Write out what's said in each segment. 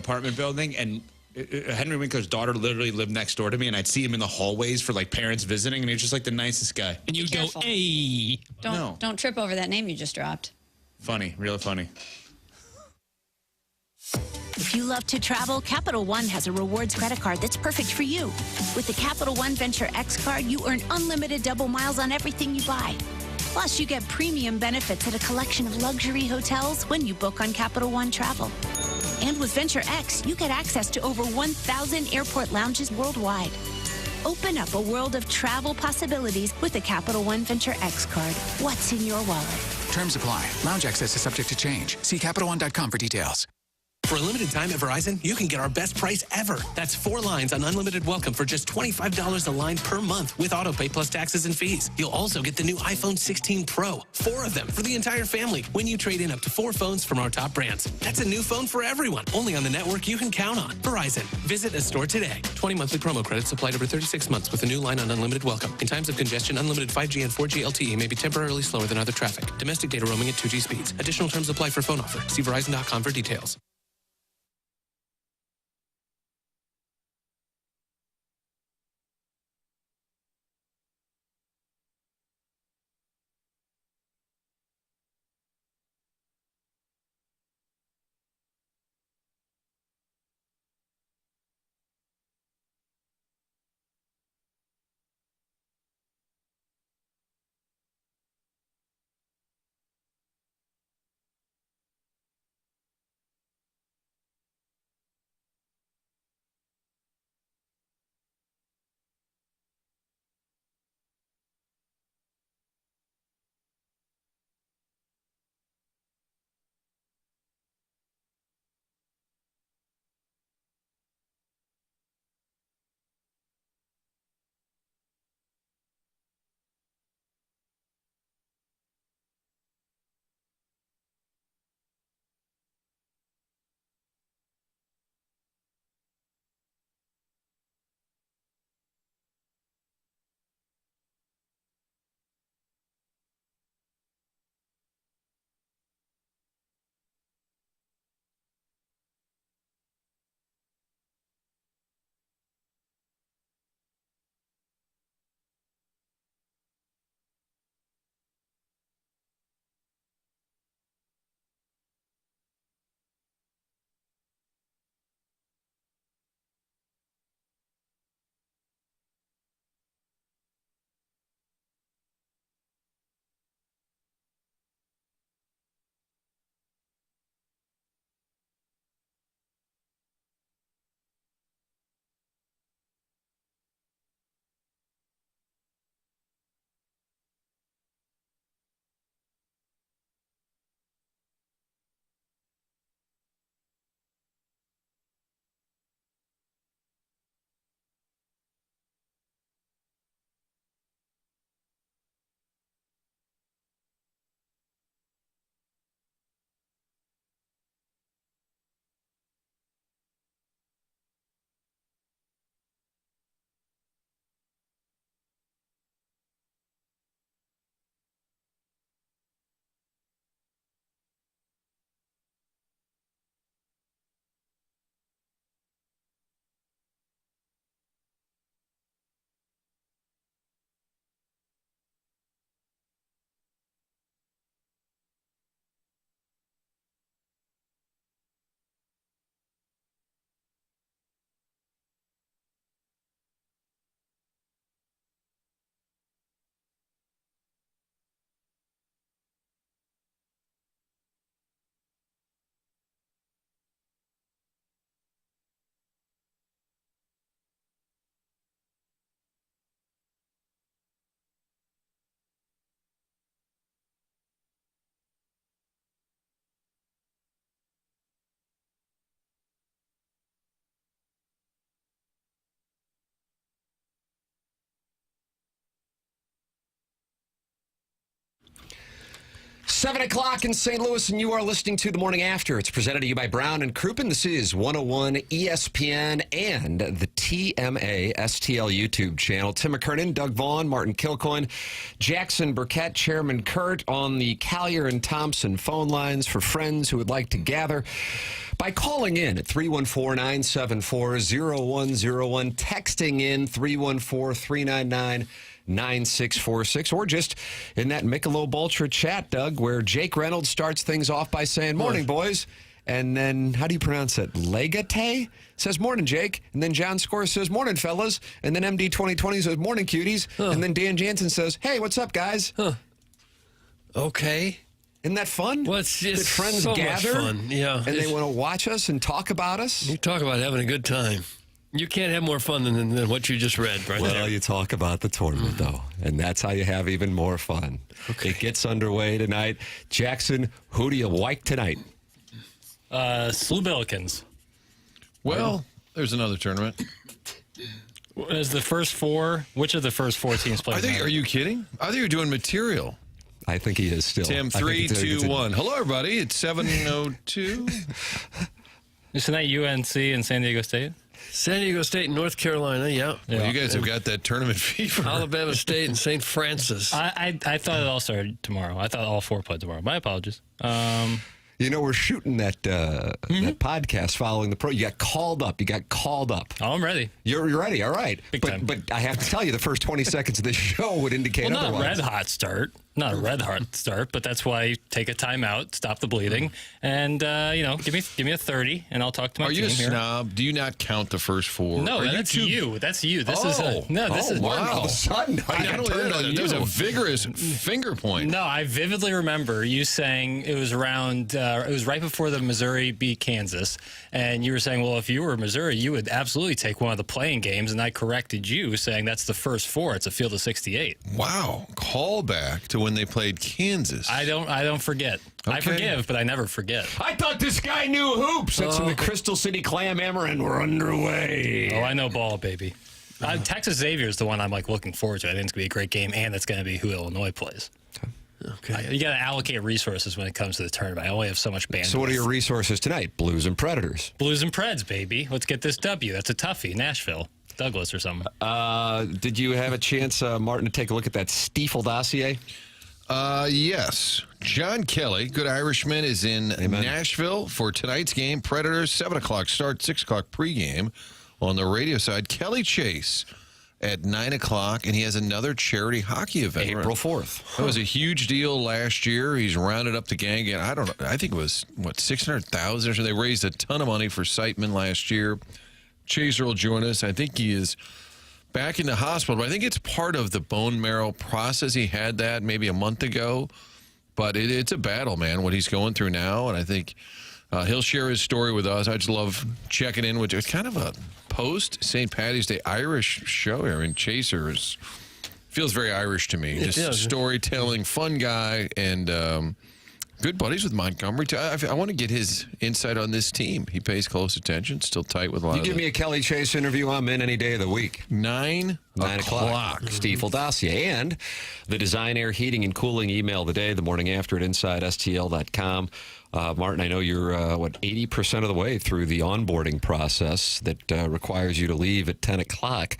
apartment building, and Henry Winkler's daughter literally lived next door to me, and I'd see him in the hallways for like parents visiting, and he was just like the nicest guy. And you'd go, hey. Don't trip over that name you just dropped. Funny, real funny. If you love to travel, Capital One has a rewards credit card that's perfect for you. With the Capital One Venture X card, you earn unlimited double miles on everything you buy. Plus, you get premium benefits at a collection of luxury hotels when you book on Capital One Travel. And with Venture X, you get access to over 1,000 airport lounges worldwide. Open up a world of travel possibilities with the Capital One Venture X card. What's in your wallet? Terms apply. Lounge access is subject to change. See CapitalOne.com for details. For a limited time at Verizon, you can get our best price ever. That's 4 lines on unlimited welcome for just $25 a line per month with autopay plus taxes and fees. You'll also get the new iPhone 16 Pro, 4 of them for the entire family when you trade in up to 4 phones from our top brands. That's a new phone for everyone, only on the network you can count on. Verizon. Visit a store today. 20 monthly promo credits applied over 36 months with a new line on unlimited welcome. In times of congestion, unlimited 5G and 4G LTE may be temporarily slower than other traffic. Domestic data roaming at 2G speeds. Additional terms apply for phone offer. See Verizon.com for details. 7 o'clock in St. Louis, and you are listening to The Morning After. It's presented to you by Brown and Crouppen. This is 101 ESPN and the TMA STL YouTube channel. Tim McKernan, Doug Vaughn, Martin Kilcoyne, Jackson Burkett, Chairman Kurt on the Collier and Thompson phone lines for friends who would like to gather by calling in at 314-974-0101, texting in 314-399-9646, or just in that Michelob Ultra chat, Doug, where Jake Reynolds starts things off by saying, "Morning, boys." And then, how do you pronounce it? Legate says, "Morning, Jake." And then John Score says, "Morning, fellas." And then MD 2020 says, "Morning, cuties." And then Dan Jansen says, "Hey, what's up, guys?" Okay. Isn't that fun? Well, it's that friends so gather, much fun. Yeah. And they want to watch us and talk about us. You talk about having a good time. You can't have more fun than what you just read right there. Well, you talk about the tournament, though, and that's how you have even more fun. Okay. It gets underway tonight. Jackson, who do you like tonight? Slewbillikins. Well, there's another tournament. As the first four, which of the first four teams play? Are you kidding? I think you're doing material. I think he is still. Tim, 3, 2, 1. Hello, everybody. It's 7:02. Isn't that UNC and San Diego State? San Diego State and North Carolina, yeah. Well, you guys have got that tournament fever. Alabama State and St. Francis. I thought it all started tomorrow. I thought all four played tomorrow. My apologies. You know, we're shooting that that podcast following the pro. You got called up. Oh, I'm ready. You're ready. All right. Big time. But I have to tell you, the first 20 seconds of this show would indicate Well, not otherwise. a red hot start. Not a red hot start, but that's why you take a timeout, stop the bleeding, and give me a 30, and I'll talk to my Are team you a here. snob? Do you not count the first four? No, Are that's too- you. That's you. This Oh. is this is wow. All of a sudden, I got turned on you. There's a vigorous finger point. No, I vividly remember you saying it was around. It was right before the Missouri beat Kansas, and you were saying, "Well, if you were Missouri, you would absolutely take one of the playing games." And I corrected you, saying that's the first four. It's a field of 68. Wow. Call back to when they played Kansas. I don't forget. I Okay. forgive, but I never forget. I thought this guy knew hoops. That's in the Crystal City Clam Hammer, and we're underway. Oh, I know ball, baby. Texas Xavier is the one I'm looking forward to. I think it's going to be a great game, and it's going to be who Illinois plays. Okay. You got to allocate resources when it comes to the tournament. I only have so much bandwidth. So what are your resources tonight? Blues and Predators. Blues and Preds, baby? Let's get this W. That's a toughie. Nashville, Douglas, or something. Did you have a chance, Martin, to take a look at that Stiefel dossier? Yes. John Kelly, good Irishman, is in Nashville for tonight's game. Predators, 7 o'clock start, 6 o'clock pregame. On the radio side, Kelly Chase at 9 o'clock, and he has another charity hockey event. April 4th. That was a huge deal last year. He's rounded up the gang again. I don't know. I think it was, 600,000 or so. They raised a ton of money for Siteman last year. Chaser will join us. I think he is back in the hospital, but I think it's part of the bone marrow process. He had that maybe a month ago, but it's a battle, man, what he's going through now, and I think he'll share his story with us. I just love checking in with it's kind of a post-St. Paddy's Day Irish show here, and Chaser feels very Irish to me. Just storytelling, fun guy, and good buddies with Montgomery. I want to get his insight on this team. He pays close attention, still tight with a lot You of give me a Kelly Chase interview, I'm in any day of the week. 9 o'clock. Stiefel dossier. And the Design Air Heating and Cooling email of the day, the morning after at InsideSTL.com. Martin, I know you're, 80% of the way through the onboarding process that requires you to leave at 10 o'clock.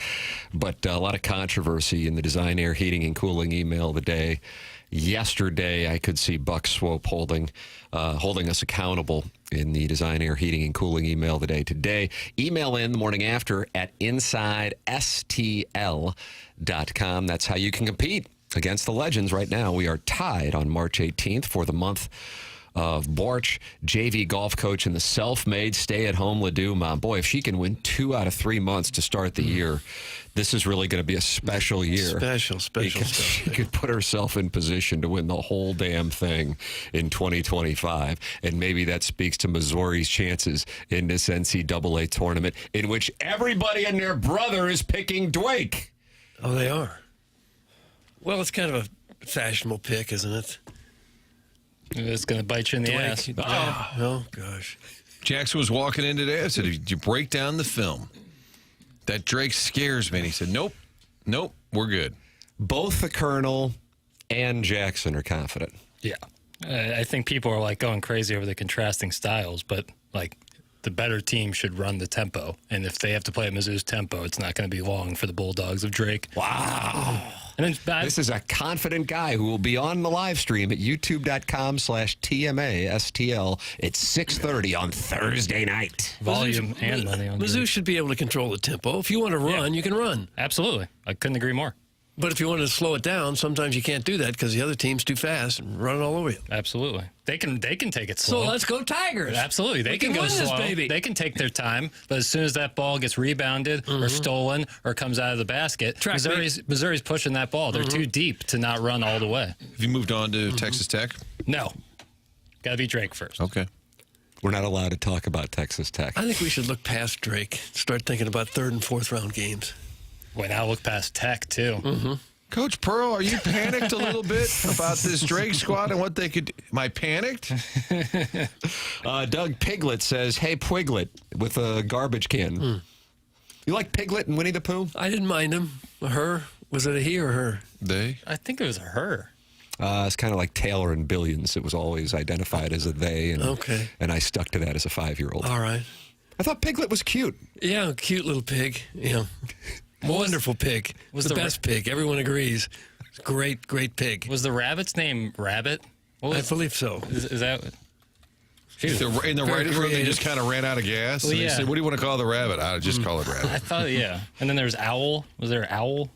But a lot of controversy in the Design Air Heating and Cooling email of the day. Yesterday, I could see Buck Swope holding us accountable in the Design Air Heating and Cooling email of the day. Today, email in the morning after at InsideSTL.com. That's how you can compete against the legends right now. We are tied on March 18th for the month of Borch, JV golf coach in the self-made stay-at-home Ledoux mom. Boy, if she can win 2 out of 3 months to start the year, this is really going to be a special year. Special Because stuff. she could put herself in position to win the whole damn thing in 2025. And maybe that speaks to Missouri's chances in this NCAA tournament in which everybody and their brother is picking Drake. Oh, they are. Well, it's kind of a fashionable pick, isn't it? It's going to bite you in the ass. Oh, gosh. Jackson was walking in today. I said, did you break down the film? That Drake scares me. And he said, nope, we're good. Both the Colonel and Jackson are confident. Yeah. I think people are like going crazy over the contrasting styles, but like the better team should run the tempo. And if they have to play at Mizzou's tempo, it's not going to be long for the Bulldogs of Drake. Wow. And then, This is a confident guy who will be on the live stream at youtube.com/TMASTL at 6:30 on Thursday night. volume and money on Mizzou Drake. should be able to control the tempo. If you want to run, you can run. Absolutely. I couldn't agree more. But if you want to slow it down, sometimes you can't do that because the other team's too fast and run it all over you. Absolutely. They can take it slow. So let's go Tigers. Absolutely. They can go win slow. this, baby. They can take their time, but as soon as that ball gets rebounded or stolen or comes out of the basket, Missouri's pushing that ball. They're too deep to not run all the way. Have you moved on to Texas Tech? No. Got to be Drake first. Okay. We're not allowed to talk about Texas Tech. I think we should look past Drake, start thinking about third and fourth round games. Well, now look past Tech, too. Coach Pearl, are you panicked a little bit about this Drake squad and what they could? Am I panicked? Doug Piglet says, "Hey, Pwiglet," with a garbage can. You like Piglet and Winnie the Pooh? I didn't mind him. Her. Was it a he or her? They? I think it was her. It's kind of like Taylor and Billions. It was always identified as a they, and, Okay. and I stuck to that as a 5-year-old. All right. I thought Piglet was cute. Yeah, cute little pig. Yeah. Wonderful pig. was the the best pig. Everyone agrees. It's a great, great pig. Was the rabbit's name Rabbit? I believe so. Is that... In the Very writing room, they creative. just kind of ran out of gas. Well, and they yeah. said, "What do you want to call the rabbit?" I just call it I rabbit. thought, yeah. And then there was Owl. Was there Owl?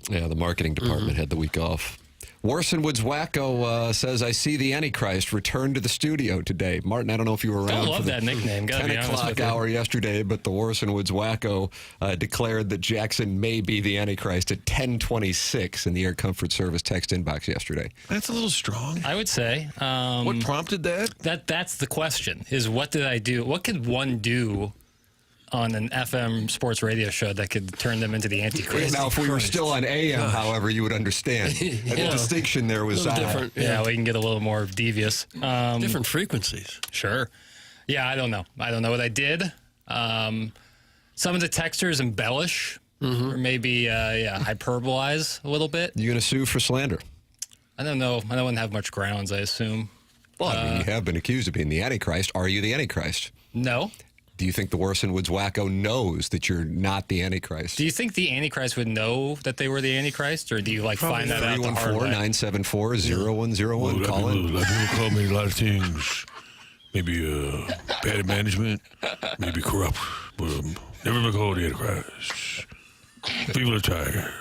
Yeah, the marketing department had the week off. Warson Woods Wacko says, "I see the Antichrist return to the studio today." Martin, I don't know if you were around I love for the that nickname. Gotta 10 be honest o'clock with you. hour yesterday, but the Warson Woods Wacko declared that Jackson may be the Antichrist at 10:26 in the Air Comfort Service text inbox yesterday. That's a little strong. I would say. What prompted that? That's the question, is what did I do? What could one do on an FM sports radio show that could turn them into the Antichrist? Now, if we were still on AM, however, you would understand. And the distinction there was A little different. Yeah, we can get a little more devious. Different frequencies. Sure. Yeah, I don't know. I don't know what I did. Some of the texters embellish or maybe hyperbolize a little bit. You going to sue for slander? I don't know. I don't have much grounds, I assume. Well, I mean, you have been accused of being the Antichrist. Are you the Antichrist? No. Do you think the Warson Woods Wacko knows that you're not the Antichrist? Do you think the Antichrist would know that they were the Antichrist, or do you find that out the hard way? 314-974-0101. Call in. A lot of people call me a lot of things. Maybe bad management, maybe corrupt, but never been called the Antichrist. People are tired.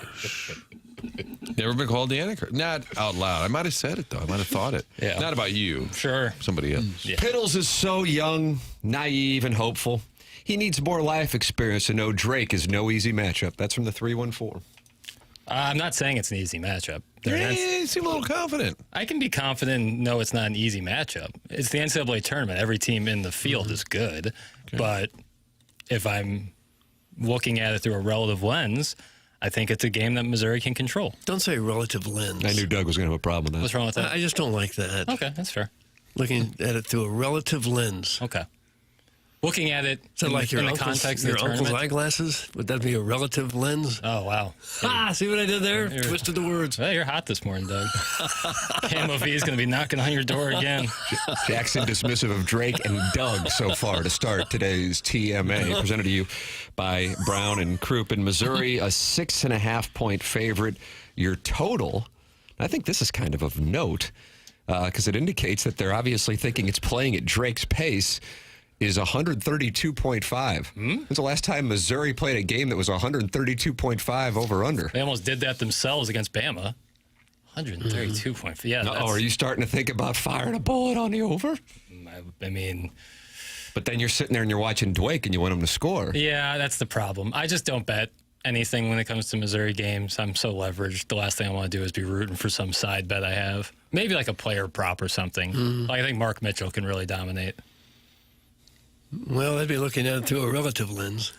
Never been called the Antichrist. Not out loud. I might have said it, though. I might have thought it. Yeah. Not about you. Sure. Somebody else. Piddles is so young, naive, and hopeful. He needs more life experience to know Drake is no easy matchup. That's from the 314. I'm not saying it's an easy matchup. You seem a little confident. I can be confident and know it's not an easy matchup. It's the NCAA tournament. Every team in the field is good. But if I'm looking at it through a relative lens, I think it's a game that Missouri can control. Don't say relative lens. I knew Doug was going to have a problem with that. What's wrong with that? I just don't like that. Okay, that's fair. Looking at it through a relative lens. Okay. Looking at it So like in the context of the uncle's tournament. eyeglasses? Would that be a relative lens? Oh, wow. See what I did there? Twisted the words. Well, you're hot this morning, Doug. Camo V is going to be knocking on your door again. Jackson dismissive of Drake and Doug so far to start today's TMA. Presented to you by Brown and Croup in Missouri, a 6.5-point favorite. Your total, I think this is kind of note because it indicates that they're obviously thinking it's playing at Drake's pace, is 132.5. When's the last time Missouri played a game that was 132.5 over-under? They almost did that themselves against Bama. 132.5. Yeah. Are you starting to think about firing a bullet on the over? I mean... But then you're sitting there and you're watching Dwake and you want him to score. Yeah, that's the problem. I just don't bet anything when it comes to Missouri games. I'm so leveraged. The last thing I want to do is be rooting for some side bet I have. Maybe like a player prop or something. Like I think Mark Mitchell can really dominate. Well, I'd be looking at it through a relative lens.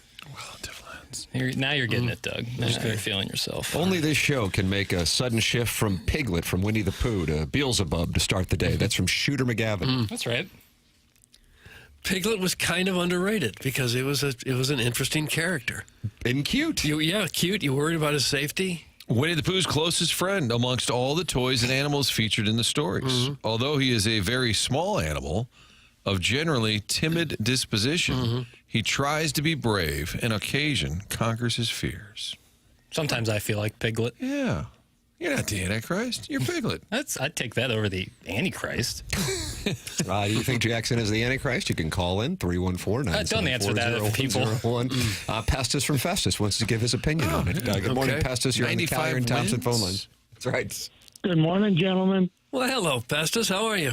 Now you're getting it, Doug. Now you're feeling yourself. Only this show can make a sudden shift from Piglet from Winnie the Pooh to Beelzebub to start the day. That's from Shooter McGavin. That's right. Piglet was kind of underrated because it was an interesting character. And cute. Cute. You worried about his safety? Winnie the Pooh's closest friend amongst all the toys and animals featured in the stories. Although he is a very small animal of generally timid disposition, he tries to be brave and occasion conquers his fears. Sometimes I feel like Piglet. Yeah. You're not the Antichrist. You're Piglet. I'd take that over the Antichrist. You think Jackson is the Antichrist? You can call in 314-974-0101. Don't answer that if people. Pestus from Festus wants to give his opinion on it. Good morning, Pestus. You're on the Collier and Thompson phone line. That's right. Good morning, gentlemen. Well, hello, Festus. How are you?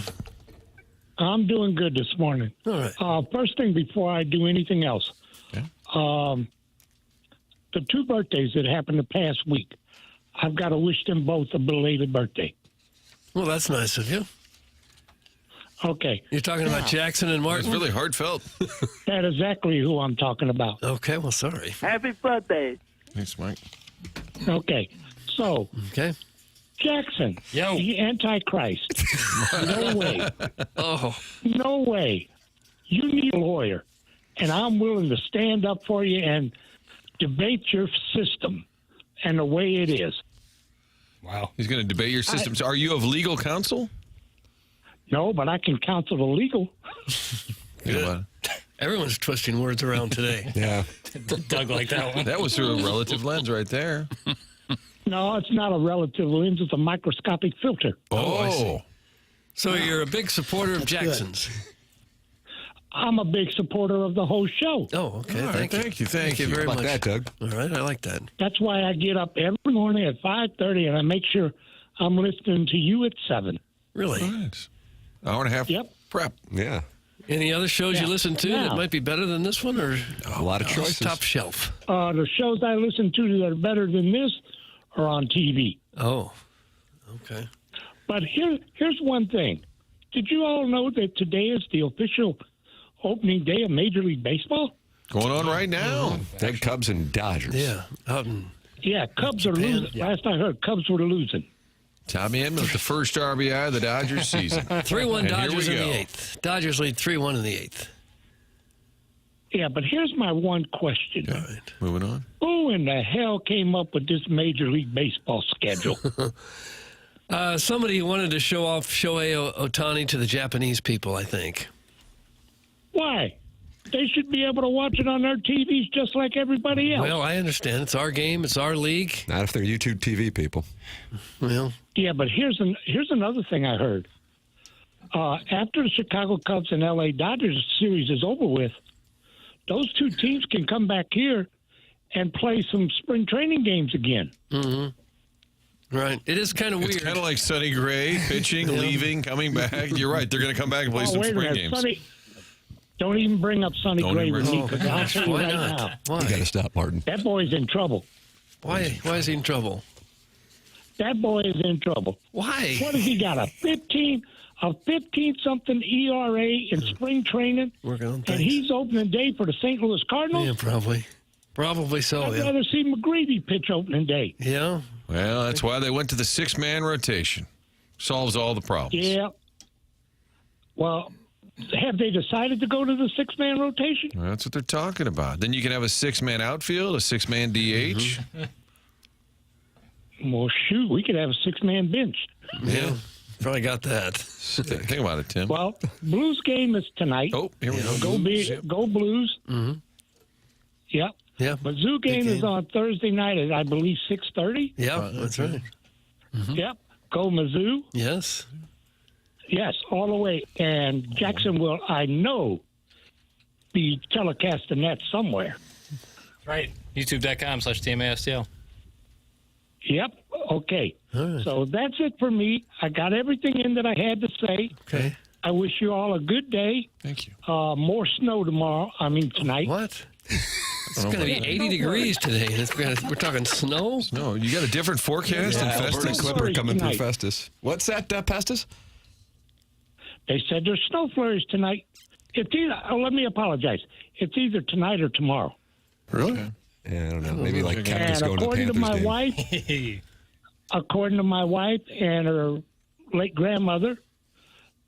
I'm doing good this morning. All right. First thing before I do anything else, the 2 birthdays that happened the past week, I've got to wish them both a belated birthday. Well, that's nice of you. Okay. You're talking about Jackson and Martin? It's really heartfelt. That's exactly who I'm talking about. Okay, well, sorry. Happy birthday. Thanks, Mike. Okay. So, Jackson, Yo. the Antichrist. No way. Oh. No way. You need a lawyer, and I'm willing to stand up for you and debate your system and the way it is. Wow. He's going to debate your systems. Are you of legal counsel? No, but I can counsel the legal. Yeah. Everyone's twisting words around today. Yeah. Doug like that one. That was through a relative lens right there. No, it's not a relative lens. It's a microscopic filter. I see. So you're a big supporter of Jackson's. I'm a big supporter of the whole show. Oh, okay. All right, Thank you. Thank you very Like much. that, Doug. All right, I like that. That's why I get up every morning at 5:30 and I make sure I'm listening to you at 7. Really? Right. Hour and a half prep. Yeah. Any other shows you listen to that might be better than this one, or A lot of choices. top shelf? The shows I listen to that are better than this are on TV. Oh, okay. But here's one thing. Did you all know that today is the official opening day of Major League Baseball? Going on right now. Big Cubs and Dodgers. Yeah, out in Cubs are losing. Yeah. Last I heard, Cubs were losing. Tommy Edman with the first RBI of the Dodgers season. 3-1 And Dodgers here in we the go. 8th. Dodgers lead 3-1 in the 8th. Yeah, but here's my one question. All right. Moving on. Who in the hell came up with this Major League Baseball schedule? Somebody wanted to show off Shohei Ohtani to the Japanese people, I think. Why? They should be able to watch it on their TVs just like everybody else. Well, I understand. It's our game. It's our league. Not if they're YouTube TV people. Well, yeah, but here's another thing I heard. After the Chicago Cubs and LA Dodgers series is over with, those 2 teams can come back here and play some spring training games again. Mm-hmm. Right. It is kind of weird. It's kind of like Sonny Gray pitching, leaving, coming back. You're right. They're going to come back and play some wait a spring minute. games. Don't even bring up Sonny Don't Gray even with bring- me, because I'll tell you Why right not? now, Why? You got to stop, Martin. that boy's in trouble. Why is he in trouble? That boy is in trouble. Why? What has he got? A 15-something ERA in spring training, Working on and things. he's opening day for the St. Louis Cardinals? Yeah, probably. Probably so, I'd yeah. rather see McGreevy pitch opening day. Yeah. Well, that's why they went to the 6-man rotation. Solves all the problems. Yeah. Well, have they decided to go to the 6-man rotation? Well, that's what they're talking about. Then you can have a 6-man outfield, a 6-man DH. Well, shoot, we could have a 6-man bench. Yeah. Probably got that. Think about it, Tim. Well, Blues game is tonight. Oh, here we go. Go Blues. Mm-hmm. Yep. Yeah. But Zoo game is on Thursday night at, I believe, 6:30. Yeah, that's right. Yep. Go Mizzou. Yes. Yes, all the way. And Jackson will, I know, be telecasting that somewhere. Right. YouTube.com/TMASTL. Yep. Okay. All right. So that's it for me. I got everything in that I had to say. Okay. I wish you all a good day. Thank you. More snow tonight. What? It's going to be 80 degrees today. We're talking snow? No, you got a different forecast than Alberta Festus? Clipper coming through Tonight. Festus. What's that, Pestus? They said there's snow flurries tonight. It's either, let me apologize. It's either tonight or tomorrow. Really? Yeah, I don't know. Maybe like And Cactus going to the according to Panthers my game. wife and her late grandmother,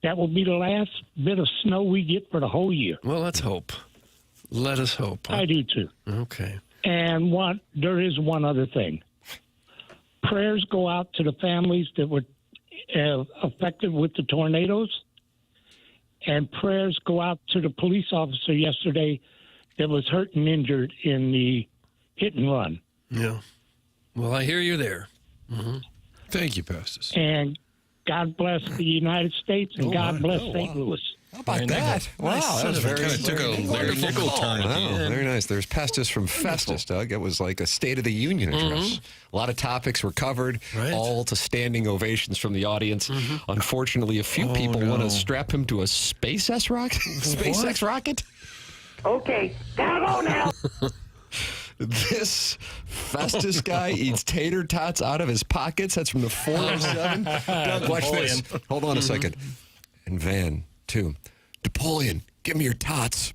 that will be the last bit of snow we get for the whole year. Well, let's hope. Let us hope. I do too. Okay. And there is one other thing. prayers go out to the families that were affected with the tornadoes, and prayers go out to the police officer yesterday that was hurt and injured in the hit and run. Yeah. Well, I hear you there. Thank you, Festus. And God bless the United States, and God bless St. Louis. How about that? Wow, that was very Kind of took a Larry Nickel turn. Wow, very nice. There's Pestis from Festus, Doug. It was like a State of the Union address. A lot of topics were covered, all to standing ovations from the audience. Unfortunately, a few people want to strap him to a SpaceX rocket. SpaceX rocket? Okay, gotta go now. This Festus guy eats tater tots out of his pockets. That's from the 407. Doug, watch this. Hold on a second. And Van, too. Napoleon, give me your tots.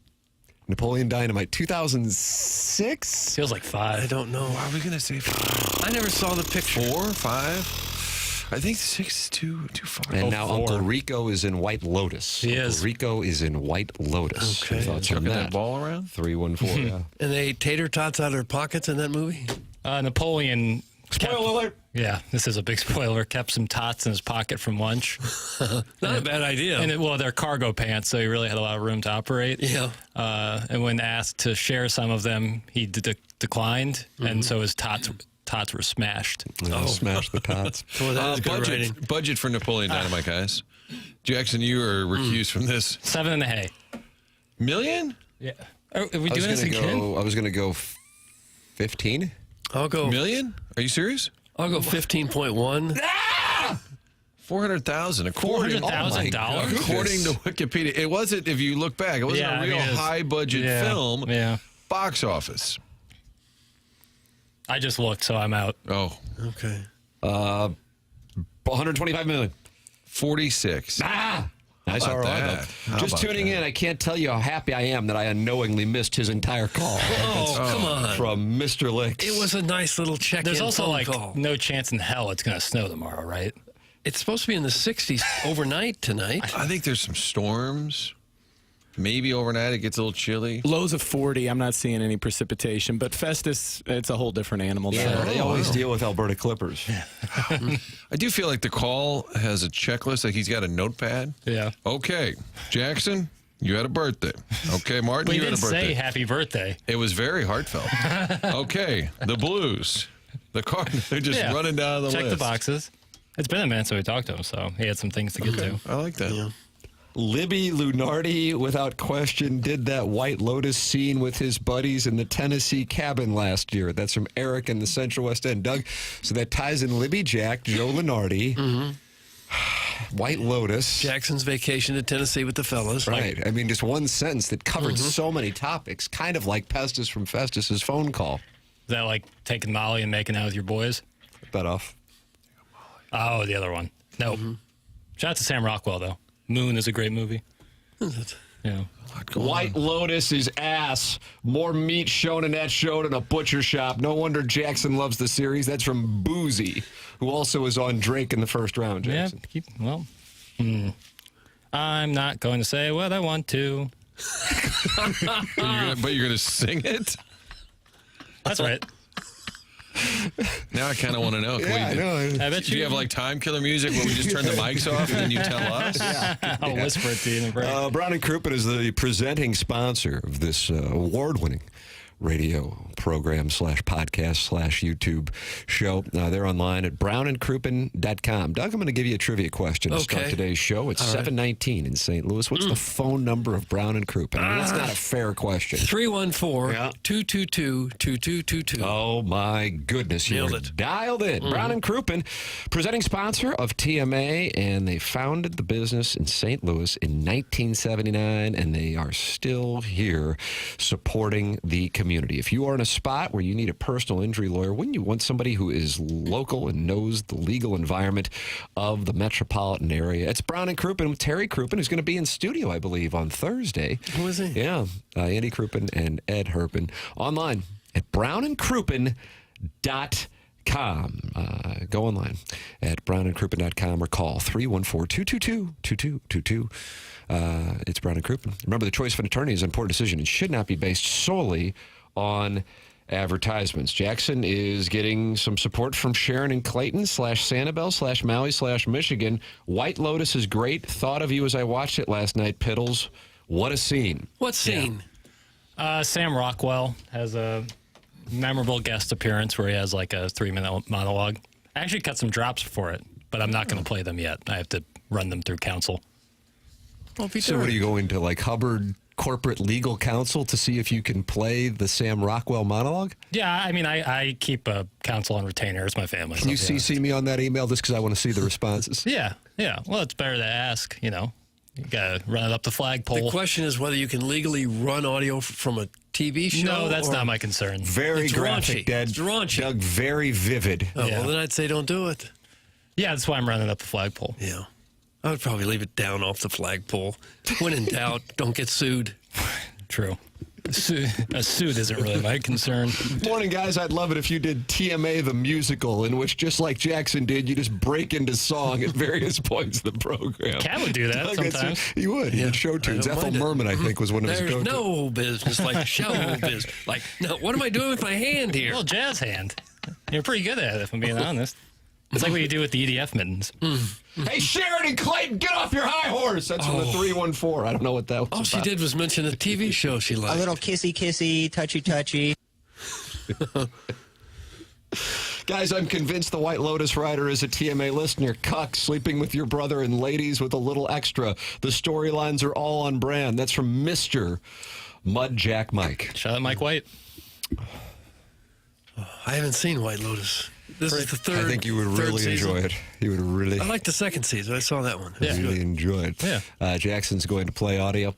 Napoleon Dynamite, 2006? Feels like 5. I don't know. Why are we going to say 5? I never saw the picture. 4, 5? I think 6 is too far. And now Uncle Rico is in White Lotus. He is. Uncle Rico is in White Lotus. Okay. Your thoughts on Chucking that? that ball around? 314, yeah. And they ate tater tots out of their pockets in that movie? Napoleon. Spoiler alert. Yeah, this is a big spoiler. Kept some tots in his pocket from lunch. Not a bad idea. And they're cargo pants, so he really had a lot of room to operate. Yeah. And when asked to share some of them, he declined, and so his tots were smashed. Smash the tots. Well, that is good writing. Budget for Napoleon Dynamite, guys. Jackson, you are recused from this. 7 in the hay. Million? Yeah. Are we doing this again? I was going to go 15. I'll go. Million? Are you serious? I'll go 15.1. 400,000 according $400,000? according to Wikipedia. It wasn't, if you look back, it wasn't a real high budget film. Yeah. Box office. I just looked, so I'm out. Oh. Okay. 125 million. 46. Nice How about ROI, that? though. How Just about tuning in, I can't tell you how happy I am that I unknowingly missed his entire call. Come on. From Mr. Licks. It was a nice little check-in There's also phone call. no chance in hell it's going to snow tomorrow, right? It's supposed to be in the 60s overnight tonight. I think there's some storms. Maybe overnight it gets a little chilly. Lows of 40. I'm not seeing any precipitation, but Festus, it's a whole different animal. Yeah, they always deal with Alberta Clippers. I do feel like the call has a checklist, like he's got a notepad. Yeah. Okay, Jackson, you had a birthday. Okay, Martin, We you had did a birthday. say happy birthday. It was very heartfelt. Okay, the Blues. The Cardinals, they're just running down the list. Check the boxes. It's been a minute since we talked to him, so he had some things to get to. I like that. Yeah. Libby Lunardi, without question, did that White Lotus scene with his buddies in the Tennessee cabin last year. That's from Eric in the Central West End. Doug, so that ties in Libby Jack, Joe Lunardi, White Lotus. Jackson's vacation to Tennessee with the fellas. Right. I mean, just one sentence that covered so many topics, kind of like Pestis from Festus's phone call. Is that like taking Molly and making out with your boys? Cut that off. Oh, the other one. No. Shout out to Sam Rockwell, though. Moon is a great movie. Yeah. White Lotus is ass. More meat shown in that show than a butcher shop. No wonder Jackson loves the series. That's from Boozy, who also is on Drake in the first round, Jackson. Yeah, I'm not going to say what I want to. But you're going to sing it? That's right. Now I kind of want to know. I know. I bet Do you have like time killer music where we just turn the mics off and then you tell us? I'll whisper it to you in the break. Brown and Crouppen is the presenting sponsor of this award-winning radio program / podcast / YouTube show. They're online at brownandcrouppen.com. Doug, I'm going to give you a trivia question to start today's show. It's 7:19 in St. Louis. What's the phone number of Brown and Crouppen? I mean, that's not a fair question. 314-222-2222. Oh, my goodness. Nailed You it. dialed it. Brown and Crouppen, presenting sponsor of TMA, and they founded the business in St. Louis in 1979, and they are still here supporting the community. If you are in a spot where you need a personal injury lawyer, wouldn't you want somebody who is local and knows the legal environment of the metropolitan area? It's Brown and Crouppen with Terry Crouppen, who's going to be in studio, I believe, on Thursday. Who is he? Yeah, Andy Crouppen and Ed Herpen. Online at brownandcrouppen.com. Go online at brownandcrouppen.com or call 314-222-2222. It's Brown and Crouppen. Remember, the choice of an attorney is an important decision and should not be based solely on advertisements. Jackson is getting some support from Sharon and Clayton / Sanibel / Maui / Michigan. White Lotus is great. Thought of you as I watched it last night, Piddles. What a scene. What scene? Sam Rockwell has a memorable guest appearance where he has like a 3-minute monologue. I actually cut some drops for it, but I'm not going to play them yet. I have to run them through counsel. So what are you going to, like, Hubbard corporate legal counsel to see if you can play the Sam Rockwell monologue? Yeah, I mean, I keep a counsel on retainer. It's my family. Can you CC me on that email just because I want to see the responses? Yeah. Well, it's better to ask, You got to run it up the flagpole. The question is whether you can legally run audio from a TV show. No, that's not my concern. Very graphic, Dad. It's raunchy. Doug, very vivid. Oh, well, then I'd say don't do it. Yeah, that's why I'm running up the flagpole. Yeah. I would probably leave it down off the flagpole. When in doubt, don't get sued. True. A suit isn't really my concern. Morning, guys. I'd love it if you did TMA the musical, in which, just like Jackson did, you just break into song at various points of the program. Cat would do that sometimes. He would. He would show tunes. Ethel Merman, I think, was one of his go-to. There's no business like show business. Like, no, what am I doing with my hand here? Well, jazz hand. You're pretty good at it, if I'm being honest. It's like what you do with the EDF mittens. Hey, Sharon and Clayton, get off your high horse. That's from the 314. I don't know what that was All she did was mention a TV show she liked. A little kissy, touchy. Guys, I'm convinced the White Lotus rider is a TMA listener. Cuck, sleeping with your brother, and ladies with a little extra. The storylines are all on brand. That's from Mr. Mud Jack Mike. Shout out Mike White. I haven't seen White Lotus. This is the third. I think you would really enjoy it. You would really. I like the second season. I saw that one. Really enjoy it. Yeah. Jackson's going to play audio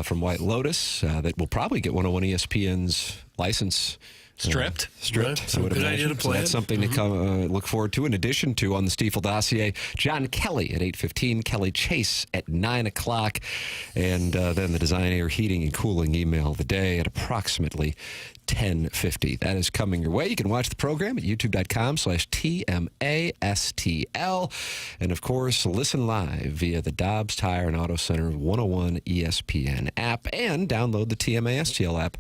from White Lotus that will probably get 101 ESPN's license. Stripped. I would good imagine. idea to play. So that's something to come look forward to. In addition to, on the Stiefel dossier, John Kelly at 8:15, Kelly Chase at 9 o'clock, and then the Design, Air, Heating, and Cooling email of the day at approximately 10:50. That is coming your way. You can watch the program at youtube.com/TMASTL. And, of course, listen live via the Dobbs Tire and Auto Center 101 ESPN app, and download the TMASTL app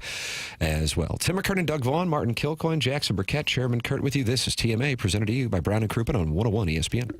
as well. Tim McKernan, Doug Vaughn, Martin Kilcoyne, Jackson Burkett, Chairman Kurt with you. This is TMA, presented to you by Brown and Crouppen on 101 ESPN.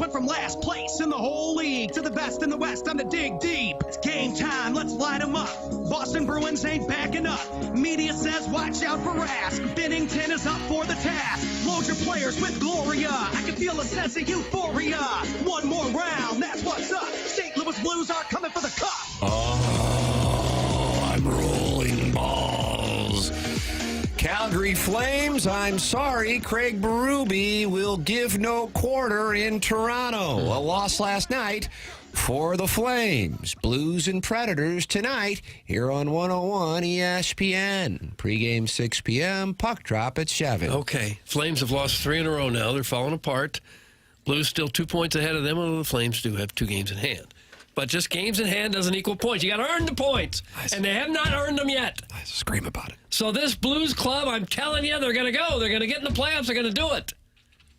Went from last place in the whole league to the best in the West. Time to dig deep. It's game time. Let's light 'em up. Boston Bruins ain't backing up. Media says watch out for Rask. Binnington is up for the task. Load your players with Gloria. I can feel a sense of euphoria. One more round. That's what's up. St. Louis Blues are coming for the cup. Oh, I'm rolling balls. Calgary Flames, I'm sorry, Craig Berube will give no quarter in Toronto. A loss last night for the Flames. Blues and Predators tonight here on 101 ESPN. Pre-game 6 p.m., puck drop at 7. Okay, Flames have lost 3 in a row now. They're falling apart. Blues still 2 points ahead of them, although the Flames do have 2 games in hand. But just games in hand doesn't equal points. You got to earn the points, and they have not earned them yet. I scream about it. So this Blues club, I'm telling you, they're going to go. They're going to get in the playoffs. They're going to do it.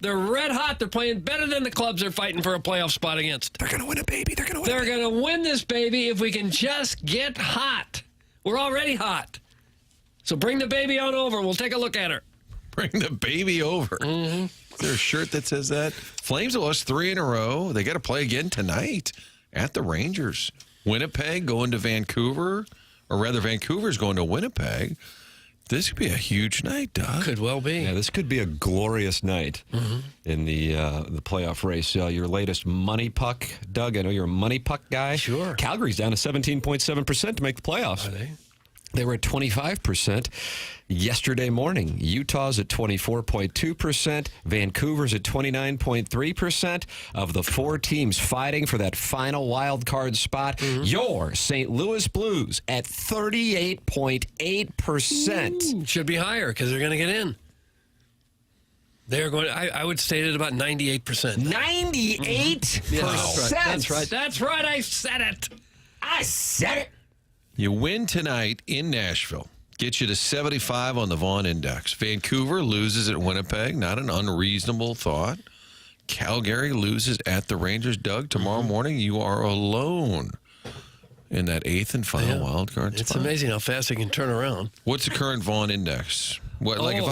They're red hot. They're playing better than the clubs they're fighting for a playoff spot against. They're going to win it, baby. They're going to win this, baby, if we can just get hot. We're already hot. So bring the baby on over. We'll take a look at her. Bring the baby over. Mm-hmm. Is there a shirt that says that? Flames have lost 3 in a row. They got to play again tonight at the Rangers. Winnipeg going to Vancouver, or rather Vancouver's going to Winnipeg. This could be a huge night, Doug. Could well be. Yeah, this could be a glorious night in the playoff race. Your latest money puck, Doug. I know you're a money puck guy. Sure. Calgary's down to 17.7% to make the playoffs. Are they? They were at 25% yesterday morning. Utah's at 24.2%. Vancouver's at 29.3%. Of the 4 teams fighting for that final wild card spot, your St. Louis Blues at 38.8%. Should be higher because they're going to get in. They're going. I would state it about 98%. 98%. Yeah, that's right. That's right. I said it. I said it. You win tonight in Nashville. Get you to 75 on the Vaughn Index. Vancouver loses at Winnipeg. Not an unreasonable thought. Calgary loses at the Rangers. Doug, tomorrow morning you are alone in that 8th and final wild card spot. It's amazing how fast they can turn around. What's the current Vaughn Index? What, I'd have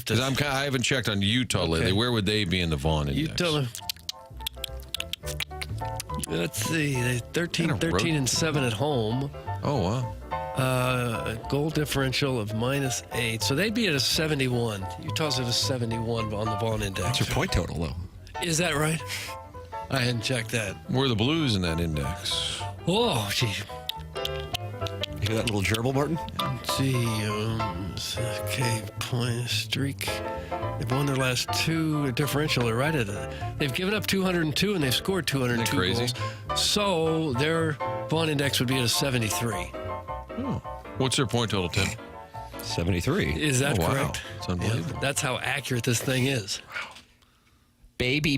to. Because I haven't checked on Utah lately. Where would they be in the Vaughn Index? Utah. Let's see. 13 and 7 at home. Oh, wow. Goal differential of -8. So they'd be at a 71. Utah's at a 71 on the Vaughn Index. What's your point total, though? Is that right? I hadn't checked that. Where are the Blues in that index? Oh, gee. You hear that little gerbil, Martin? Let's see. Okay, point streak. They've won their last 2 differential. They're right at it. They've given up 202 and they've scored 202 crazy? goals. So their Vaughn Index would be at a 73. Oh. What's their point total, Tim? 73. Is that correct? Wow. It's unbelievable. Yeah, that's how accurate this thing is. Wow. Baby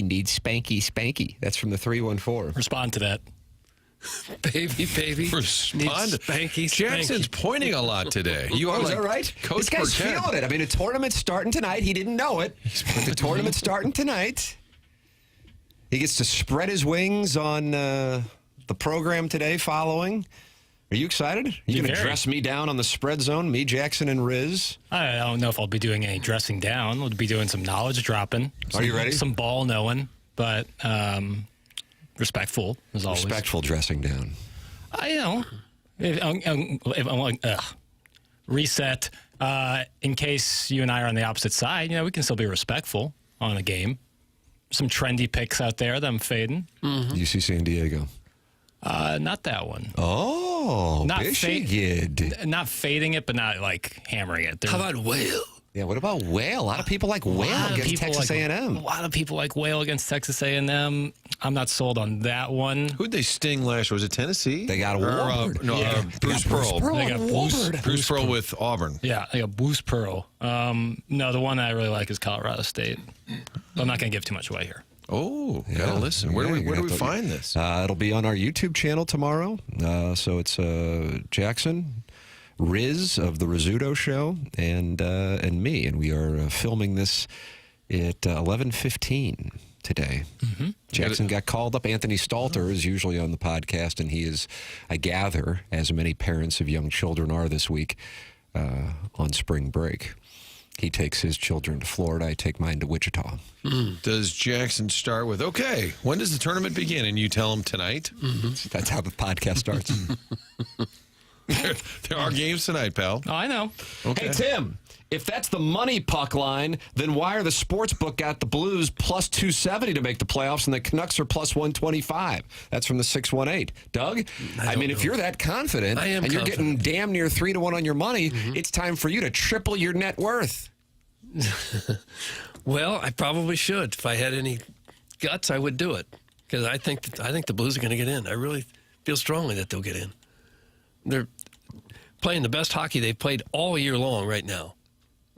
needs spanky spanky. That's from the 314. Respond to that. Baby Respond. needs spanky. Jackson's pointing a lot today. You are is like that right? Coach This guy's Burkett. feeling it. I mean, the tournament's starting tonight. He didn't know it, but the tournament's starting tonight. He gets to spread his wings on the program today following. Are you excited? Are you going to dress me down on the spread zone, me, Jackson, and Riz? I don't know if I'll be doing any dressing down. We'll be doing some knowledge dropping. Are you ready? Some ball knowing, but respectful as always. Respectful dressing down. Reset. In case you and I are on the opposite side, we can still be respectful on a game. Some trendy picks out there that I'm fading. UC San Diego. Not that one. Oh, not Michigan. Not fading it, but not like hammering it. How about Whale? Yeah, what about Whale? A lot of people like Whale against Texas A&M. A lot of people like Whale against Texas A&M. I'm not sold on that one. Who'd they sting last year? Was it Tennessee? They got Warburg. Bruce Pearl. They got Bruce Pearl with Auburn. Yeah, they got Bruce Pearl. No, the one I really like is Colorado State. I'm not going to give too much away here. Oh, gotta listen. Where do we find this? It'll be on our YouTube channel tomorrow. So it's Jackson, Riz of the Rizzuto Show, and me, and we are filming this at 11:15 today. Jackson got called up. Anthony Stalter is usually on the podcast, and he is, I gather, as many parents of young children are this week, on spring break. He takes his children to Florida. I take mine to Wichita. Does Jackson start with, okay, when does the tournament begin? And you tell him tonight? That's how the podcast starts. There are games tonight, pal. Oh, I know. Okay. Hey, Tim, if that's the money puck line, then why are the sportsbook got the Blues plus 270 to make the playoffs and the Canucks are plus 125? That's from the 618. Doug, I mean, if you're that confident and you're getting damn near 3-1 on your money, it's time for you to triple your net worth. Well, I probably should. If I had any guts, I would do it because I think the Blues are going to get in. I really feel strongly that they'll get in. They're playing the best hockey they've played all year long right now,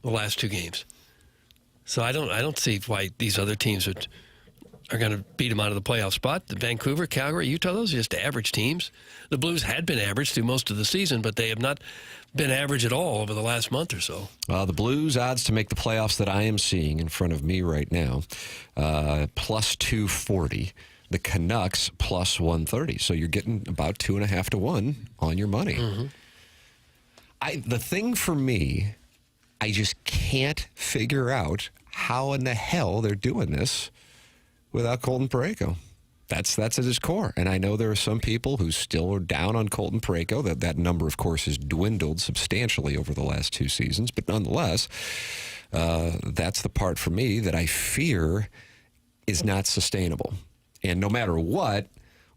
the last 2 games. So I don't see why these other teams are going to beat them out of the playoff spot. The Vancouver, Calgary, Utah, those are just average teams. The Blues had been average through most of the season, but they have not been average at all over the last month or so. The Blues odds to make the playoffs that I am seeing in front of me right now, plus 240. The Canucks plus 130. So you're getting about 2.5 to 1 on your money. The thing for me, I just can't figure out how in the hell they're doing this without Colton Parayko. That's at his core. And I know there are some people who still are down on Colton Parayko. That number, of course, has dwindled substantially over the last 2 seasons. But nonetheless, that's the part for me that I fear is not sustainable. And no matter what,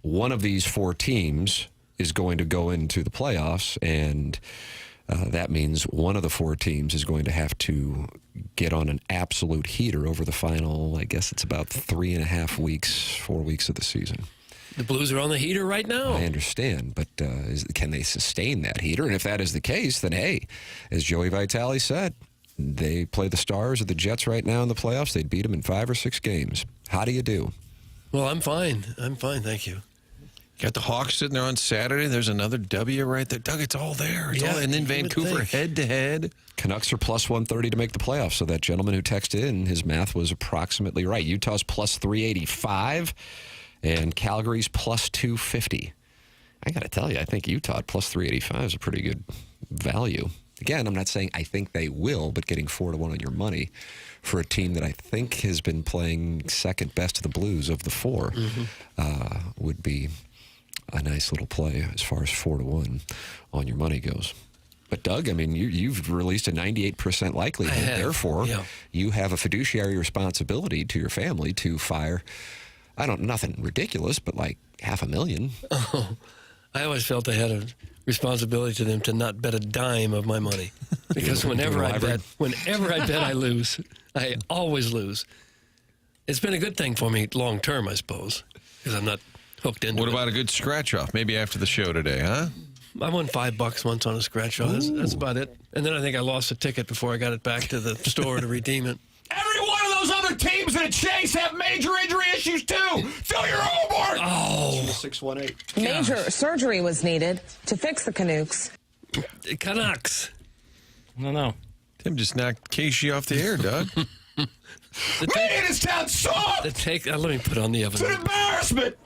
one of these 4 teams is going to go into the playoffs, and that means one of the 4 teams is going to have to get on an absolute heater over the final, I guess it's about 3.5 weeks, 4 weeks of the season. The Blues are on the heater right now. I understand, but can they sustain that heater? And if that is the case, then hey, as Joey Vitale said, they play the Stars or the Jets right now in the playoffs. They'd beat them in 5 or 6 games. How do you do? Well, I'm fine. Thank you. Got the Hawks sitting there on Saturday. There's another W right there. Doug, it's all there. It's all, and then Vancouver head-to-head. Canucks are plus 130 to make the playoffs. So that gentleman who texted in, his math was approximately right. Utah's plus 385, and Calgary's plus 250. I got to tell you, I think Utah at plus 385 is a pretty good value. Again, I'm not saying I think they will, but getting 4-1 on your money for a team that I think has been playing second best to the Blues of the 4 would be a nice little play as far as 4-1 on your money goes. But Doug, I mean, you've released a 98% likelihood. Therefore, you have a fiduciary responsibility to your family to fire, nothing ridiculous, but like $500,000. Oh, I always felt I had a responsibility to them to not bet a dime of my money, because whenever I bet, I lose. I always lose. It's been a good thing for me long term, I suppose, because I'm not hooked into it. What about a good scratch off? Maybe after the show today, huh? I won $5 once on a scratch off. That's about it. And then I think I lost a ticket before I got it back to the store to redeem it. Every one of those other teams in a chase have major injury issues too. Fill your overboard. Oh, 618. Major surgery was needed to fix the Canucks. Canucks. No. Tim just knocked Casey off the air, Doug. This town sucks. Let me put on the oven. It's an embarrassment.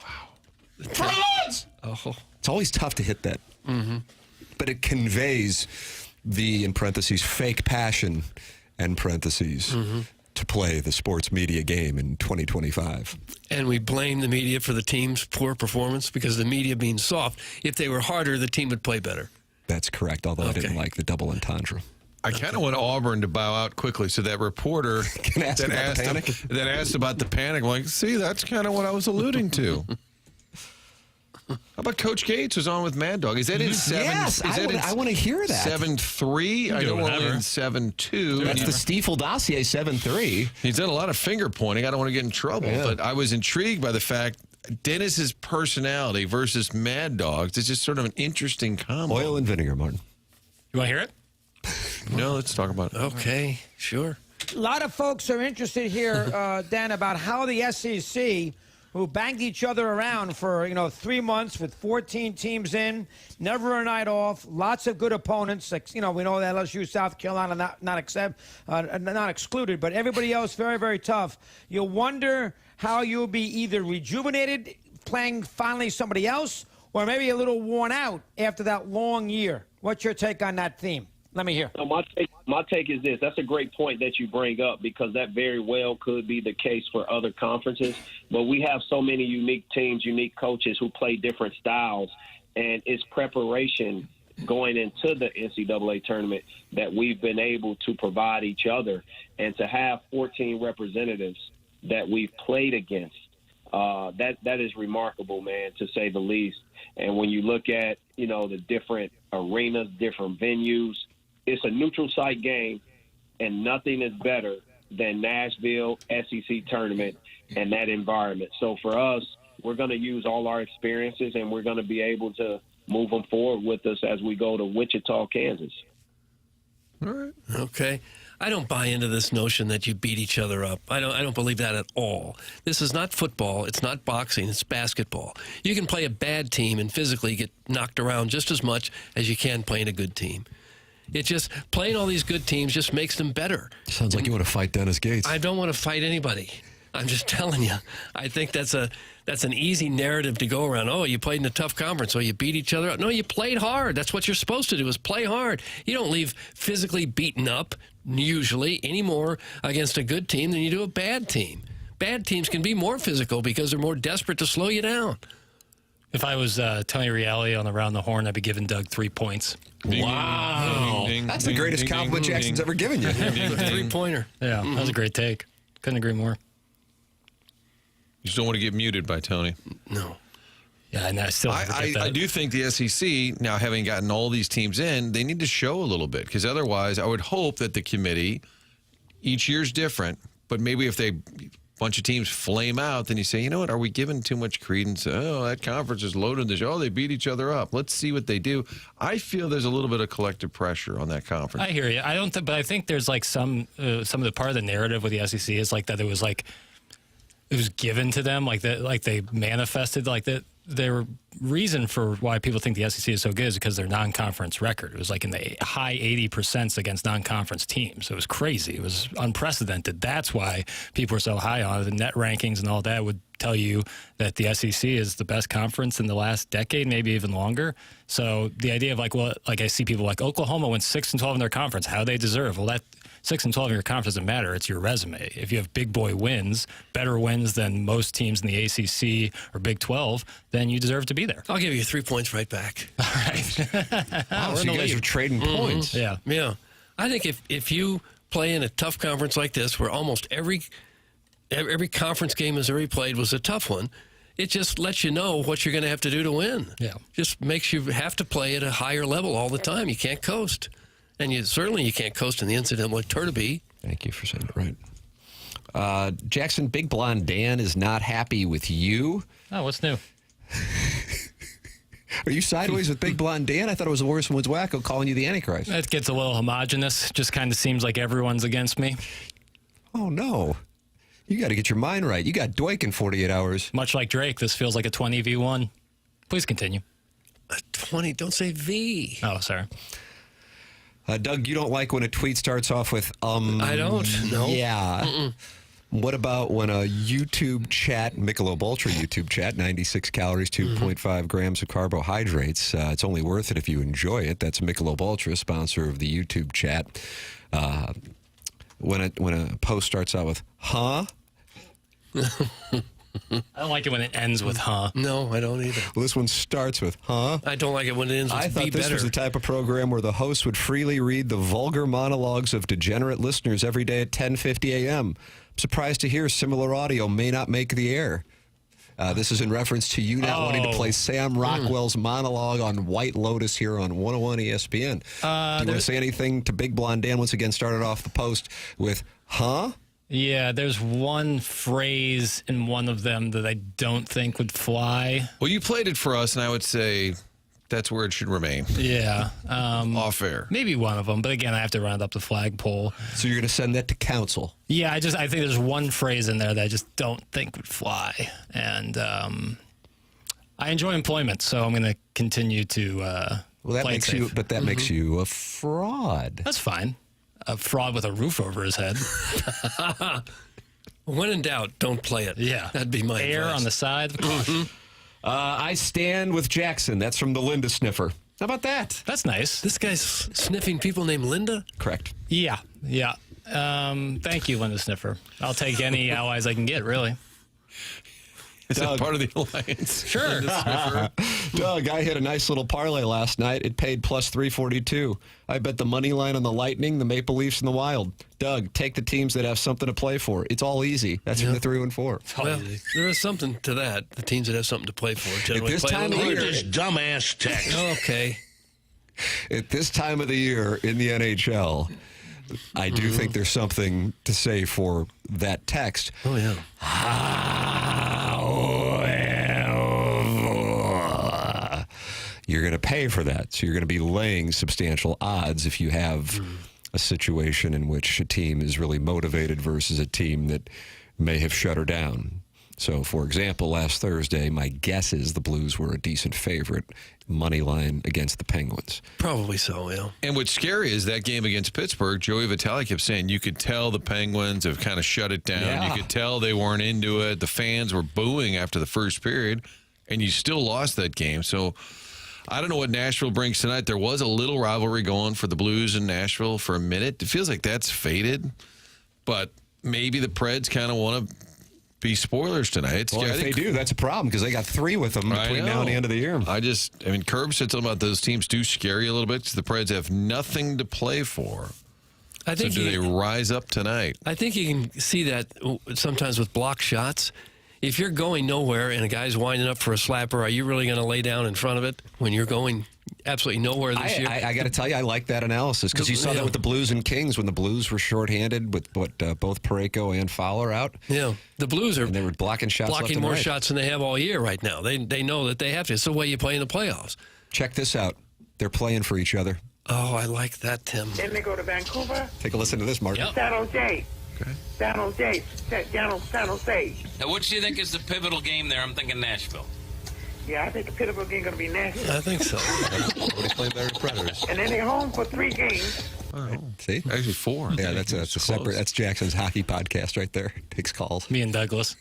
For us. Oh, it's always tough to hit that. But it conveys the, in parentheses, fake passion, end parentheses, to play the sports media game in 2025. And we blame the media for the team's poor performance because the media being soft. If they were harder, the team would play better. That's correct, although I didn't like the double entendre. I kind of want Auburn to bow out quickly so that reporter that asked about the panic, like, see, that's kind of what I was alluding to. How about Coach Gates was on with Mad Dog? Is that in 7? Yes, I want to hear that. 7-3? I know we're only in 7-2. That's the Stiefel dossier, 7-3. He's done a lot of finger pointing. I don't want to get in trouble, but I was intrigued by the fact Dennis's personality versus Mad Dog's is just sort of an interesting combo. Oil and vinegar, Martin. You want to hear it? No, let's talk about it. Okay, sure. A lot of folks are interested here, Dan, about how the SEC, who banged each other around for 3 months with 14 teams in, never a night off, lots of good opponents. Like we know that LSU, South Carolina not excluded, but everybody else very, very tough. You wonder how you'll be either rejuvenated playing finally somebody else, or maybe a little worn out after that long year. What's your take on that theme? Let me hear. So my my take is this. That's a great point that you bring up, because that very well could be the case for other conferences. But we have so many unique teams, unique coaches who play different styles, and it's preparation going into the NCAA tournament that we've been able to provide each other, and to have 14 representatives that we've played against. That is remarkable, man, to say the least. And when you look at, the different arenas, different venues, it's a neutral site game, and nothing is better than Nashville SEC tournament and that environment. So for us, we're going to use all our experiences, and we're going to be able to move them forward with us as we go to Wichita, Kansas. All right. Okay. I don't buy into this notion that you beat each other up. I don't believe that at all. This is not football. It's not boxing. It's basketball. You can play a bad team and physically get knocked around just as much as you can playing a good team. It's just playing all these good teams just makes them better. Sounds like you want to fight Dennis Gates. I don't want to fight anybody. I'm just telling you. I think that's an easy narrative to go around. Oh, you played in a tough conference. Oh, you beat each other up. No, you played hard. That's what you're supposed to do, is play hard. You don't leave physically beaten up, usually, anymore against a good team than you do a bad team. Bad teams can be more physical because they're more desperate to slow you down. If I was Tony Reale on Around the Horn, I'd be giving Doug 3 points. Wow. That's the greatest compliment Jackson's ever given you. A three-pointer. Yeah, that was a great take. Couldn't agree more. You just don't want to get muted by Tony. No. Yeah, and I do think the SEC, now having gotten all these teams in, they need to show a little bit, because otherwise I would hope that the committee, each year's different, but maybe if a bunch of teams flame out, then you say, you know what, are we giving too much credence? Oh, that conference is loaded. They beat each other up. Let's see what they do. I feel there's a little bit of collective pressure on that conference. I hear you. But I think there's like some of the part of the narrative with the SEC is like that it was given to them, like that, like they manifested, like that. Their reason for why people think the SEC is so good is because their non-conference record. It was like in the high 80% against non-conference teams. It was crazy. It was unprecedented. That's why people are so high on it. The net rankings and all that would tell you that the SEC is the best conference in the last decade, maybe even longer. So the idea of I see people like Oklahoma went 6-12 in their conference. How they deserve? Well, that 6-12 in your conference doesn't matter. It's your resume. If you have big boy wins, better wins than most teams in the ACC or Big 12, then you deserve to be there. I'll give you 3 points right back. All right. Wow, so you guys are trading points. Yeah. Yeah. I think if you play in a tough conference like this, where almost every conference game Missouri played was a tough one, it just lets you know what you're going to have to do to win. Yeah. Just makes you have to play at a higher level all the time. You can't coast. And you can't coast in the NCAA tournament. Thank you for saying it right. Jackson, Big Blonde Dan is not happy with you. Oh, what's new? Are you sideways with Big Blonde Dan? I thought it was the worst one's wacko calling you the Antichrist. It gets a little homogenous. Just kind of seems like everyone's against me. Oh, no. You got to get your mind right. You got Doik in 48 hours. Much like Drake, this feels like a 20v1. Please continue. A 20? Don't say V. Oh, sorry. Doug, you don't like when a tweet starts off with, I don't, no. Yeah. Mm-mm. What about when a YouTube chat, Michelob Ultra YouTube chat, 96 calories, 2.5 grams of carbohydrates. It's only worth it if you enjoy it. That's Michelob Ultra, sponsor of the YouTube chat. When a post starts out with, huh? I don't like it when it ends with huh. No, I don't either. Well, this one starts with huh. I don't like it when it ends with I thought be this better. was the type of program where the host would freely read the vulgar monologues of degenerate listeners every day at 10:50 a.m. I'm surprised to hear similar audio may not make the air. This is in reference to you not wanting to play Sam Rockwell's monologue on White Lotus here on 101 ESPN. Do you want to say anything to Big Blonde Dan? Once again, started off the post with huh? Yeah, there's one phrase in one of them that I don't think would fly. Well, you played it for us, and I would say that's where it should remain. Yeah. Off air. Maybe one of them, but again, I have to round up the flagpole. So you're going to send that to council? Yeah, I think there's one phrase in there that I just don't think would fly. And I enjoy employment, so I'm going to continue to play it safe. But that makes you a fraud. That's fine. A fraud with a roof over his head. When in doubt, don't play it. Yeah. That'd be my Air advice. on the side. Of caution. I stand with Jackson. That's from the Linda Sniffer. How about that? That's nice. This guy's sniffing people named Linda? Correct. Yeah. Thank you, Linda Sniffer. I'll take any allies I can get, really. Is that part of the alliance? Sure. Doug, I hit a nice little parlay last night. It paid plus 342. I bet the money line on the Lightning, the Maple Leafs, and the Wild. Doug, take the teams that have something to play for. It's all easy. That's from the 3 and 4. Well, there is something to that. The teams that have something to play for generally At this play time of the year, This dumbass text. Okay. At this time of the year in the NHL, I do think there's something to say for that text. Oh, yeah. However, you're going to pay for that. So you're going to be laying substantial odds if you have a situation in which a team is really motivated versus a team that may have shut her down. So, for example, last Thursday, my guess is the Blues were a decent favorite money line against the Penguins. Probably so, yeah. And what's scary is that game against Pittsburgh, Joey Vitale kept saying you could tell the Penguins have kind of shut it down. Yeah. You could tell they weren't into it. The fans were booing after the first period, and you still lost that game. So I don't know what Nashville brings tonight. There was a little rivalry going for the Blues in Nashville for a minute. It feels like that's faded, but maybe the Preds kind of want to be spoilers tonight. Well, if they do, that's a problem because they got 3 with them between now and the end of the year. Curb said something about those teams do scare you a little bit because the Preds have nothing to play for. I think do they rise up tonight? I think you can see that sometimes with block shots. If you're going nowhere and a guy's winding up for a slapper, are you really going to lay down in front of it when you're going absolutely nowhere this year? I got to tell you, I like that analysis because you saw that with the Blues and Kings when the Blues were shorthanded with both Parayko and Fowler out. Yeah, the Blues are and they were blocking shots, blocking more shots than they have all year right now. They know that they have to. It's the way you play in the playoffs. Check this out. They're playing for each other. Oh, I like that, Tim. Then they go to Vancouver. Take a listen to this, Mark. San Jose. Okay. San Jose. San Jose. Now, which do you think is the pivotal game there? I'm thinking Nashville. Yeah, I think the pivotal game going to be Nashville. I think so. They play better Predators. And then they're home for 3 games. See? Actually 4. Yeah, that's a separate. That's Jackson's hockey podcast right there. Takes calls. Me and Douglas.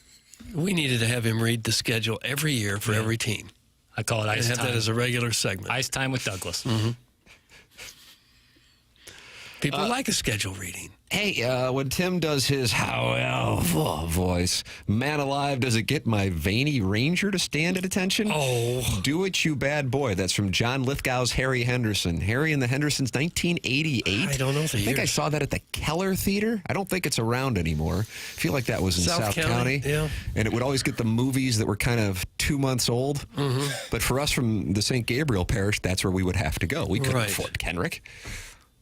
We needed to have him read the schedule every year for every team. I call it ice and time. have that as a regular segment. Ice time with Douglas. Mm-hmm. People like a schedule reading. Hey, when Tim does his voice, man alive, does it get my veiny ranger to stand at attention? Oh. Do it, you bad boy. That's from John Lithgow's Harry Henderson. Harry and the Hendersons, 1988. I don't know the I think I years. saw that at the Keller Theater. I don't think it's around anymore. I feel like that was in South County. Yeah. And it would always get the movies that were kind of 2 months old. Mm-hmm. But for us from the St. Gabriel Parish, that's where we would have to go. We couldn't Right. afford Kenrick.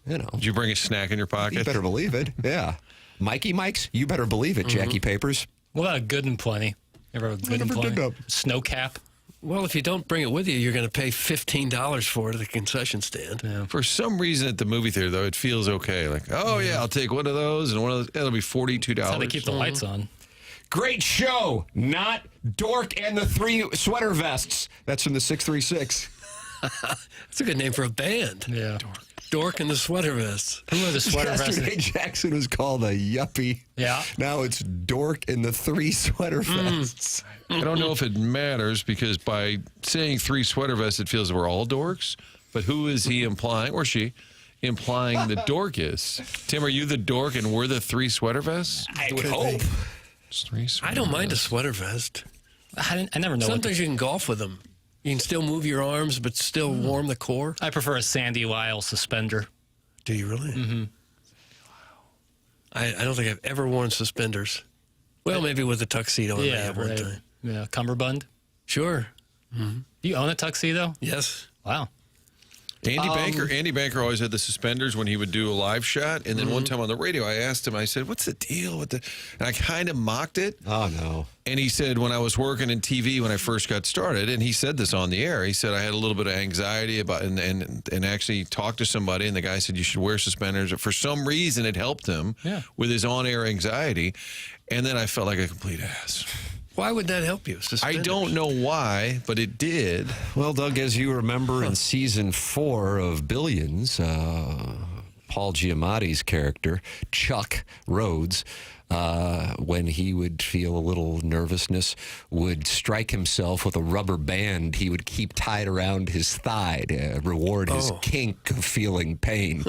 You know. Did you bring a snack in your pocket? You better believe it. Yeah. Mikey Mike's, you better believe it, Jackie Papers. What about a Good and Plenty? Ever have a Good and never did Plenty? that. Snow Cap? Well, if you don't bring it with you, you're going to pay $15 for it at the concession stand. Yeah. For some reason at the movie theater, though, it feels okay. Like, oh, yeah, I'll take one of those and one of those. It'll be $42. That's how they keep the lights on. Great show. Not Dork and the 3 Sweater Vests. That's from the 636. That's a good name for a band. Yeah. Dork and the Sweater Vests. Who are the Sweater Yesterday, Vests? Jackson was called a yuppie. Yeah. Now it's Dork and the 3 Sweater Vests. I don't know if it matters because by saying 3 sweater vests, it feels we're all dorks. But who is he implying, or she, implying the dork is? Tim, are you the dork and we're the 3 sweater vests? I would hope. It's 3 sweater I don't mind a vests. sweater vest. I never know. Sometimes you can golf with them. You can still move your arms, but still warm the core. I prefer a Sandy Lyle suspender. Do you really? Mm-hmm. I don't think I've ever worn suspenders. Well, maybe with a tuxedo. I may have one time. Yeah, cummerbund. Sure. Mm-hmm. You own a tuxedo? Yes. Wow. Andy Banker always had the suspenders when he would do a live shot. And then one time on the radio, I asked him, I said, what's the deal with the... And I kind of mocked it. Oh, no. And he said, when I was working in TV when I first got started, and he said this on the air, he said, I had a little bit of anxiety about, and actually talked to somebody, and the guy said, you should wear suspenders. For some reason, it helped him with his on-air anxiety. And then I felt like a complete ass. Why would that help you? I don't know why, but it did. Well, Doug, as you remember in season 4 of Billions, Paul Giamatti's character, Chuck Rhodes, when he would feel a little nervousness, would strike himself with a rubber band he would keep tied around his thigh to reward his kink of feeling pain.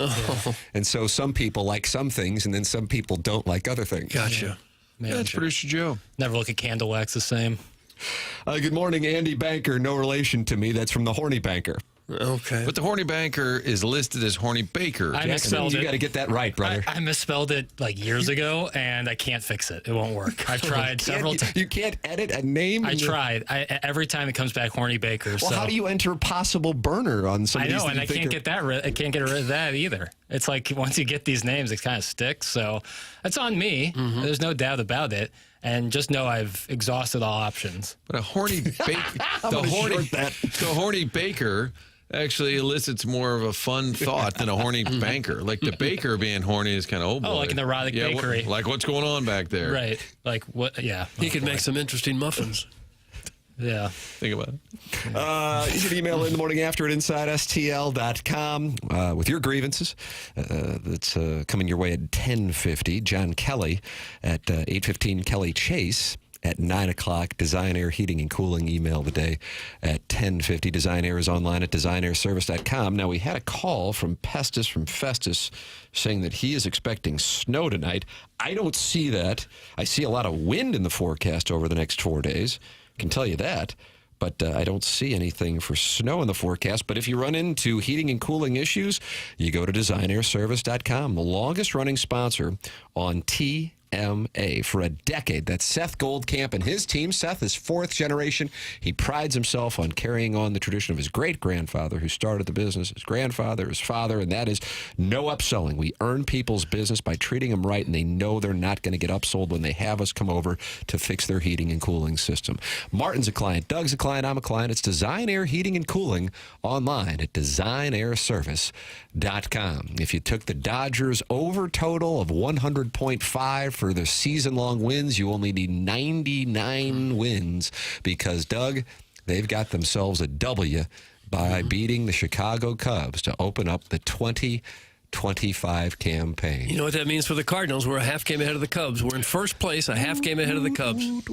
And so some people like some things, and then some people don't like other things. Gotcha. Yeah, that's Producer Joe. Never look at candle wax the same. Good morning, Andy Banker. No relation to me. That's from the Horny Banker. Okay. But the Horny Banker is listed as Horny Baker. I misspelled it. You got to get that right, brother. I misspelled it like years ago, and I can't fix it. It won't work. I've tried several times. You can't edit a name? I tried. Every time it comes back Horny Baker. Well, how do you enter possible burner on some of these? I know, and I can't get rid of that either. It's like once you get these names, it kind of sticks. So it's on me. Mm-hmm. There's no doubt about it. And just know I've exhausted all options. But a Horny Baker, the Horny Baker actually elicits more of a fun thought than a horny banker. Like the baker being horny is kind of, oh boy. Oh, like an erotic bakery. Like what's going on back there? Right. Like what? Yeah. He could make some interesting muffins. Yeah. Think about it. You can email in the morning after at InsideSTL.com with your grievances. That's coming your way at 10:50. John Kelly at 8:15. Kelly Chase at 9 o'clock. Design Air Heating and Cooling email the day at 10:50. Design Air is online at designairservice.com. Now, we had a call from Festus saying that he is expecting snow tonight. I don't see that. I see a lot of wind in the forecast over the next 4 days. I can tell you that. But I don't see anything for snow in the forecast. But if you run into heating and cooling issues, you go to designairservice.com, the longest running sponsor on TMA for a decade. That's Seth Goldcamp and his team. Seth is fourth generation. He prides himself on carrying on the tradition of his great-grandfather who started the business, his grandfather, his father, and that is no upselling. We earn people's business by treating them right, and they know they're not going to get upsold when they have us come over to fix their heating and cooling system. Martin's a client. Doug's a client. I'm a client. It's Design Air Heating and Cooling online at designairservice.com. If you took the Dodgers over total of 100.5 for their season-long wins, you only need 99 wins because, Doug, they've got themselves a W by beating the Chicago Cubs to open up the 2025 campaign. You know what that means for the Cardinals? We're a half game ahead of the Cubs. We're in first place, a half game ahead of the Cubs. And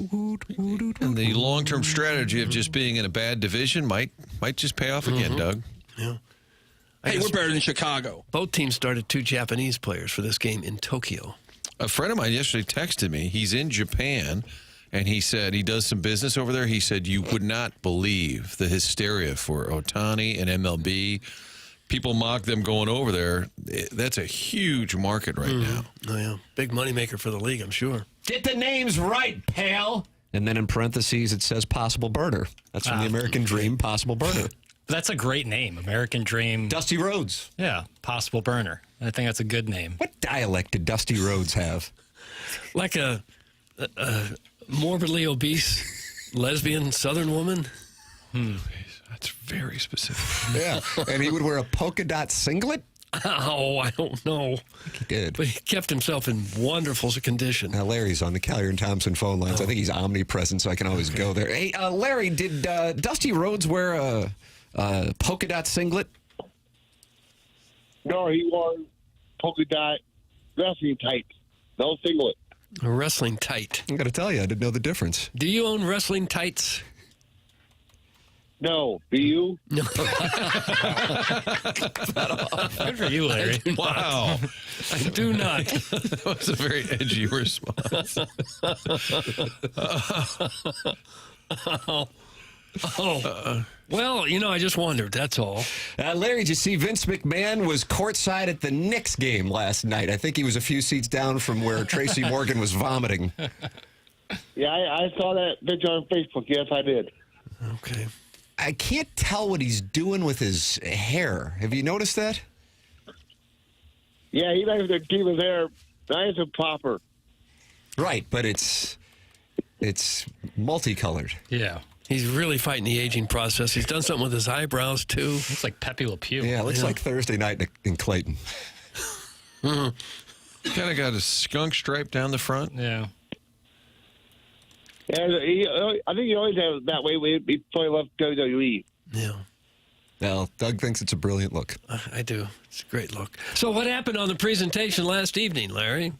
the long-term strategy of just being in a bad division might just pay off again, Doug. Yeah. Hey, we're better than Chicago. Both teams started 2 Japanese players for this game in Tokyo. A friend of mine yesterday texted me. He's in Japan, and he said he does some business over there. He said you would not believe the hysteria for Ohtani and MLB. People mock them going over there. That's a huge market right now. Oh, yeah. Big moneymaker for the league, I'm sure. Get the names right, pal. And then in parentheses, it says possible burner. That's from the American Dream, possible burner. That's a great name, American Dream. Dusty Rhodes. Yeah, possible burner. I think that's a good name. What dialect did Dusty Rhodes have? Like a morbidly obese lesbian Southern woman. That's very specific. Yeah, and he would wear a polka dot singlet? Oh, I don't know. I think he did. But he kept himself in wonderful condition. Now, Larry's on the Callier and Thompson phone lines. I think he's omnipresent, so I can always go there. Hey, Larry, did Dusty Rhodes wear a polka dot singlet? No, he wore polka dot wrestling tights. No singlet. A wrestling tight. I got to tell you, I didn't know the difference. Do you own wrestling tights? No. Do you? No. Good for you, Larry. Wow. I do not. That was a very edgy response. Well, I just wondered. That's all. Larry, did you see Vince McMahon was courtside at the Knicks game last night? I think he was a few seats down from where Tracy Morgan was vomiting. Yeah, I saw that picture on Facebook. Yes, I did. Okay. I can't tell what he's doing with his hair. Have you noticed that? Yeah, he likes to keep his hair nice and proper. Right, but it's multicolored. Yeah. He's really fighting the aging process. He's done something with his eyebrows, too. Looks like Pepe Le Pew. Yeah, it looks like Thursday night in Clayton. Kind of got a skunk stripe down the front. Yeah. Yeah, I think he always has that way before he left WWE. Yeah. Well, Doug thinks it's a brilliant look. I do. It's a great look. So what happened on the presentation last evening, Larry?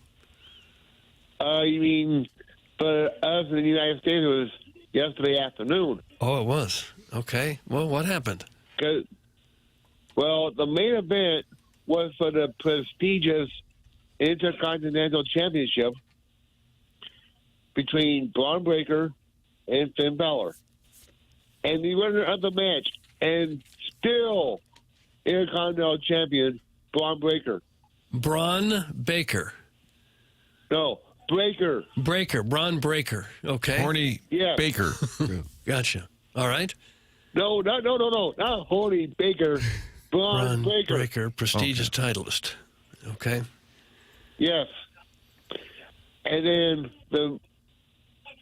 You mean for us in the United States, it was yesterday afternoon. Oh, it was. Okay. Well, what happened? Well, the main event was for the prestigious Intercontinental Championship between Braun Breaker and Finn Balor. And the winner of the match, and still Intercontinental Champion, Braun Breaker. Braun Baker. No, Breaker. Braun Breaker. Okay. Horny Baker. Gotcha. All right. No, not Horny Baker. Braun Breaker. Prestigious titleist. Okay. Yes. And then the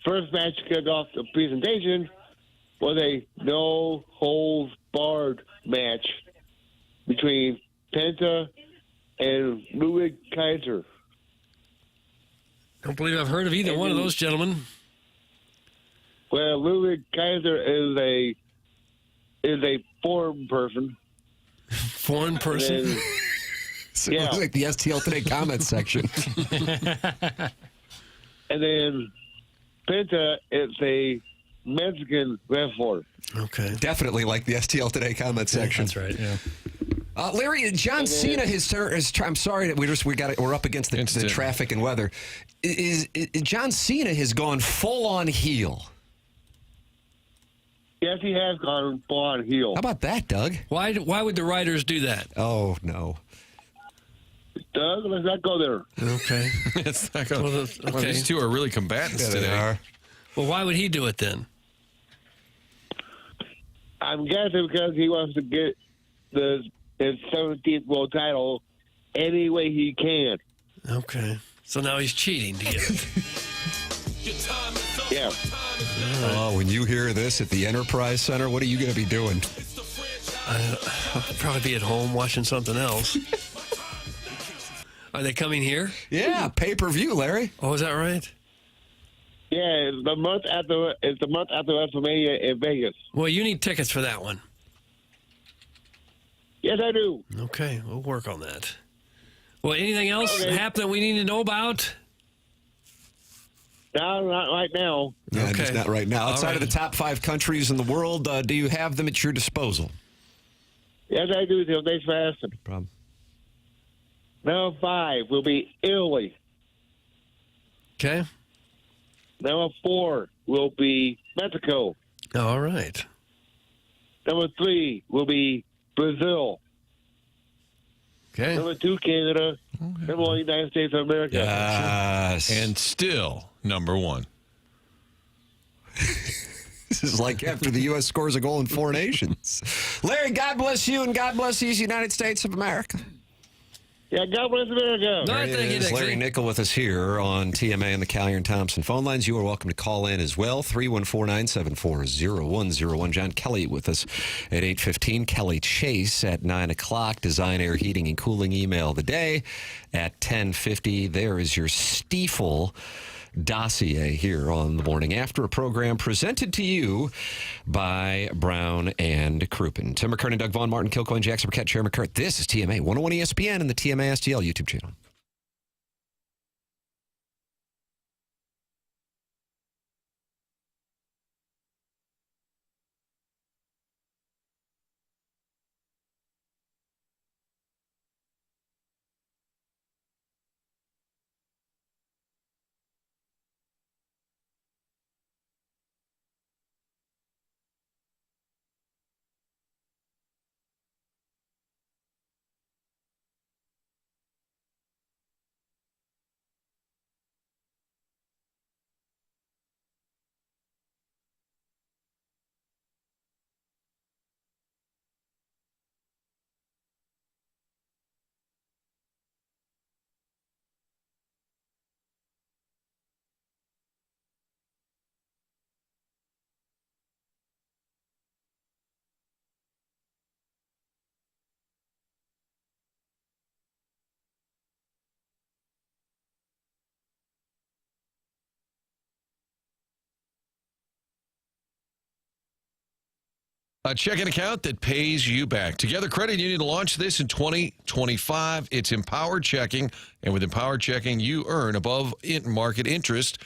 first match kicked off the presentation was a no-holds-barred match between Penta and Ludwig Kaiser. Don't believe I've heard of either one of those gentlemen. Well, Ludwig Kaiser is a foreign person. Foreign person? So it looks like the STL Today comments section. And then Penta is a Mexican wrestler. Okay. Definitely like the STL Today comment section. That's right, yeah. Larry, John Cena, I'm sorry that we're up against the traffic and weather. John Cena has gone full on heel. Yes, he has gone full on heel. How about that, Doug? Why would the writers do that? Oh, no. Doug, let's not go there. Okay. It's not going. Well, these two are really combatants today. They are. Well, why would he do it then? I'm guessing because he wants to get his 17th world title any way he can. Okay. So now he's cheating to get it. Yeah. Oh, when you hear this at the Enterprise Center, what are you going to be doing? I'll probably be at home watching something else. Are they coming here? Yeah, pay-per-view, Larry. Oh, is that right? Yeah, it's the month after WrestleMania in Vegas. Well, you need tickets for that one. Yes, I do. Okay, we'll work on that. Well, anything else happen that we need to know about? No, not right now. Yeah, just not right now. Outside of the top 5 countries in the world, do you have them at your disposal? Yes, I do, Tim. Thanks for asking. No problem. Number 5 will be Italy. Okay. Number 4 will be Mexico. All right. Number 3 will be Brazil. Okay. Number 2, Canada. Number 1, United States of America. Yes. And still number 1. This is like after the U.S. scores a goal in 4 nations. Larry, God bless you and God bless these United States of America. Yeah, God bless America. There he is, Larry Nickel with us here on TMA and the Callier and Thompson phone lines. You are welcome to call in as well. 314-974-0101. John Kelly with us at 8:15. Kelly Chase at 9 o'clock. Design, Air, Heating, and Cooling email of the day at 10:50. There is your Stiefel dossier here on the morning after, a program presented to you by Brown and Crouppen. Tim McKernan, Doug Vaughn, Martin Kilcoyne, Jackson Burkett, Chair McCurt. This is TMA 101 ESPN and the TMA STL YouTube channel. A checking account that pays you back. Together Credit Union launched this in 2025. It's Empowered Checking, and with Empowered Checking, you earn above market interest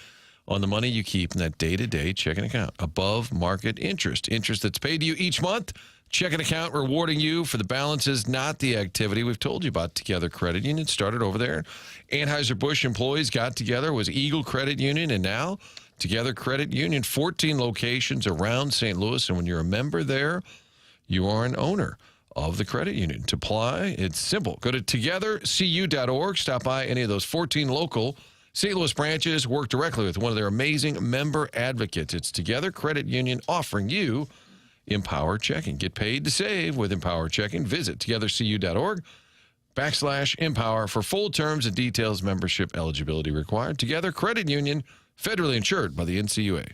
on the money you keep in that day-to-day checking account. Above market interest. Interest that's paid to you each month. Checking account rewarding you for the balances, not the activity. We've told you about Together Credit Union. Started over there. Anheuser-Busch employees got together, was Eagle Credit Union, and now Together Credit Union, 14 locations around St. Louis. And when you're a member there, you are an owner of the credit union. To apply, it's simple. Go to togethercu.org. Stop by any of those 14 local St. Louis branches. Work directly with one of their amazing member advocates. It's Together Credit Union offering you Empowered Checking. Get paid to save with Empowered Checking. Visit togethercu.org/empower for full terms and details. Membership eligibility required. Together Credit Union, federally insured by the NCUA.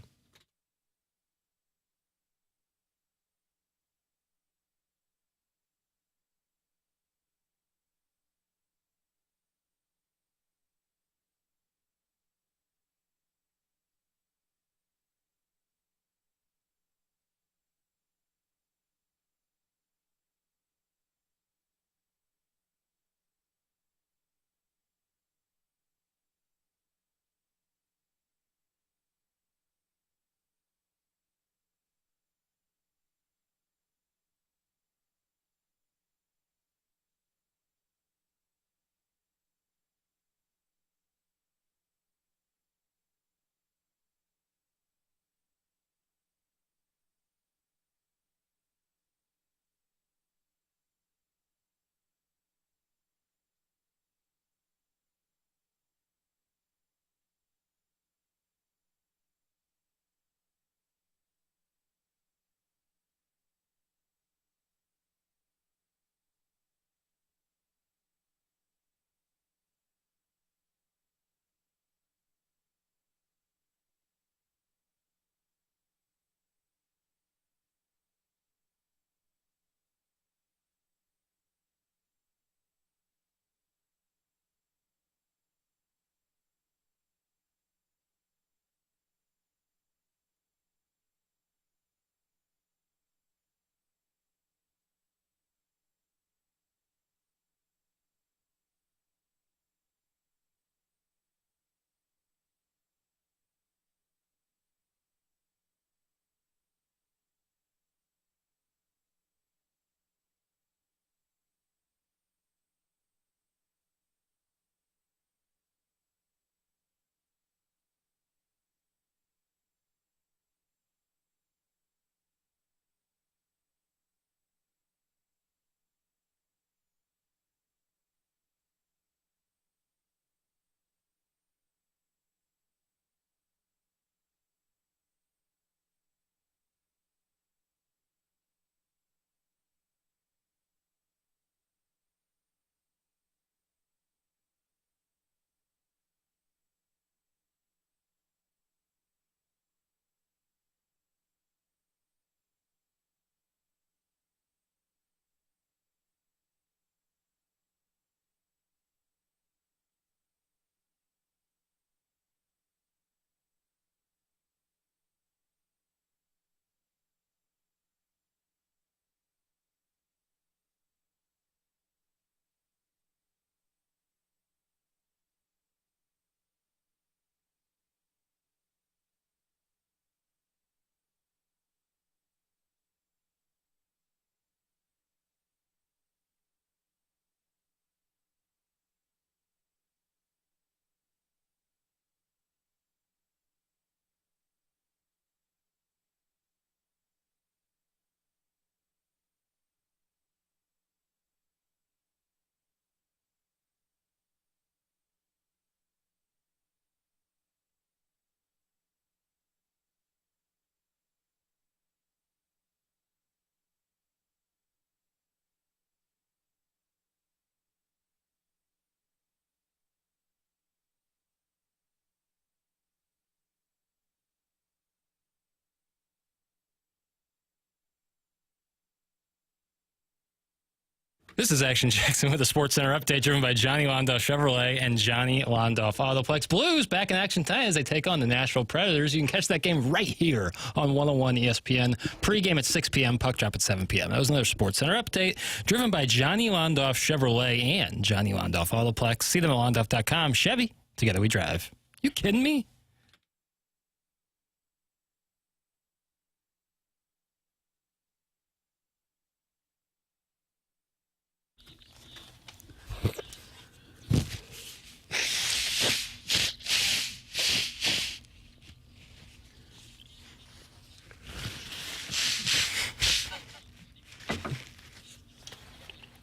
This is Action Jackson with a Sports Center update driven by Johnny Londoff Chevrolet and Johnny Londoff Autoplex. Blues back in action tonight as they take on the Nashville Predators. You can catch that game right here on 101 ESPN. Pre-game at 6 p.m., puck drop at 7 p.m. That was another Sports Center update driven by Johnny Londoff Chevrolet and Johnny Londoff Autoplex. See them at londoff.com. Chevy, together we drive. You kidding me?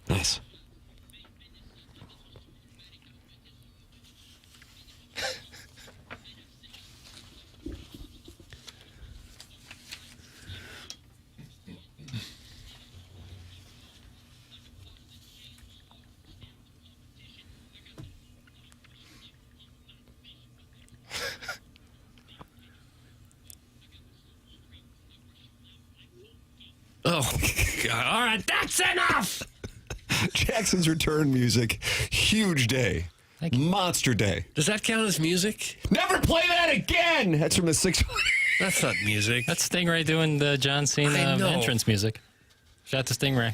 Nice. Oh, God. All right, that's enough. Jackson's return music. Huge day. Monster day. Does that count as music? Never play that again. That's from the 6. That's not music. That's Stingray doing the John Cena entrance music. Shout out to Stingray.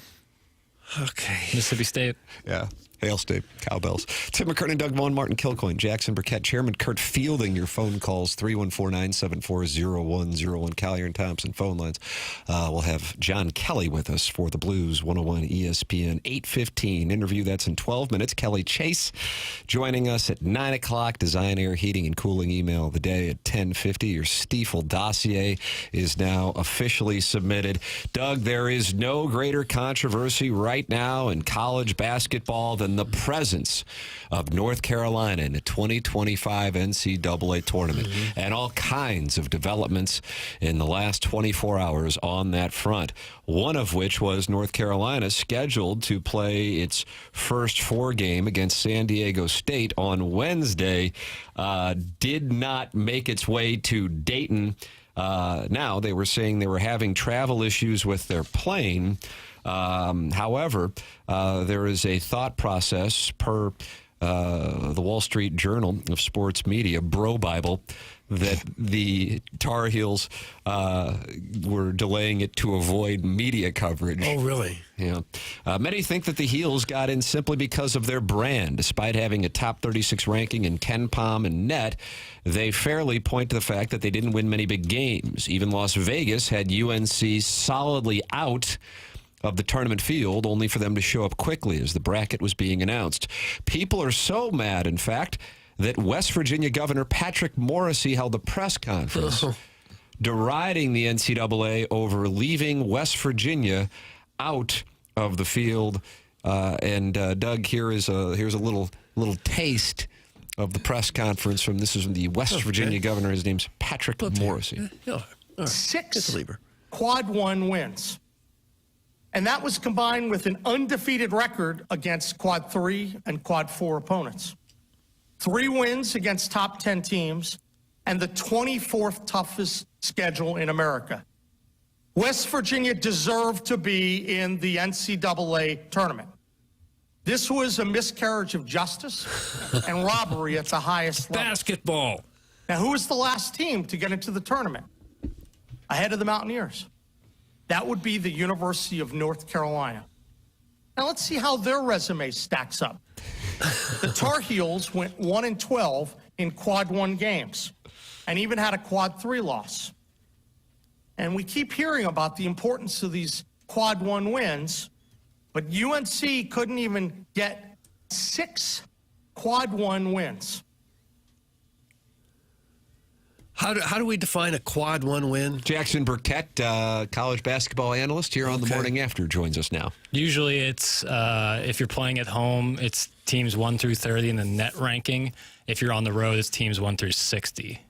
Okay. Mississippi State. Yeah. Hail State, cowbells. Tim McKernan, Doug Vaughn, Martin Kilcoyne, Jackson Burkett, Chairman Kurt Fielding. Your phone calls 314-974-0101. Collier and Thompson phone lines. We'll have John Kelly with us for the Blues 101 ESPN 8:15 interview. That's in 12 minutes. Kelly Chase joining us at 9 o'clock. Design, Air, Heating, and Cooling email of the day at 10:50. Your Stiefel dossier is now officially submitted. Doug, there is no greater controversy right now in college basketball than the presence of North Carolina in the 2025 NCAA tournament, and all kinds of developments in the last 24 hours on that front. One of which was North Carolina scheduled to play its first 4 game against San Diego State on Wednesday, did not make its way to Dayton. Now they were saying they were having travel issues with their plane. However, there is a thought process per the Wall Street Journal of Sports Media, Bro Bible, that the Tar Heels were delaying it to avoid media coverage. Oh, really? Yeah. Many think that the Heels got in simply because of their brand. Despite having a top 36 ranking in KenPom and net, they fairly point to the fact that they didn't win many big games. Even Las Vegas had UNC solidly out of the tournament field, only for them to show up quickly as the bracket was being announced. People are so mad, in fact, that West Virginia Governor Patrick Morrisey held a press conference deriding the NCAA over leaving West Virginia out of the field. Doug, here's a little taste of the press conference from the West Virginia governor. His name's Patrick Morrisey. Yeah. Right. 6 quad 1 wins. And that was combined with an undefeated record against quad 3 and quad 4 opponents. 3 wins against top 10 teams and the 24th toughest schedule in America. West Virginia deserved to be in the NCAA tournament. This was a miscarriage of justice and robbery at the highest level. Basketball. Now, who was the last team to get into the tournament? Ahead of the Mountaineers. That would be the University of North Carolina. Now let's see how their resume stacks up. The Tar Heels went 1-12 in quad 1 games and even had a quad 3 loss. And we keep hearing about the importance of these quad 1 wins, but UNC couldn't even get 6 quad 1 wins. How do we define a quad 1 win? Jackson Burkett, college basketball analyst here on the Morning After, joins us now. Usually it's, if you're playing at home, it's teams 1 through 30 in the net ranking. If you're on the road, it's teams 1 through 60.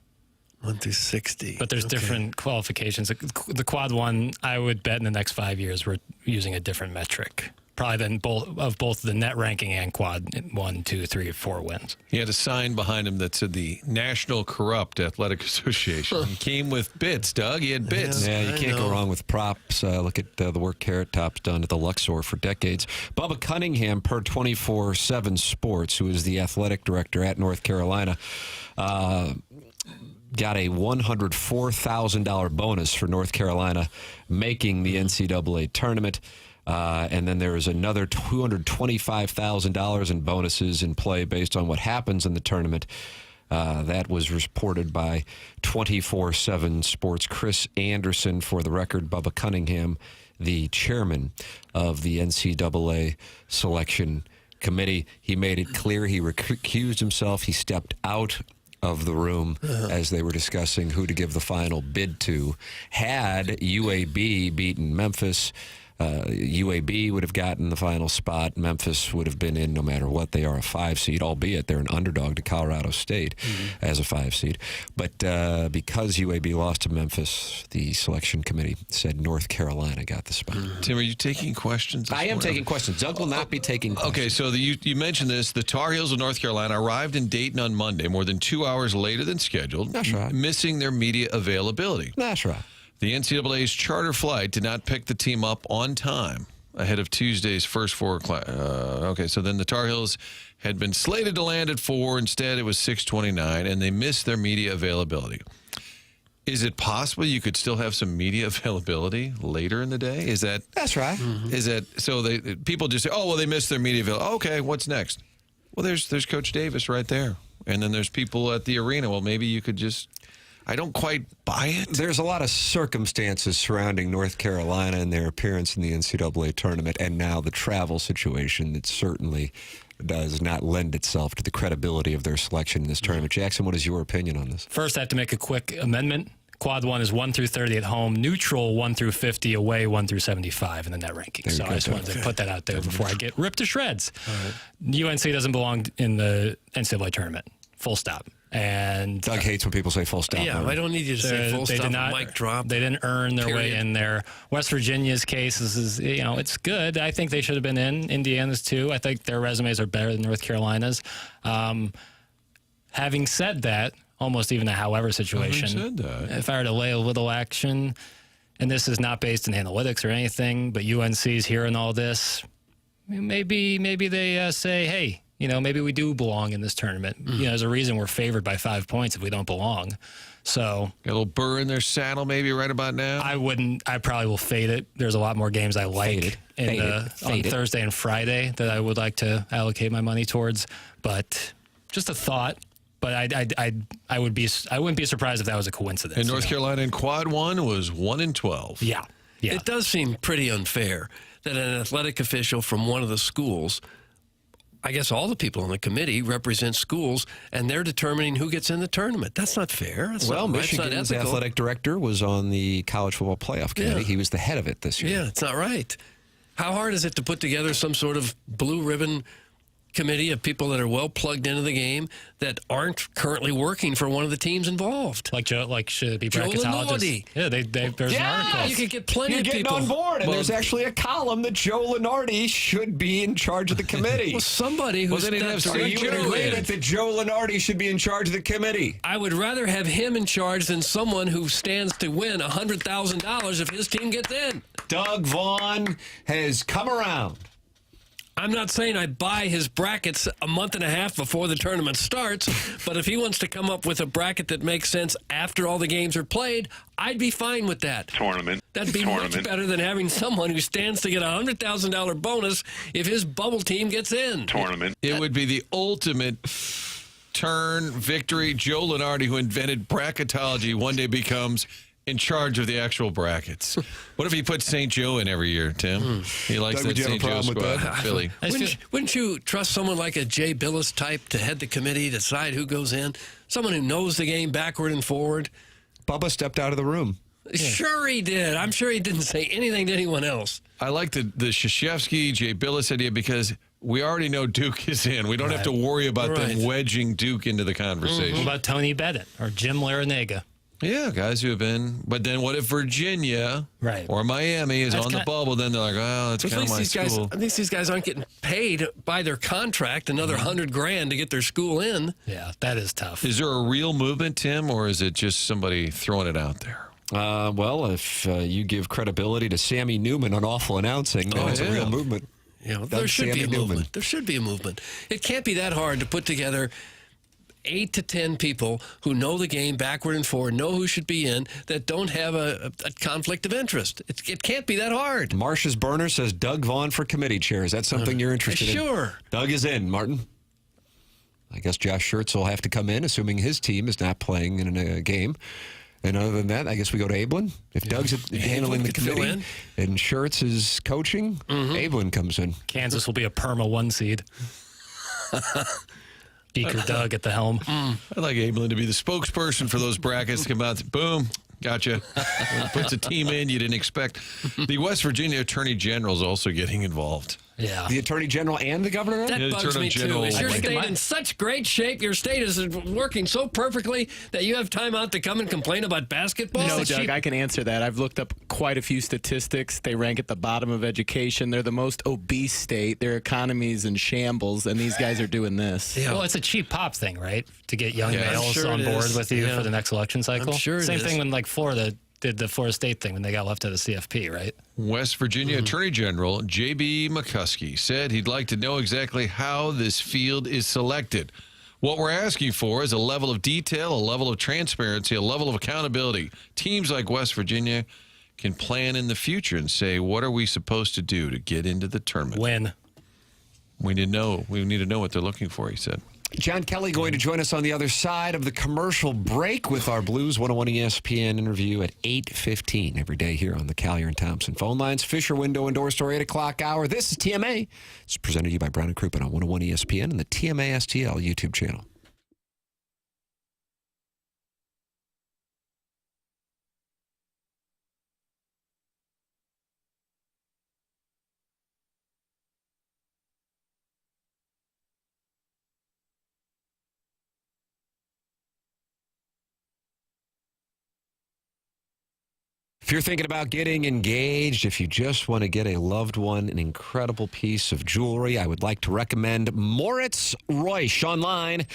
1 through 60. But there's different qualifications. The quad 1, I would bet in the next 5 years we're using a different metric. probably been both the net ranking and quad 1, 2, 3, 4 wins. He had a sign behind him that said the National Corrupt Athletic Association. He came with bits, Doug. He had bits. Yeah, you can't go wrong with props. Look at the work Carrot Top's done at the Luxor for decades. Bubba Cunningham, per 24/7 Sports, who is the athletic director at North Carolina, got a $104,000 bonus for North Carolina making the NCAA tournament. And then there is another $225,000 in bonuses in play based on what happens in the tournament. That was reported by 24/7 Sports' Chris Anderson. For the record, Bubba Cunningham, the chairman of the NCAA selection committee, he made it clear he recused himself. He stepped out of the room as they were discussing who to give the final bid to. Had UAB beaten Memphis, UAB would have gotten the final spot. Memphis would have been in no matter what. They are a 5 seed, albeit they're an underdog to Colorado State as a 5 seed. But because UAB lost to Memphis, the selection committee said North Carolina got the spot. Tim, are you taking questions? I am taking questions. Doug will not be taking questions. Okay, so you mentioned this. The Tar Heels of North Carolina arrived in Dayton on Monday, more than 2 hours later than scheduled. That's right. Missing their media availability. That's right. The NCAA's charter flight did not pick the team up on time ahead of Tuesday's first 4 o'clock. So then the Tar Heels had been slated to land at 4. Instead, it was 6:29, and they missed their media availability. Is it possible you could still have some media availability later in the day? Is that? That's right. Is that so? People just say, "Oh, well, they missed their media availability." Okay, what's next? Well, there's Coach Davis right there, and then there's people at the arena. Well, maybe you could just. I don't quite buy it. There's a lot of circumstances surrounding North Carolina and their appearance in the NCAA tournament, and now the travel situation that certainly does not lend itself to the credibility of their selection in this tournament. Jackson, what is your opinion on this? First, I have to make a quick amendment. Quad 1 is 1 through 30 at home. Neutral 1 through 50. Away 1 through 75 in the net ranking. So I just wanted to put that out there before I get ripped to shreds. UNC doesn't belong in the NCAA tournament. Full stop. And Doug hates when people say full stop. Yeah, I don't need you to say full stop. Mic drop. They didn't earn their way in there. West Virginia's case is it's good. I think they should have been in. Indiana's too. I think their resumes are better than North Carolina's. Having said that, almost even a however situation, if I were to lay a little action, and this is not based in analytics or anything, but UNC's hearing all this, maybe they say, hey, maybe we do belong in this tournament. There's a reason we're favored by 5 points if we don't belong. So a little burr in their saddle maybe right about now? I probably will fade it. There's a lot more games I like on Thursday and Friday that I would like to allocate my money towards. But just a thought. But I wouldn't be surprised if that was a coincidence. And North Carolina in Quad 1 was 1-12. Yeah. It does seem pretty unfair that an athletic official from one of the schools, I guess all the people on the committee represent schools, and they're determining who gets in the tournament. That's not fair. Michigan's athletic director was on the college football playoff committee. Yeah. He was the head of it this year. Yeah, it's not right. How hard is it to put together some sort of blue ribbon committee of people that are well plugged into the game that aren't currently working for one of the teams involved? Should it be Joe bracketologists? Yeah, there's an article. You could get plenty of people. You're getting on board, and there's actually a column that Joe Lenardi should be in charge of the committee. Well, somebody who's Are you in agreement that Joe Lenardi should be in charge of the committee? I would rather have him in charge than someone who stands to win $100,000 if his team gets in. Doug Vaughn has come around. I'm not saying I buy his brackets a month and a half before the tournament starts, but if he wants to come up with a bracket that makes sense after all the games are played, I'd be fine with that. That'd be much better than having someone who stands to get a $100,000 bonus if his bubble team gets in. It would be the ultimate victory. Joe Lenardi, who invented bracketology, one day becomes in charge of the actual brackets. What if he put St. Joe in every year, Tim? He likes Doug, that St. Joe squad. Philly. Wouldn't you trust someone like a Jay Billis type to head the committee, decide who goes in? Someone who knows the game backward and forward? Bubba stepped out of the room. Sure he did. I'm sure he didn't say anything to anyone else. I like the Krzyzewski, Jay Billis idea because we already know Duke is in. We don't have to worry about them wedging Duke into the conversation. What about Tony Bennett or Jim Larinaga? Yeah, guys who have been. But then what if Virginia or Miami is That's on the bubble? Then they're like, well, it's At kind of least my school. at least these guys aren't getting paid by their contract another $100,000 to get their school in. Yeah, that is tough. Is there a real movement, Tim, or is it just somebody throwing it out there? Well, if you give credibility to Sammy Newman on awful announcing, then it's a real movement. Yeah, well, there should be a Newman. movement. There should be a movement. It can't be that hard to put together 8 to 10 people who know the game backward and forward, know who should be in, that don't have a conflict of interest. It can't be that hard. Marcia's Burner says Doug Vaughn for committee chair. Is that something you're interested in? Sure. Doug is in, Martin. I guess Josh Schertz will have to come in, assuming his team is not playing in a game. And other than that, I guess we go to Ablin. If Doug's handling the committee and Schertz is coaching, Ablin comes in. Kansas will be a perma 1 seed. Beaker Doug at the helm. I'd like Ablin to be the spokesperson for those brackets. Come out, boom, gotcha. Puts a team in you didn't expect. The West Virginia Attorney General is also getting involved. Yeah. The Attorney General and the Governor? That bugs me, too. Is your state in such great shape? Your state is working so perfectly that you have time out to come and complain about basketball? No, Doug, I can answer that. I've looked up quite a few statistics. They rank at the bottom of education. They're the most obese state. Their economy's in shambles, and these guys are doing this. Yeah. Well, it's a cheap pop thing, right? To get young Yeah, males sure on it board is. with you for the next election cycle. I'm sure it Same is. thing when like Florida did the Florida State thing when they got left out of the CFP, right? West Virginia Attorney General J.B. McCuskey said he'd like to know exactly how this field is selected. What we're asking for is a level of detail, a level of transparency, a level of accountability. Teams like West Virginia can plan in the future and say, what are we supposed to do to get into the tournament? When? We need to know. We need to know what they're looking for, he said. John Kelly going to join us on the other side of the commercial break with our Blues 101 ESPN interview at 8:15 every day here on the Callier and Thompson phone lines. Fisher Window and Door Store 8 o'clock hour. This is TMA. It's presented to you by Brown and Crouppen on 101 ESPN and the TMA STL YouTube channel. If you're thinking about getting engaged, if you just want to get a loved one an incredible piece of jewelry, I would like to recommend Moritz Reusch online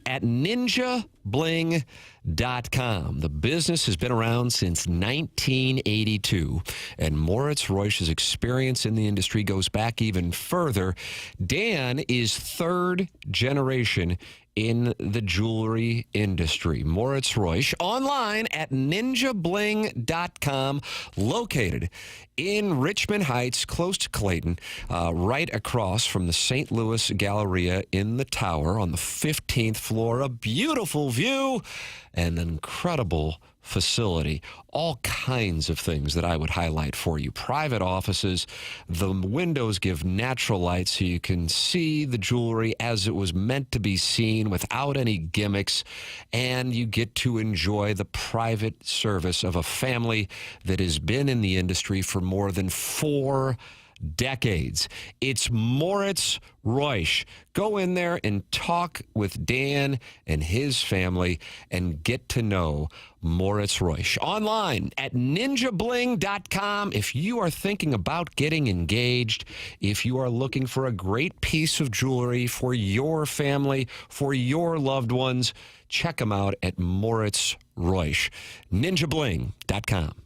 at ninjabling.com. The business has been around since 1982, and Moritz Reusch's experience in the industry goes back even further. Dan is third generation in the jewelry industry. Moritz Reusch online at ninjabling.com, located in Richmond Heights, close to Clayton, right across from the St. Louis Galleria in the tower on the 15th floor. A beautiful view and an incredible facility. All kinds of things that I would highlight for you. Private offices. The windows give natural light so you can see the jewelry as it was meant to be seen without any gimmicks. And you get to enjoy the private service of a family that has been in the industry for more than 4 decades. It's Moritz Reusch. Go in there and talk with Dan and his family and get to know Moritz Reusch. Online at ninjabling.com. If you are thinking about getting engaged, if you are looking for a great piece of jewelry for your family, for your loved ones, check them out at Moritz Reusch. ninjabling.com.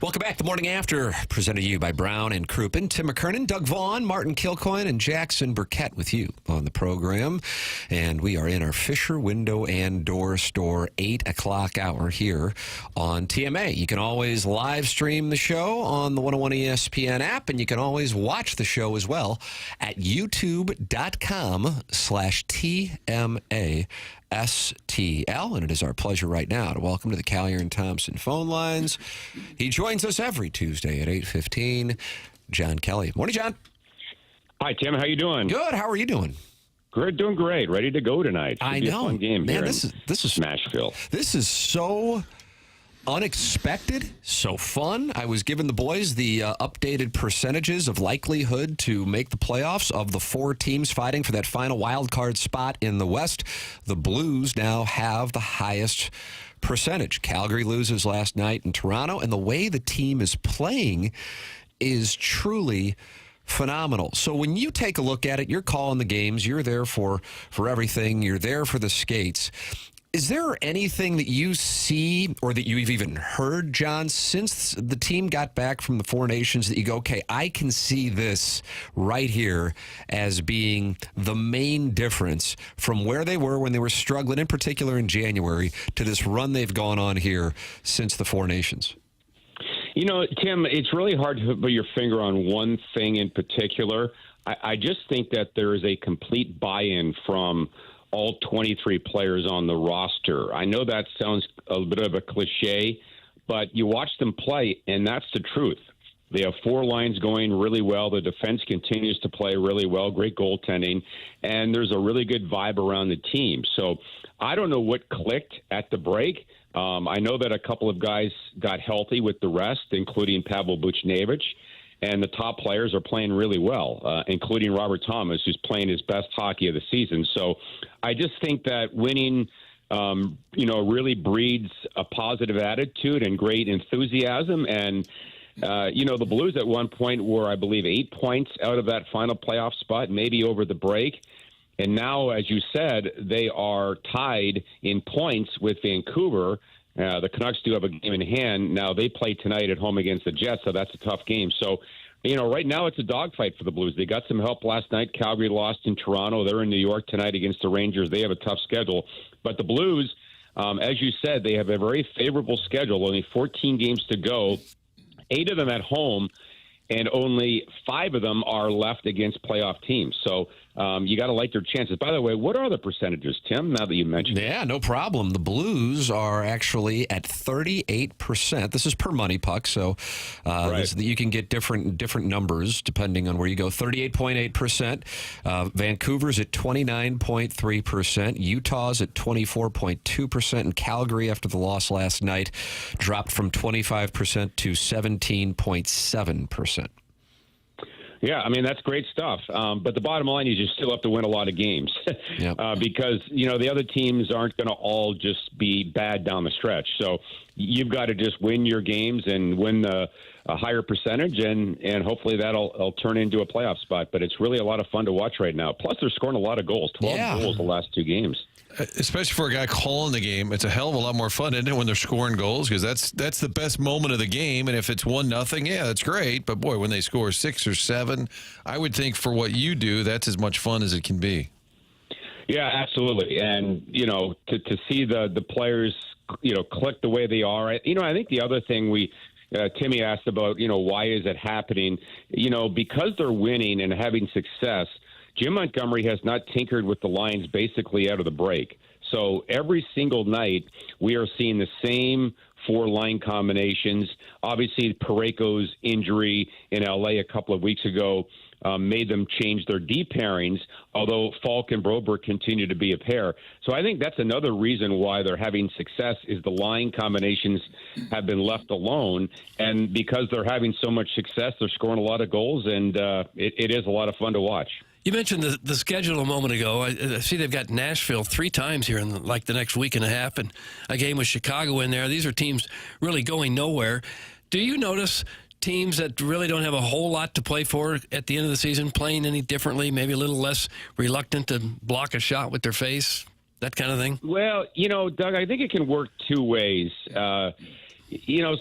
Welcome back. The Morning After, presented to you by Brown and Crouppen. Tim McKernan, Doug Vaughn, Martin Kilcoyne, and Jackson Burkett with you on the program. And we are in our Fisher Window and Door Store 8 o'clock hour here on TMA. You can always live stream the show on the 101 ESPN app, and you can always watch the show as well at youtube.com/TMA. STL, and it is our pleasure right now to welcome to the Collier and Thompson phone lines. He joins us every Tuesday at 8:15. John Kelly. Morning, John. Hi, Tim. How you doing? Good. How are you doing? Good, doing great. Ready to go tonight. I Should be know. a fun game Man, here this is Nashville. This is so unexpected, so fun. I was giving the boys the updated percentages of likelihood to make the playoffs of the 4 teams fighting for that final wild card spot in the West. The Blues now have the highest percentage. Calgary loses last night in Toronto, and the way the team is playing is truly phenomenal. So when you take a look at it, you're calling the games, you're there for everything, you're there for the skates. Is there anything that you see or that you've even heard, John, since the team got back from the 4 Nations that you go, okay, I can see this right here as being the main difference from where they were when they were struggling, in particular in January, to this run they've gone on here since the 4 Nations? You know, Tim, it's really hard to put your finger on one thing in particular. I just think that there is a complete buy-in from all 23 players on the roster. I know that sounds a bit of a cliche, but you watch them play, and that's the truth. They have 4 lines going really well. The defense continues to play really well, great goaltending, and there's a really good vibe around the team. So I don't know what clicked at the break. I know that a couple of guys got healthy with the rest, including Pavel Buchnevich. And the top players are playing really well, including Robert Thomas, who's playing his best hockey of the season. So I just think that winning, really breeds a positive attitude and great enthusiasm. And, the Blues at one point were, I believe, 8 points out of that final playoff spot, maybe over the break. And now, as you said, they are tied in points with Vancouver. The Canucks do have a game in hand. Now, they play tonight at home against the Jets, so that's a tough game. So, right now it's a dogfight for the Blues. They got some help last night. Calgary lost in Toronto. They're in New York tonight against the Rangers. They have a tough schedule. But the Blues, as you said, they have a very favorable schedule, only 14 games to go, 8 of them at home, and only 5 of them are left against playoff teams. So you got to like their chances. By the way, what are the percentages, Tim, now that you mentioned it? Yeah, no problem. The Blues are actually at 38%. This is per money puck, so you can get different numbers depending on where you go. 38.8%. Vancouver's at 29.3%. Utah's at 24.2%. And Calgary, after the loss last night, dropped from 25% to 17.7%. Yeah, I mean, that's great stuff. But the bottom line is you still have to win a lot of games because, the other teams aren't going to all just be bad down the stretch. So you've got to just win your games and win a higher percentage, and hopefully that'll turn into a playoff spot. But it's really a lot of fun to watch right now. Plus, they're scoring a lot of goals, 12 goals the last 2 games. Especially for a guy calling the game, it's a hell of a lot more fun, isn't it, when they're scoring goals? Because that's the best moment of the game. And if it's 1-0, yeah, that's great. But boy, when they score 6 or 7, I would think for what you do, that's as much fun as it can be. Yeah, absolutely. And to see the players click the way they are. I think the other thing Timmy asked about, why is it happening? Because they're winning and having success. Jim Montgomery has not tinkered with the lines basically out of the break. So every single night we are seeing the same 4 line combinations. Obviously, Parayko's injury in L.A. a couple of weeks ago made them change their D pairings, although Falk and Broberg continue to be a pair. So I think that's another reason why they're having success is the line combinations have been left alone. And because they're having so much success, they're scoring a lot of goals, and it is a lot of fun to watch. You mentioned the schedule a moment ago. I see they've got Nashville 3 times here in the next week and a half, and a game with Chicago in there. These are teams really going nowhere. Do you notice teams that really don't have a whole lot to play for at the end of the season playing any differently, maybe a little less reluctant to block a shot with their face, that kind of thing? Well, Doug, I think it can work 2 ways.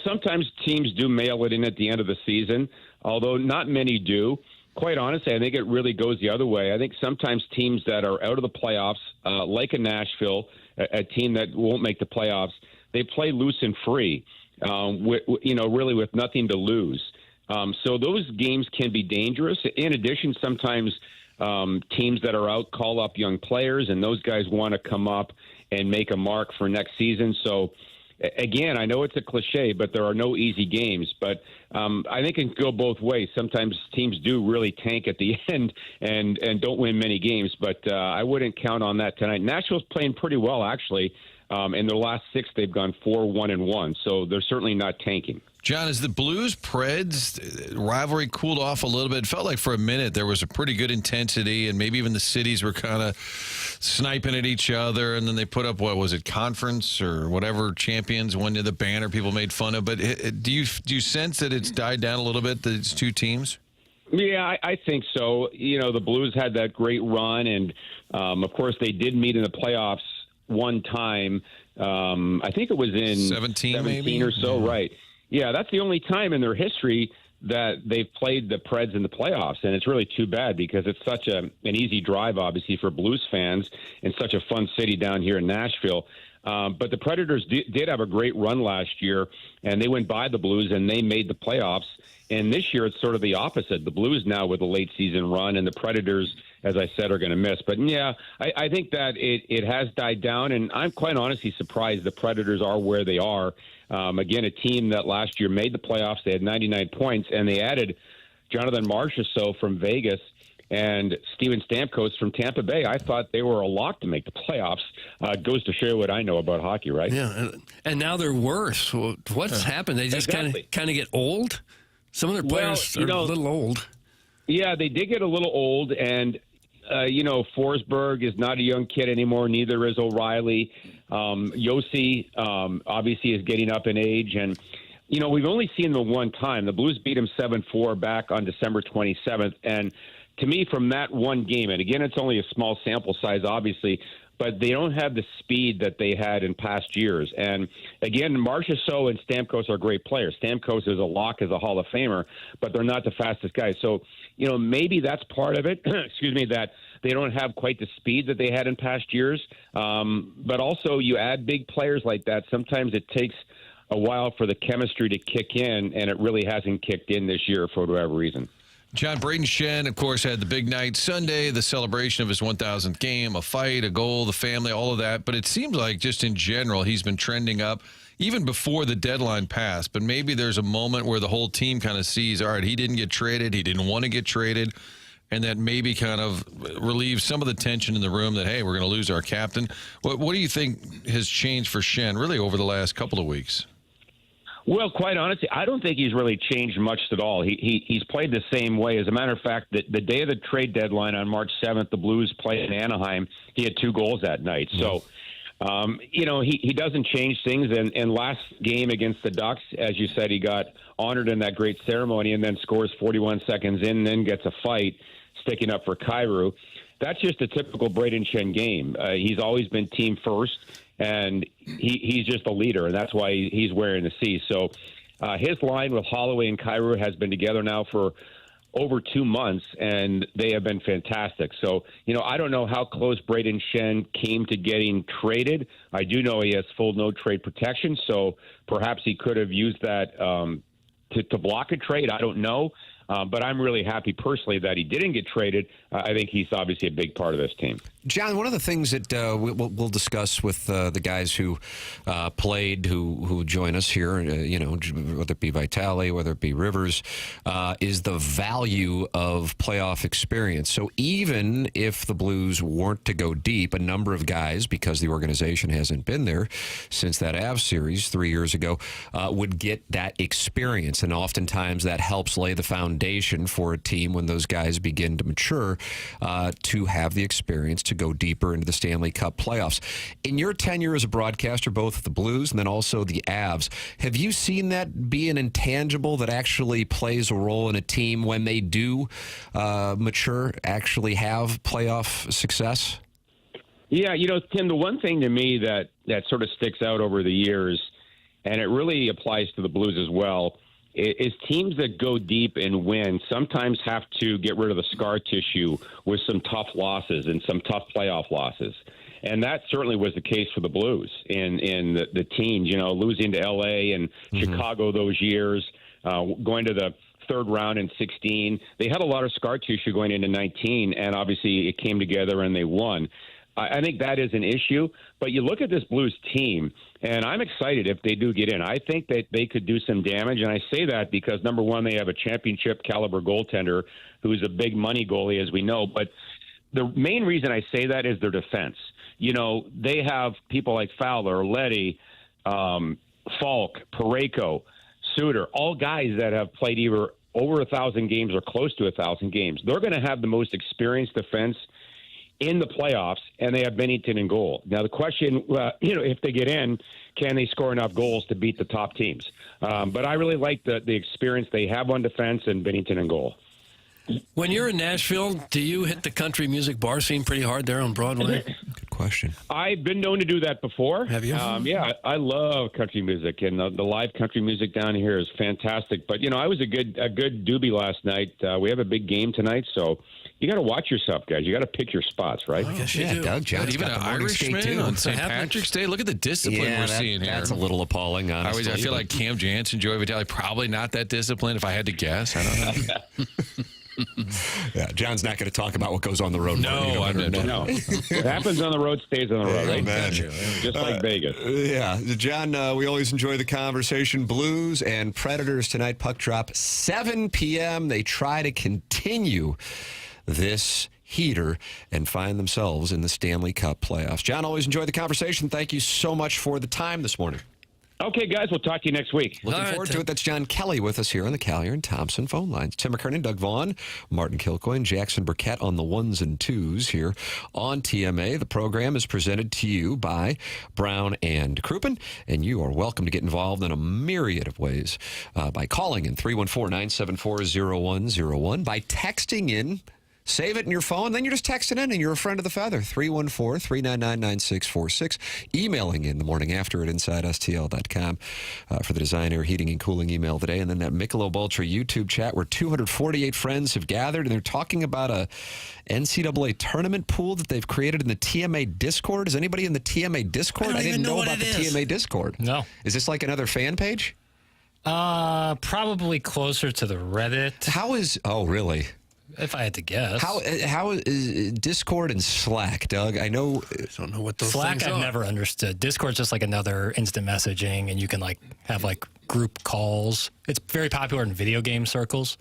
sometimes teams do mail it in at the end of the season, although not many do. Quite honestly, I think it really goes the other way. I think sometimes teams that are out of the playoffs, like a Nashville, a team that won't make the playoffs, they play loose and free, really with nothing to lose. So those games can be dangerous. In addition, sometimes teams that are out call up young players, and those guys want to come up and make a mark for next season. So, again, I know it's a cliche, but there are no easy games. But I think it can go both ways. Sometimes teams do really tank at the end and don't win many games, but I wouldn't count on that tonight. Nashville's playing pretty well, actually. In their last 6, they've gone 4-1-1, so they're certainly not tanking. John, as the Blues-Preds rivalry cooled off a little bit, it felt like for a minute there was a pretty good intensity, and maybe even the cities were kind of sniping at each other, and then they put up, what was it, conference or whatever, champions, one to the banner people made fun of. But do you sense that it's died down a little bit, these two teams? Yeah, I think so. The Blues had that great run, and, of course, they did meet in the playoffs one time. I think it was in 17 or so, right. Yeah, that's the only time in their history that they've played the Preds in the playoffs, and it's really too bad because it's such an easy drive, obviously, for Blues fans and such a fun city down here in Nashville. But the Predators did have a great run last year, and they went by the Blues, and they made the playoffs. And this year it's sort of the opposite. The Blues now with a late season run, and the Predators, as I said, are going to miss. But, yeah, I think that it has died down, and I'm quite honestly surprised the Predators are where they are. Again, a team that last year made the playoffs. They had 99 points, and they added Jonathan Marchessault from Vegas and Steven Stamkos from Tampa Bay. I thought they were a lock to make the playoffs. It goes to show what I know about hockey, right? Yeah, and now they're worse. What's happened? They just kind of get old? Some of their players are a little old. Yeah, they did get a little old, and Forsberg is not a young kid anymore. Neither is O'Reilly. Yossi obviously is getting up in age, and we've only seen them one time. The Blues beat them 7-4 back on December 27th, and to me, from that one game, and again, it's only a small sample size, obviously, but they don't have the speed that they had in past years. And again, Marchessault and Stamkos are great players. Stamkos is a lock as a Hall of Famer, but they're not the fastest guys. So, maybe that's part of it. Excuse me, that they don't have quite the speed that they had in past years. But also, you add big players like that. Sometimes it takes a while for the chemistry to kick in, and it really hasn't kicked in this year for whatever reason. John, Braden Shen, of course, had the big night Sunday, the celebration of his 1,000th game, a fight, a goal, the family, all of that. But it seems like just in general, he's been trending up even before the deadline passed. But maybe there's a moment where the whole team kind of sees, all right, he didn't get traded, he didn't want to get traded, and that maybe kind of relieves some of the tension in the room that, hey, we're going to lose our captain. What do you think has changed for Shen really over the last couple of weeks? Well, quite honestly, I don't think he's really changed much at all. He's played the same way. As a matter of fact, the day of the trade deadline on March 7th, the Blues played in Anaheim. He had 2 goals that night. So, he doesn't change things. And last game against the Ducks, as you said, he got honored in that great ceremony and then scores 41 seconds in and then gets a fight sticking up for Kyrou. That's just a typical Braden Shen game. He's always been team first. And he's just a leader, and that's why he's wearing the C. So his line with Holloway and Kyrou has been together now for over 2 months, and they have been fantastic. So, I don't know how close Braden Shen came to getting traded. I do know he has full no-trade protection, so perhaps he could have used that to block a trade. I don't know. But I'm really happy personally that he didn't get traded. I think he's obviously a big part of this team. John, one of the things that we'll discuss with the guys who played, who join us here, whether it be Vitale, whether it be Rivers, is the value of playoff experience. So even if the Blues weren't to go deep, a number of guys, because the organization hasn't been there since that Avs series 3 years ago, would get that experience. And oftentimes that helps lay the foundation for a team when those guys begin to mature to have the experience to go deeper into the Stanley Cup playoffs. In your tenure as a broadcaster, both at the Blues and then also the Avs, have you seen that be an intangible that actually plays a role in a team when they do mature, actually have playoff success? Yeah, Tim, the one thing to me that sort of sticks out over the years and it really applies to the Blues as well, is teams that go deep and win sometimes have to get rid of the scar tissue with some tough losses and some tough playoff losses. And that certainly was the case for the Blues in the teens, losing to L.A. and Chicago those years, going to the third round in 16. They had a lot of scar tissue going into 19, and obviously it came together and they won. I think that is an issue. But you look at this Blues team, and I'm excited if they do get in. I think that they could do some damage, and I say that because, number one, they have a championship-caliber goaltender who's a big money goalie, as we know. But the main reason I say that is their defense. They have people like Fowler, Leddy, Falk, Parayko, Suter, all guys that have played either over 1,000 games or close to 1,000 games. They're going to have the most experienced defense in the playoffs, and they have Binnington in goal. Now, the question, if they get in, can they score enough goals to beat the top teams? But I really like the experience they have on defense and Binnington in goal. When you're in Nashville, do you hit the country music bar scene pretty hard there on Broadway? Good question. I've been known to do that before. Have you? Yeah, I love country music, and the live country music down here is fantastic. But, I was a good doobie last night. We have a big game tonight, so you got to watch yourself, guys. You got to pick your spots, right? I guess you do. Doug, John's Even got an the morning skate, Irishman too. on St. Patrick's Day. Look at the discipline we're seeing here. That's a little appalling, honestly. I feel like Cam Jansen, Joey Vitale, probably not that disciplined if I had to guess. I don't know. Yeah, John's not going to talk about what goes on the road. No, I didn't. No. What happens on the road stays on the road, right? Just like Vegas. Yeah. John, we always enjoy the conversation. Blues and Predators tonight, puck drop 7 p.m. They try to continue this heater and find themselves in the Stanley Cup playoffs. John, always enjoy the conversation. Thank you so much for the time this morning. Okay, guys, we'll talk to you next week. Looking forward to it. That's John Kelly with us here on the Callier and Thompson phone lines. Tim McKernan, Doug Vaughn, Martin Kilcoyne, Jackson Burkett on the ones and twos here on TMA. The program is presented to you by Brown and Crouppen, and you are welcome to get involved in a myriad of ways by calling in 314-974-0101, by texting in. Save it in your phone, then you're just texting in and you're a friend of the feather. 314-399-9646. Emailing in the morning after at InsideSTL.com for the Design, Air, Heating, and Cooling email today. And then that Michelob Ultra YouTube chat where 248 friends have gathered and they're talking about a NCAA tournament pool that they've created in the TMA Discord. Is anybody in the TMA Discord? I didn't know about the TMA Discord. No. Is this like another fan page? Probably closer to the Reddit. How is... Oh, really? If I had to guess. How is Discord and Slack, Doug? I don't know what those Slack things I've are. never understood. Discord's just like another instant messaging, and you can have group calls. It's very popular in video game circles.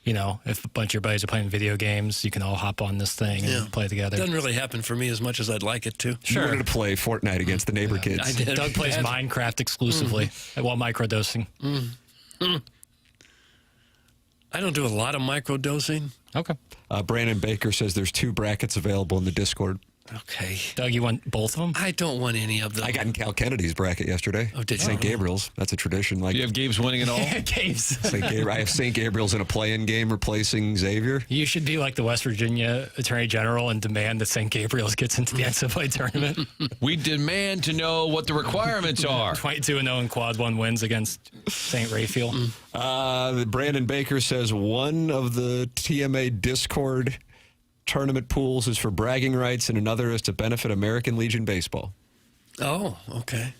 If a bunch of your buddies are playing video games, you can all hop on this thing and play together. Doesn't really happen for me as much as I'd like it to. You wanted to play Fortnite against the neighbor kids. I did. Doug plays Minecraft exclusively while microdosing. I don't do a lot of microdosing. Okay. Brandon Baker says there's 2 brackets available in the Discord. Okay. Doug, you want both of them? I don't want any of them. I got in Cal Kennedy's bracket yesterday. Oh, did you? St. Gabriel's. That's a tradition. Do you have Gabe's winning it all? Gabe's. I have St. Gabriel's in a play-in game replacing Xavier. You should be like the West Virginia Attorney General and demand that St. Gabriel's gets into the NCAA tournament. We demand to know what the requirements are. 22-0 in quad 1 wins against St. Raphael. Brandon Baker says one of the TMA Discord tournament pools is for bragging rights and another is to benefit American Legion Baseball. Oh, okay.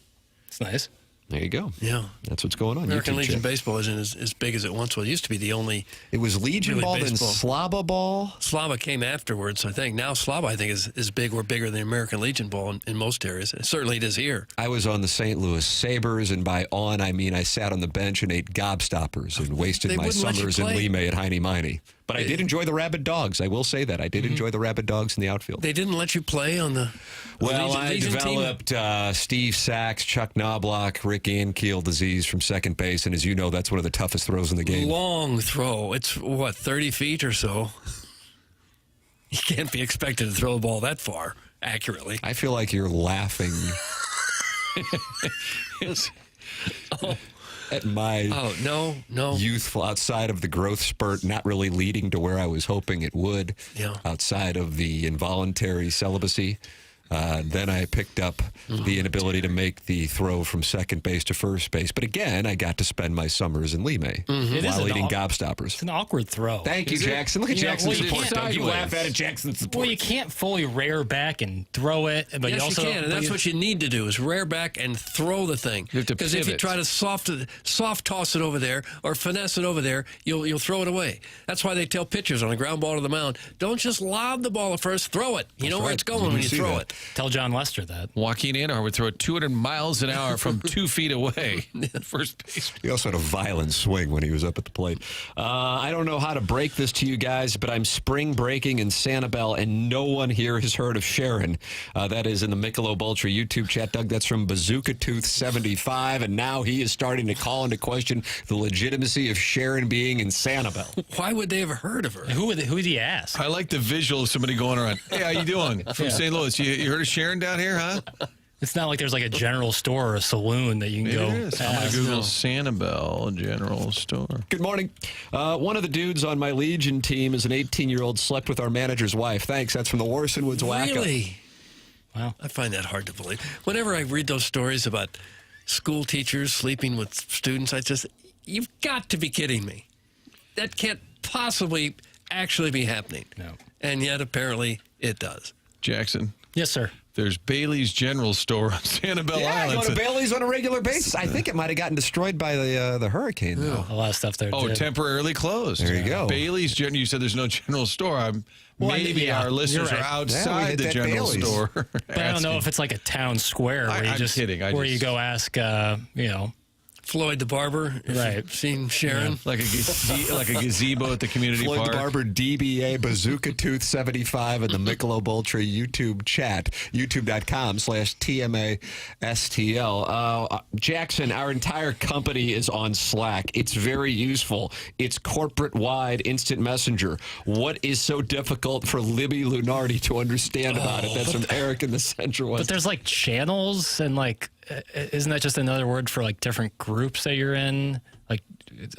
It's nice. There you go. Yeah. That's what's going on. American YouTube Legion chat. Baseball isn't as big as it once was. It used to be the only... It was Legion really Ball, then baseball. Slava Ball. Slava came afterwards, I think. Now Slava, I think, is big or bigger than American Legion Ball in most areas. Certainly it is here. I was on the St. Louis Sabres, and by on, I mean I sat on the bench and ate gobstoppers and wasted They my wouldn't let you summers in play. Lime at Heine Miney. But I did enjoy the Rabid Dogs. I will say that. I did enjoy the Rabid Dogs in the outfield. They didn't let you play on the Well, I Legion team? developed Steve Sachs, Chuck Knobloch, Rick Ankiel disease from second base, and as you know, that's one of the toughest throws in the game. Long throw. It's, 30 feet or so? You can't be expected to throw the ball that far accurately. I feel like you're laughing at my youthful, outside of the growth spurt, not really leading to where I was hoping it would, outside of the involuntary celibacy Then I picked up the inability to make the throw from second base to first base. But again, I got to spend my summers in Lee-May while eating gobstoppers. It's an awkward throw. Thank you, Jackson. Look at Jackson's support. Doug. You laugh at it, Jackson's support. Well, you can't fully rear back and throw it. But Yes, you also, you can, and that's what you need to do is rear back and throw the thing. Because if you try to soft toss it over there or finesse it over there, you'll throw it away. That's why they tell pitchers on a ground ball to the mound, don't just lob the ball at first, throw it. You know where it's going when you throw it. Tell John Lester that. Joaquin Andujar would throw it 200 miles an hour from 2 feet away at first base. He also had a violent swing when he was up at the plate. I don't know how to break this to you guys, but I'm spring breaking in Sanibel, and no one here has heard of Sharon. That is in the Michelob Ultra YouTube chat. Doug, that's from Bazooka Tooth 75, and now he is starting to call into question the legitimacy of Sharon being in Sanibel. Why would they have heard of her? Who did he ask? I like the visual of somebody going around, hey, how you doing? From St. Louis. You heard of Sharon down here, huh? It's not like there's like a general store or a saloon that you can go. I'm going to Google Sanibel General Store. Good morning. One of the dudes on my Legion team is an 18-year-old slept with our manager's wife. Thanks. That's from the Warson Woods Wacko. Really? Wow. I find that hard to believe. Whenever I read those stories about school teachers sleeping with students, you've got to be kidding me. That can't possibly actually be happening. No. And yet, apparently, it does. Jackson. Yes, sir. There's Bailey's General Store on Sanibel Island. I go to Bailey's on a regular basis. I think it might have gotten destroyed by the hurricane, though. A lot of stuff there. Oh, temporarily closed. There you go. Bailey's General. You said there's no general store. Maybe our listeners are outside the general store. But I don't know if it's like a town square where I'm kidding. You go ask, Floyd the Barber, right? You've seen Sharon, like a gazebo at the community Floyd park. the Barber, DBA, Bazooka Tooth 75, and the Michelob Ultra YouTube chat, youtube.com/TMASTL. Jackson, our entire company is on Slack. It's very useful. It's corporate-wide instant messenger. What is so difficult for Libby Lunardi to understand about it? That's from Eric in the Central West. But there's like channels and like. Isn't that just another word for like different groups that you're in? Like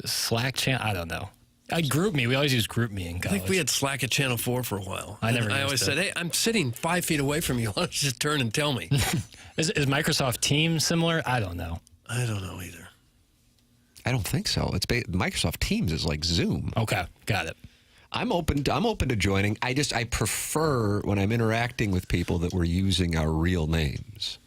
Slack channel? I don't know. Group me. We always use group me in college. I think we had Slack at Channel 4 for a while. I always said, hey, I'm sitting 5 feet away from you. Why don't you just turn and tell me? Is Microsoft Teams similar? I don't know. I don't know either. I don't think so. Microsoft Teams is like Zoom. Okay, got it. I'm open to joining. I prefer when I'm interacting with people that we're using our real names.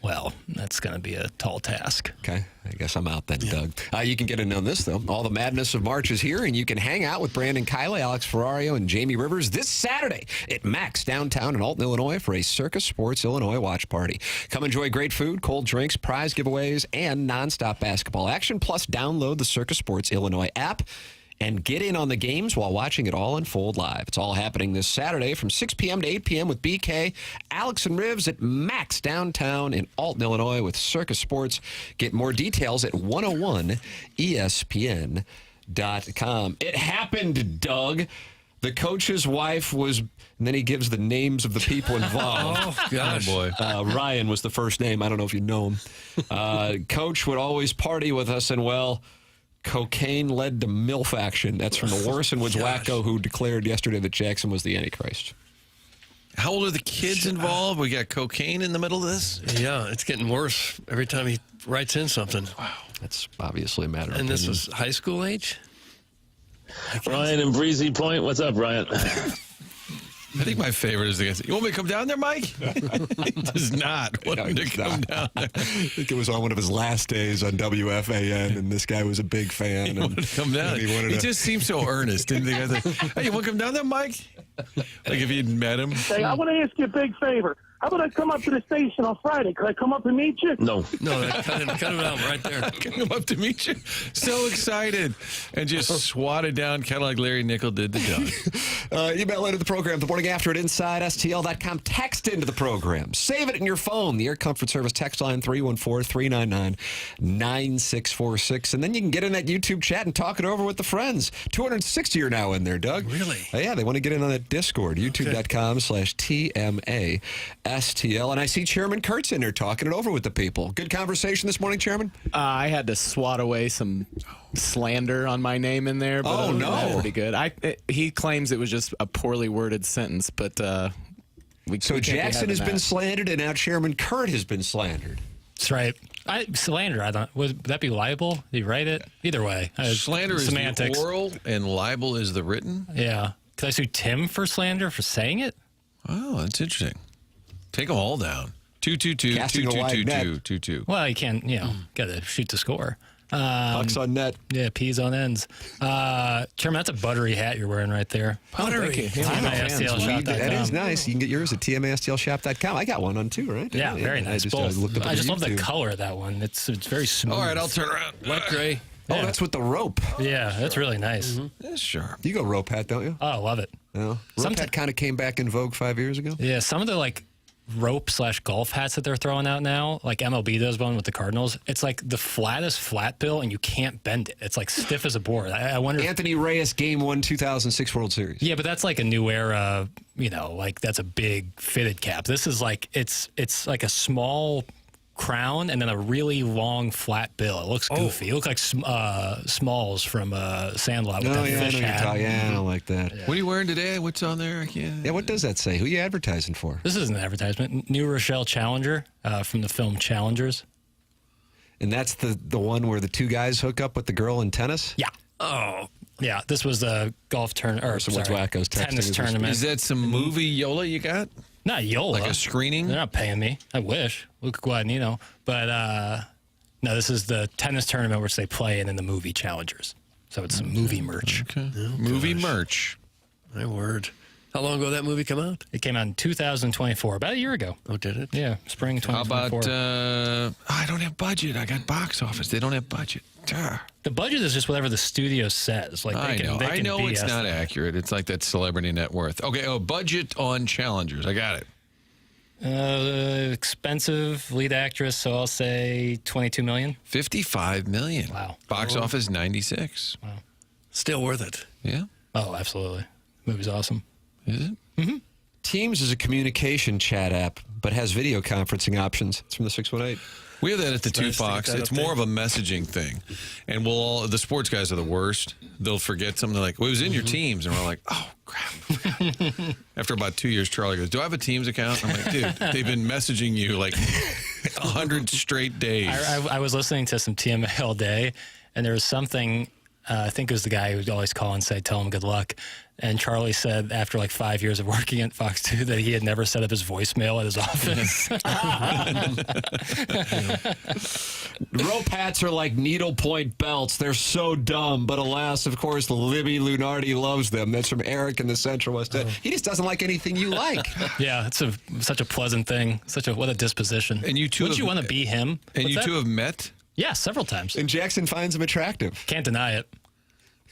Well, that's going to be a tall task. Okay, I guess I'm out then, Doug. You can get in on this, though. All the madness of March is here, and you can hang out with Brandon Kiley, Alex Ferrario, and Jamie Rivers this Saturday at Max downtown in Alton, Illinois for a Circus Sports Illinois watch party. Come enjoy great food, cold drinks, prize giveaways, and nonstop basketball action. Plus, download the Circus Sports Illinois app and get in on the games while watching it all unfold live. It's all happening this Saturday from 6 p.m. to 8 p.m. with BK, Alex, and Rivs at Max downtown in Alton, Illinois with Circus Sports. Get more details at 101ESPN.com. It happened, Doug. The coach's wife was, and then he gives the names of the people involved. Oh, gosh. Boy. Ryan was the first name. I don't know if you know him. Coach would always party with us, and, well, cocaine led to MILF action. That's from the Warson Woods Wacko, who declared yesterday that Jackson was the Antichrist. How old are the kids involved? We got cocaine in the middle of this? Yeah, it's getting worse every time he writes in something. Wow. That's obviously a matter of And opinion. this was high school age? Ryan in Breezy Point. What's up, Ryan? I think my favorite is the guy said, you want me to come down there, Mike? He does not want me to come down there. I think it was on one of his last days on WFAN, and this guy was a big fan. He wanted to come down. He just seemed so earnest. Didn't the guy say, hey, you want to come down there, Mike? Like if you'd met him. Hey, I want to ask you a big favor. How about I come up to the station on Friday? Could I come up and meet you? No. Cut it out right there. Come up to meet you. So excited. And just swatted down, kind of like Larry Nickel did to Doug. Email into the program the morning after at InsideSTL.com. Text into the program. Save it in your phone. The Air Comfort Service text line 314-399-9646. And then you can get in that YouTube chat and talk it over with the friends. 260 are now in there, Doug. Really? Yeah, they want to get in on that Discord. YouTube.com/TMASTL. And I see Chairman Kurtz in there talking it over with the people. Good conversation this morning, Chairman? I had to swat away some slander on my name in there. But no. Pretty good. He claims it was just a poorly worded sentence, but So Jackson has been slandered, and now Chairman Kurt has been slandered. That's right. Slander, I don't. Would that be libel? Did you write it? Either way. Slander semantics. is the oral, and libel is the written? Yeah. Could I sue Tim for slander for saying it? Oh, that's interesting. Take them all down. 222-222-222. Well, you can't, got to shoot the score. Bucks on net. Yeah, peas on ends. Chairman, that's a buttery hat you're wearing right there. Buttery. That is nice. You can get yours at tmastlshop.com. I got one on too, right? Yeah, very nice. I just love the color of that one. It's very smooth. All right, I'll turn around. Wet gray. Oh, that's with the rope. Yeah, that's really nice. Yeah, sure. You go rope hat, don't you? Oh, I love it. No. Rope hat kind of came back in vogue 5 years ago. Yeah, some of the rope/golf hats that they're throwing out now, like MLB does one with the Cardinals. It's like the flattest flat bill, and you can't bend it. It's like stiff as a board. I wonder. Anthony Reyes, Game 1, 2006 World Series. Yeah, but that's like a new era. That's a big fitted cap. This is like it's like a small crown and then a really long flat bill. It looks goofy. It looks like Smalls from Sandlot with that fish hat. Yeah, I don't like that. Yeah. What are you wearing today? What's on there? Yeah, what does that say? Who are you advertising for? This isn't an advertisement. New Rochelle Challenger from the film Challengers. And that's the one where the two guys hook up with the girl in tennis? Yeah. Oh. Yeah, this was a golf tournament, tennis tournament. Is that some movie Yola you got? Not Yola. Like a screening? They're not paying me. I wish. Luca Guadagnino. But no, this is the tennis tournament which they play in the movie Challengers. So it's some movie merch. Okay. Movie merch. My word. How long ago did that movie come out? It came out in 2024, about a year ago. Oh, did it? Yeah, spring 2024. How about, I don't have budget. I got box office. They don't have budget. The budget is just whatever the studio says. Like I know it's not accurate. It's like that celebrity net worth. Okay, budget on Challengers. I got it. Expensive lead actress, so I'll say $22 million. $55 million. Wow. Box office 96. Wow. Still worth it. Yeah. Oh, absolutely. The movie's awesome. Is it? Mm-hmm. Teams is a communication chat app, but has video conferencing options. It's from the 618. We have that at the 2 Fox. It's more of a messaging thing. And the sports guys are the worst. They'll forget something. They're like, well, it was in your Teams. And we're like, oh, crap. After about 2 years, Charlie goes, do I have a Teams account? I'm like, dude, they've been messaging you like 100 straight days. I was listening to some TMA all day, and there was something, I think it was the guy who would always call and say, tell him good luck. And Charlie said after like 5 years of working at Fox 2 that he had never set up his voicemail at his office. Rope hats are like needlepoint belts. They're so dumb, but alas, of course, Libby Lunardi loves them. That's from Eric in the Central West End. He just doesn't like anything you like. Yeah, it's such a pleasant thing. What a disposition. And you two Wouldn't you want to be him? And you two have met? Yeah, several times. And Jackson finds him attractive. Can't deny it.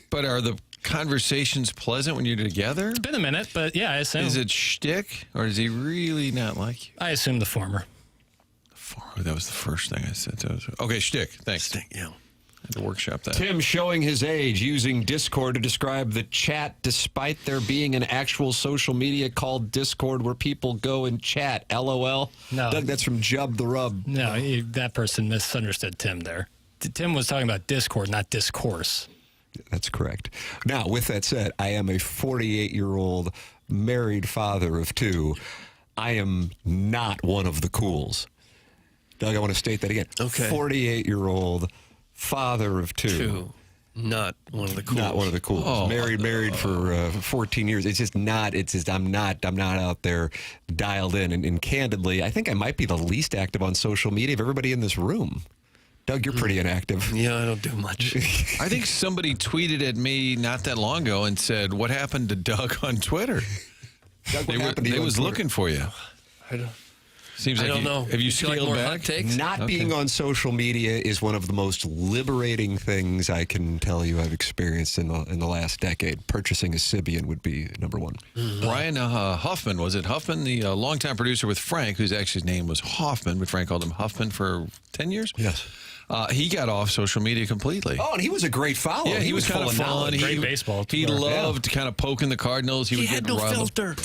But are the conversations pleasant when you're together? It's been a minute, but yeah, I assume. Is it shtick, or does he really not like you? I assume the former. That was the first thing I said. Okay, shtick. Thanks. Shtick, yeah. I had to workshop that. Tim showing his age using Discord to describe the chat despite there being an actual social media called Discord where people go and chat. LOL. No. Doug, that's from Jub the Rub. No, that person misunderstood Tim there. Tim was talking about Discord, not discourse. That's correct. Now, with that said, I am a 48-year-old married father of two. I am not one of the cools. Doug, I want to state that again. Okay. 48-year-old father of two. Not one of the cools. Not one of the cools. Oh. Married for 14 years. It's just not. I'm not out there dialed in. And candidly, I think I might be the least active on social media of everybody in this room. Doug, you're pretty inactive. Yeah, I don't do much. I think somebody tweeted at me not that long ago and said, "What happened to Doug on Twitter?" Doug, what happened to you they on was Twitter? looking for you. I don't. Seems I like don't know. Have you Feel like scaled more back? hot takes? Not being on social media is one of the most liberating things I can tell you I've experienced in the last decade. Purchasing a Sybian would be number one. Brian Huffman, was it Huffman, the longtime producer with Frank, whose actually his name was Hoffman, but Frank called him Huffman for 10 years? Yes. He got off social media completely. Oh, and he was a great follower. Yeah, he was kind of fun. Great baseball. He loved kind of poking the Cardinals. He would had get no riled. filter.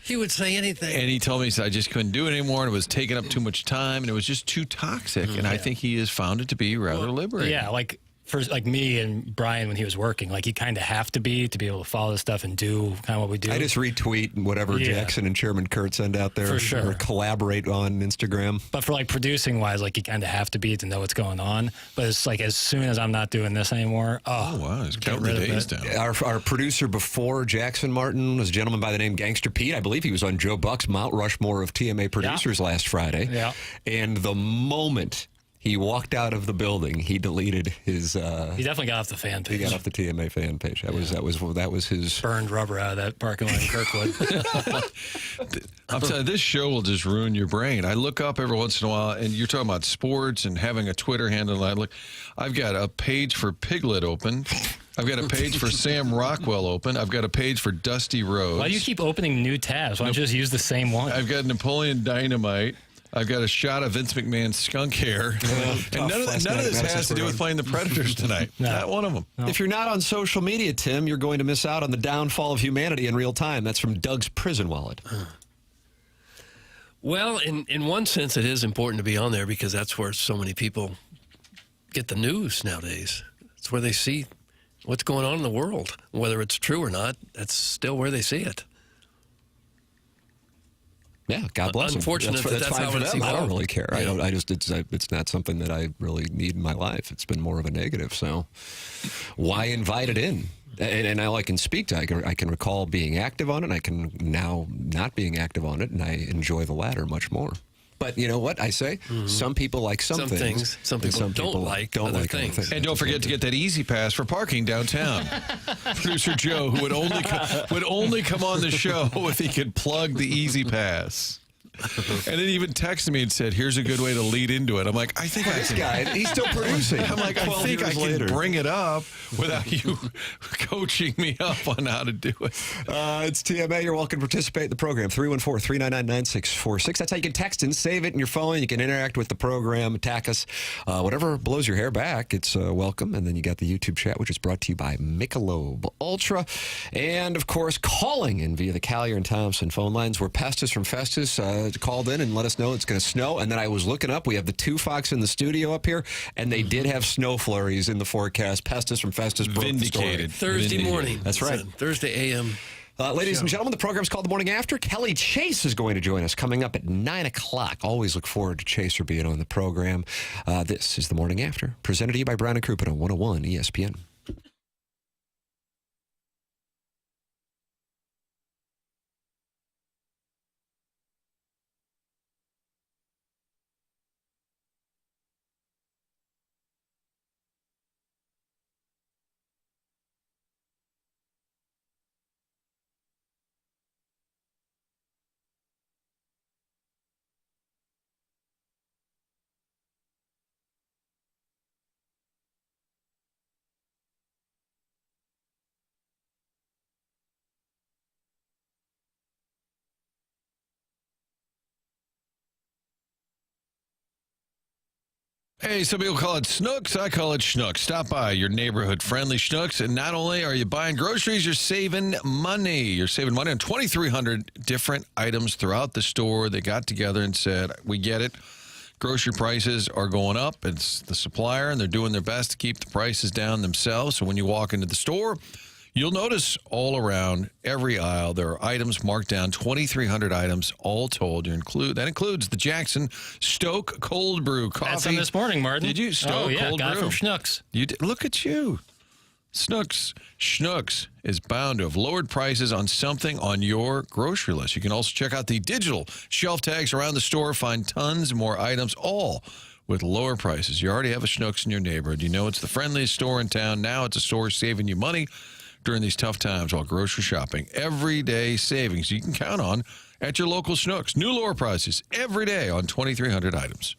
He would say anything. And he told me, he said, I just couldn't do it anymore, and it was taking up too much time, and it was just too toxic. And I think he has found it to be rather liberating. Yeah, like for like me and Brian when he was working, like you kind of have to be able to follow this stuff and do kind of what we do. I just retweet whatever Jackson and Chairman Kurt send out there. For sure. Or collaborate on Instagram. But for like producing wise, like you kind of have to be to know what's going on. But it's like as soon as I'm not doing this anymore, wow, he's counting the days down. Our producer before Jackson Martin was a gentleman by the name Gangster Pete. I believe he was on Joe Buck's Mount Rushmore of TMA producers last Friday. Yeah. And the moment he walked out of the building, he deleted his. He definitely got off the fan page. He got off the TMA fan page. That was his burned rubber out of that parking lot in Kirkwood. I'm telling you, this show will just ruin your brain. I look up every once in a while, and you're talking about sports and having a Twitter handle. I've got a page for Piglet open. I've got a page for Sam Rockwell open. I've got a page for Dusty Rhodes. Why do you keep opening new tabs? Why don't you just use the same one? I've got Napoleon Dynamite. I've got a shot of Vince McMahon's skunk hair. And none of this has to do with playing the Predators tonight. No. Not one of them. No. If you're not on social media, Tim, you're going to miss out on the downfall of humanity in real time. That's from Doug's prison wallet. Well, in one sense, it is important to be on there because that's where so many people get the news nowadays. It's where they see what's going on in the world. Whether it's true or not, that's still where they see it. Yeah, God bless them. Unfortunate that's fine how for it's them. I don't evolved. really care. Yeah. It's not something that I really need in my life. It's been more of a negative. So why invite it in? And I can speak to. I can recall being active on it. And I can now not being active on it, and I enjoy the latter much more. But you know what I say? Some people like some things. Some people don't like other things. And don't forget to get that Easy Pass for parking downtown. Producer Joe, who would only come on the show if he could plug the Easy Pass. And then he even texted me and said, "Here's a good way to lead into it." I'm like, I think this guy, he's still producing. I'm like, I think I can bring it up without you coaching me up on how to do it. It's TMA. You're welcome to participate in the program. 314-399-9646. That's how you can text and save it in your phone. You can interact with the program, attack us. Whatever blows your hair back, it's welcome. And then you got the YouTube chat, which is brought to you by Michelob Ultra. And, of course, calling in via the Collier and Thompson phone lines where Festus from Festus called in and let us know it's going to snow. And then I was looking up. We have the two Fox in the studio up here, and they did have snow flurries in the forecast. Pestis from Festus broke the story. Thursday morning. That's right. Thursday a.m. Ladies and gentlemen, the program's called The Morning After. Kelly Chase is going to join us coming up at 9 o'clock. Always look forward to Chaser being on the program. This is The Morning After, presented to you by Brown and Crouppen on 101 ESPN. Hey, some people call it Snooks. I call it Schnooks. Stop by your neighborhood friendly Schnooks. And not only are you buying groceries, you're saving money. You're saving money on 2,300 different items throughout the store. They got together and said, we get it. Grocery prices are going up. It's the supplier, and they're doing their best to keep the prices down themselves. So when you walk into the store, you'll notice all around every aisle there are items marked down, 2,300 items all told. That includes the Jackson Stoke Cold Brew coffee. That's on this morning, Martin. Did you? Stoke Cold got Brew? it from Schnooks. You did. Look at you. Schnooks is bound to have lowered prices on something on your grocery list. You can also check out the digital shelf tags around the store, find tons more items, all with lower prices. You already have a Schnooks in your neighborhood. You know it's the friendliest store in town. Now it's a store saving you money during these tough times while grocery shopping. Everyday savings you can count on at your local Schnooks. New lower prices every day on 2,300 items.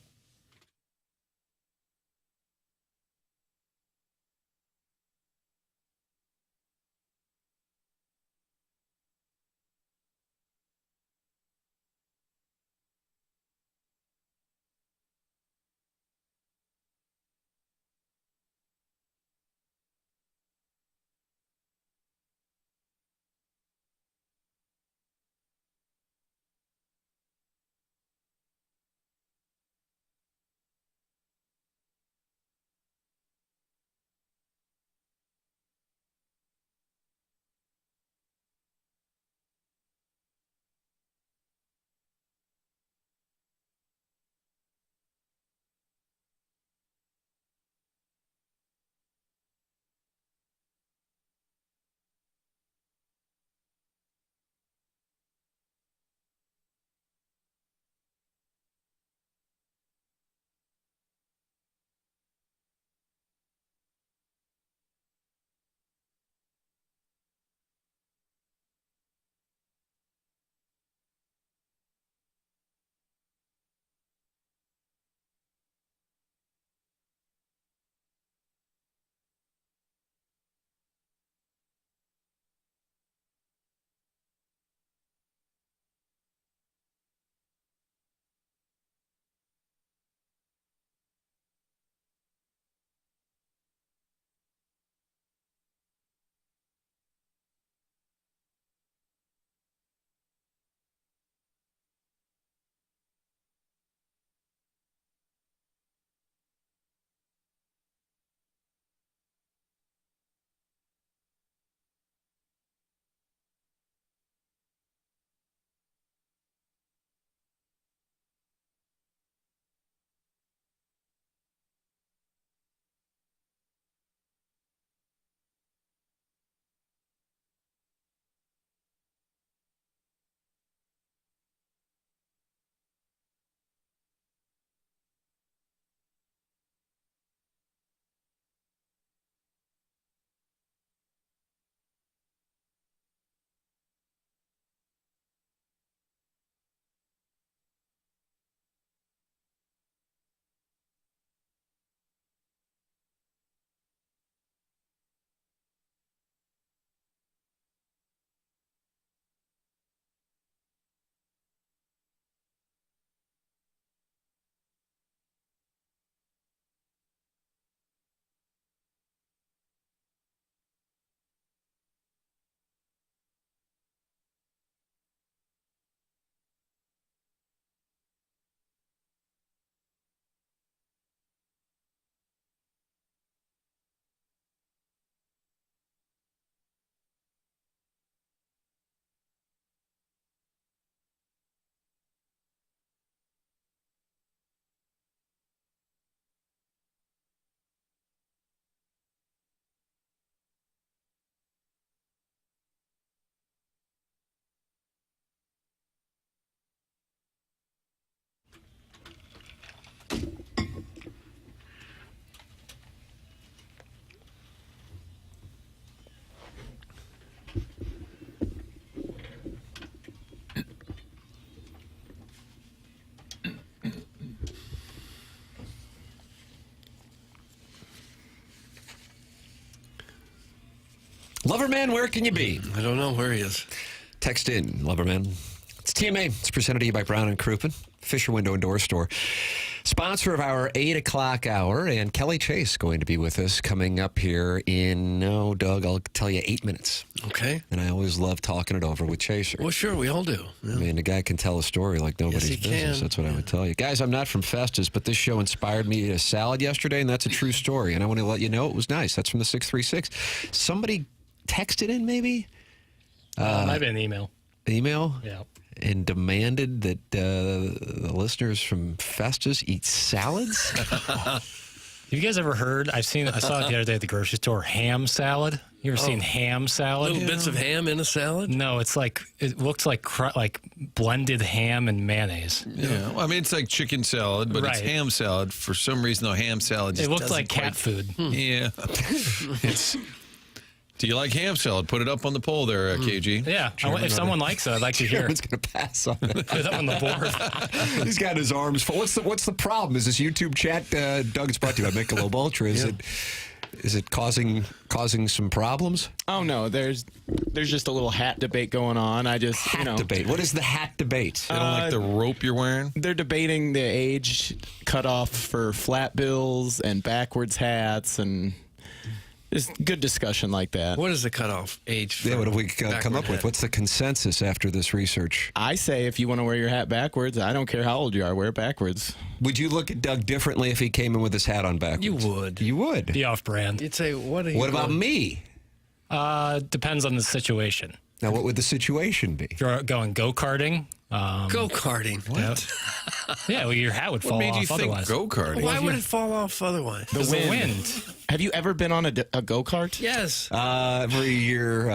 Loverman, where can you be? I don't know where he is. Text in, Loverman. It's TMA. It's presented to you by Brown & Crouppen, Fisher Window and Door Store. Sponsor of our 8 o'clock hour, and Kelly Chase going to be with us coming up here in, Doug, I'll tell you 8 minutes. Okay. And I always love talking it over with Chaser. Well, sure, we all do. Yeah. I mean, the guy can tell a story like nobody's Yes, he business. can. That's what I would tell you. Guys, I'm not from Festus, but this show inspired me to eat a salad yesterday, and that's a true story. And I want to let you know it was nice. That's from the 636. Somebody texted in, maybe? Might have been an email. Email? Yeah. And demanded that the listeners from Festus eat salads? Have you guys ever heard? I saw it the other day at the grocery store. Ham salad. You ever seen ham salad? Little bits of ham in a salad? No, it's like it looks like blended ham and mayonnaise. Yeah, well, I mean it's like chicken salad, but it's Right. ham salad. For some reason, though, ham salad just It looked doesn't like cat food. Yeah, it's. Do you like ham salad? Put it up on the poll there, KG. Yeah, if someone likes it, I'd like to hear. Chairman's going to pass on it. Put it up on the board. He's got his arms full. What's the problem? Is this YouTube chat? Doug, it's brought to you by Michelob Ultra. Is it causing some problems? Oh no, there's just a little hat debate going on. I just debate. What is the hat debate? They don't like the rope you're wearing? They're debating the age cutoff for flat bills and backwards hats and just good discussion like that. What is the cutoff age for What have we come backward up with? hat? What's the consensus after this research? I say if you want to wear your hat backwards, I don't care how old you are, wear it backwards. Would you look at Doug differently if he came in with his hat on backwards? You would. You would. Be off brand. You'd say, what are you What about doing? me? Depends on the situation. Now, what would the situation be? If you're going go-karting. Go-karting? What? Yeah, well, your hat would fall What made off you think otherwise. go-karting? Why would it fall off otherwise? The wind. Have you ever been on a go-kart? Yes. Every year,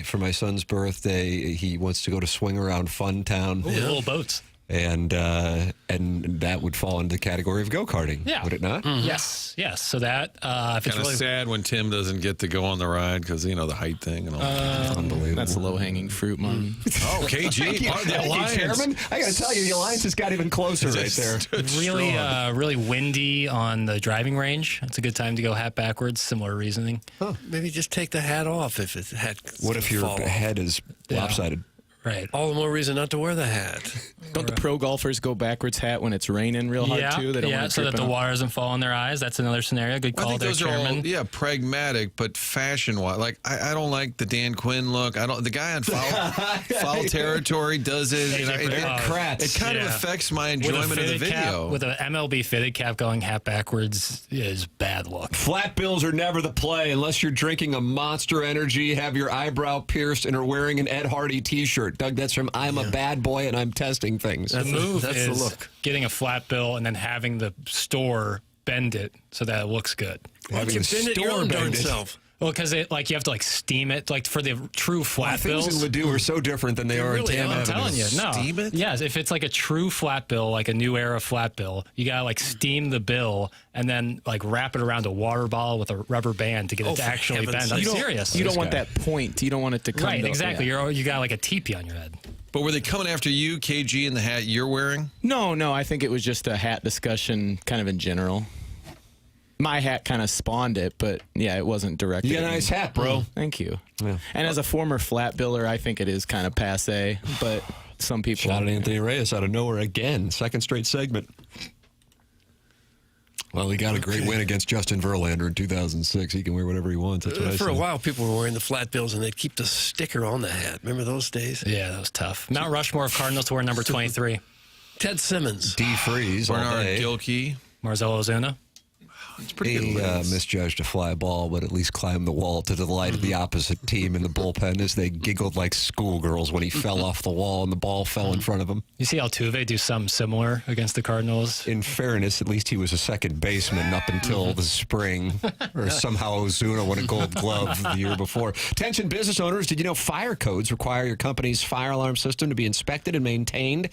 for my son's birthday, he wants to go to Swing Around Fun Town. Ooh, little boats. And that would fall into the category of go-karting, Yeah. would it not? Yes. So that, if it's Kind of really... sad when Tim doesn't get to go on the ride because, the height thing and all that. Unbelievable. That's low-hanging fruit, Mom. Oh, KG, part of the Thank you, alliance. Chairman. I got to tell you, the alliance has got even closer right there. Really windy on the driving range. It's a good time to go hat backwards. Similar reasoning. Maybe just take the hat off if it hat. What if your fall off. head is lopsided? Right. All the more reason not to wear the hat. Don't the pro golfers go backwards hat when it's raining real hard too? They don't want to so that trip the up? water doesn't fall in their eyes. That's another scenario. Good I call think there, those are all, Chairman. pragmatic, but fashion-wise. Like, I don't like the Dan Quinn look. The guy on foul territory does it. It kind of affects my enjoyment of the video. With an MLB fitted cap going hat backwards is bad luck. Flat bills are never the play unless you're drinking a Monster Energy, have your eyebrow pierced, and are wearing an Ed Hardy T-shirt. Doug, that's from I'm a Bad Boy and I'm Testing Things. The move that's the is look. getting a flat bill and then having the store bend it so that it looks good. Having the Bend it your store own darn bend it. self. Well, because you have to steam it. Like for the true flat Things bills. in Ladue are so different than they are in really Tam are. I'm Avenue. telling you, no. Steam it? Yes, if it's like a true flat bill, like a new era flat bill, you gotta like steam the bill and then like wrap it around a water bottle with a rubber band to get it to for actually heaven's bend. I'm sake. serious. You don't want that point. You don't want it to come Right, to- exactly. yeah. You got like a teepee on your head. But were they coming after you, KG, in the hat you're wearing? No, I think it was just a hat discussion kind of in general. My hat kind of spawned it, but yeah, it wasn't directed. You got a at nice me. hat, bro. Thank you. Yeah. And as a former flat biller, I think it is kind of passe, but some people... Shot at Anthony Reyes out of nowhere again. Second straight segment. Well, he got a great win against Justin Verlander in 2006. He can wear whatever he wants. That's what I For a say. while, people were wearing the flat bills and they'd keep the sticker on the hat. Remember those days? Yeah, that was tough. Mount Rushmore of Cardinals to wear number 23. Ted Simmons. D. Freeze all Bernard day. Gilkey. Marcell Ozuna. It's pretty He good. misjudged a fly ball, but at least climbed the wall to the delight of the opposite team in the bullpen as they giggled like schoolgirls when he fell off the wall and the ball fell in front of him. You see Altuve do something similar against the Cardinals? In fairness, at least he was a second baseman up until the spring, or somehow Ozuna won a gold glove the year before. Attention business owners, did you know fire codes require your company's fire alarm system to be inspected and maintained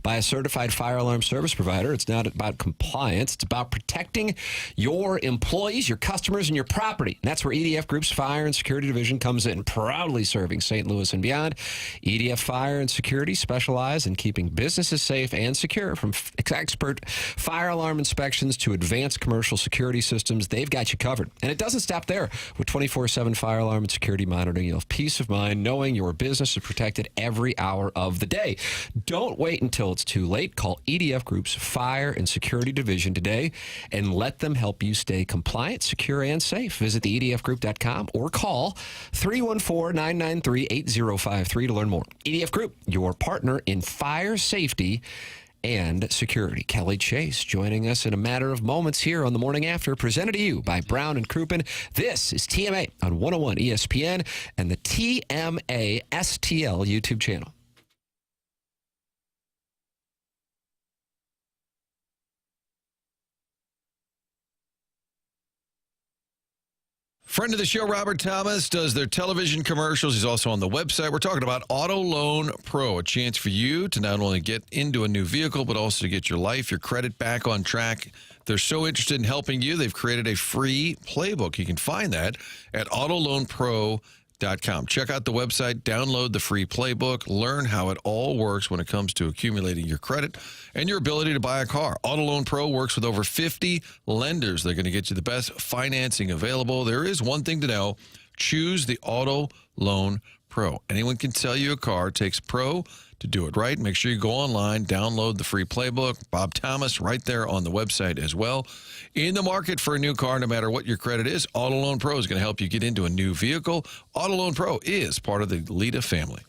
by a certified fire alarm service provider? It's not about compliance. It's about protecting your your employees, your customers, and your property. And that's where EDF Group's Fire and Security Division comes in, proudly serving St. Louis and beyond. EDF Fire and Security specialize in keeping businesses safe and secure. From expert fire alarm inspections to advanced commercial security systems, they've got you covered. And it doesn't stop there. With 24/7 fire alarm and security monitoring, you'll have peace of mind knowing your business is protected every hour of the day. Don't wait until it's too late. Call EDF Group's Fire and Security Division today and let them help you stay compliant, secure, and safe. Visit the edfgroup.com or call 314-993-8053 to learn more. EDF Group, your partner in fire safety and security. Kelly Chase joining us in a matter of moments here on The Morning After, presented to you by Brown and Crouppen. This is TMA on 101 ESPN and the TMA STL YouTube channel. Friend of the show, Robert Thomas, does their television commercials. He's also on the website. We're talking about Auto Loan Pro, a chance for you to not only get into a new vehicle, but also to get your life, your credit back on track. They're so interested in helping you, they've created a free playbook. You can find that at autoloanpro.com. Check out the website, download the free playbook, learn how it all works when it comes to accumulating your credit and your ability to buy a car. Auto Loan Pro works with over 50 lenders. They're going to get you the best financing available. There is one thing to know. Choose the Auto Loan Pro. Anyone can sell you a car. It takes pro to do it right. Make sure you go online, download the free playbook. Bob Thomas right there on the website as well. In the market for a new car, no matter what your credit is, Auto Loan Pro is going to help you get into a new vehicle. Auto Loan Pro is part of the Lita family.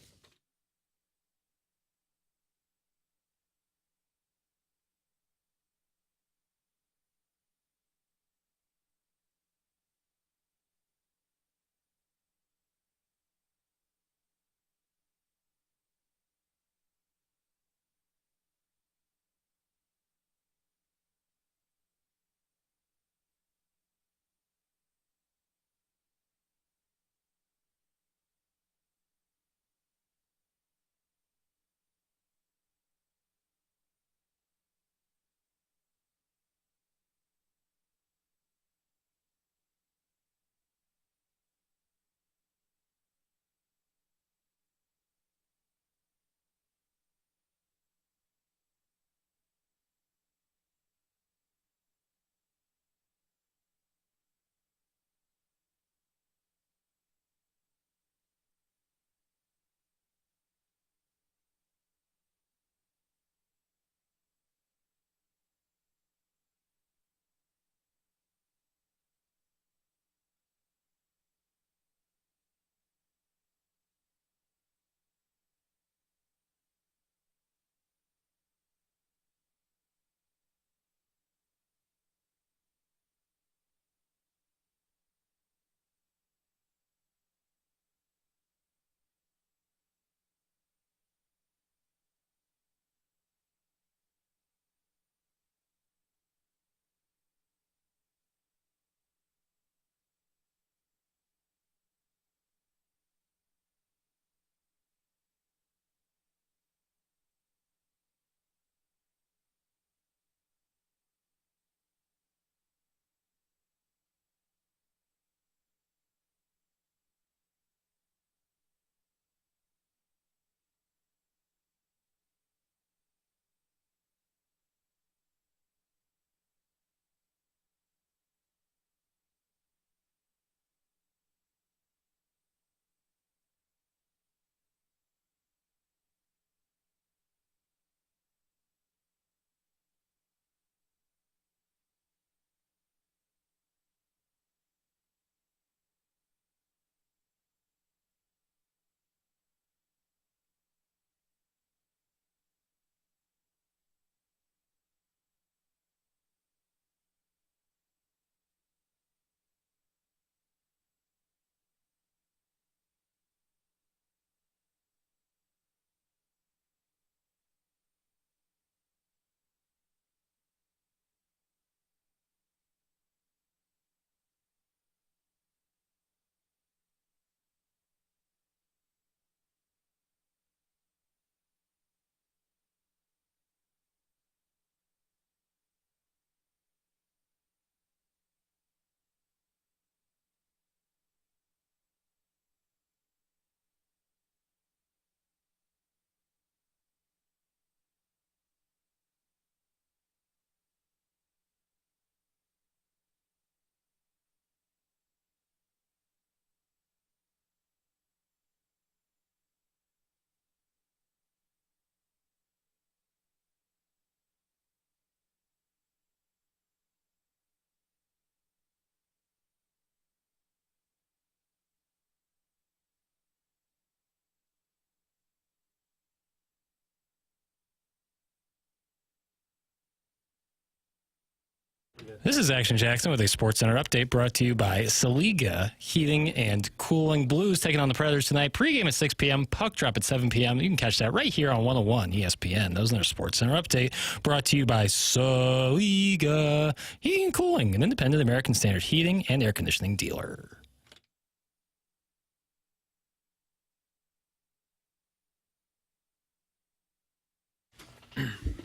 This is Action Jackson with a SportsCenter update brought to you by Saliga Heating and Cooling. Blues taking on the Predators tonight. Pregame at 6 p.m., puck drop at 7 p.m. You can catch that right here on 101 ESPN. Those are their SportsCenter update brought to you by Saliga Heating and Cooling, an independent American Standard heating and air conditioning dealer.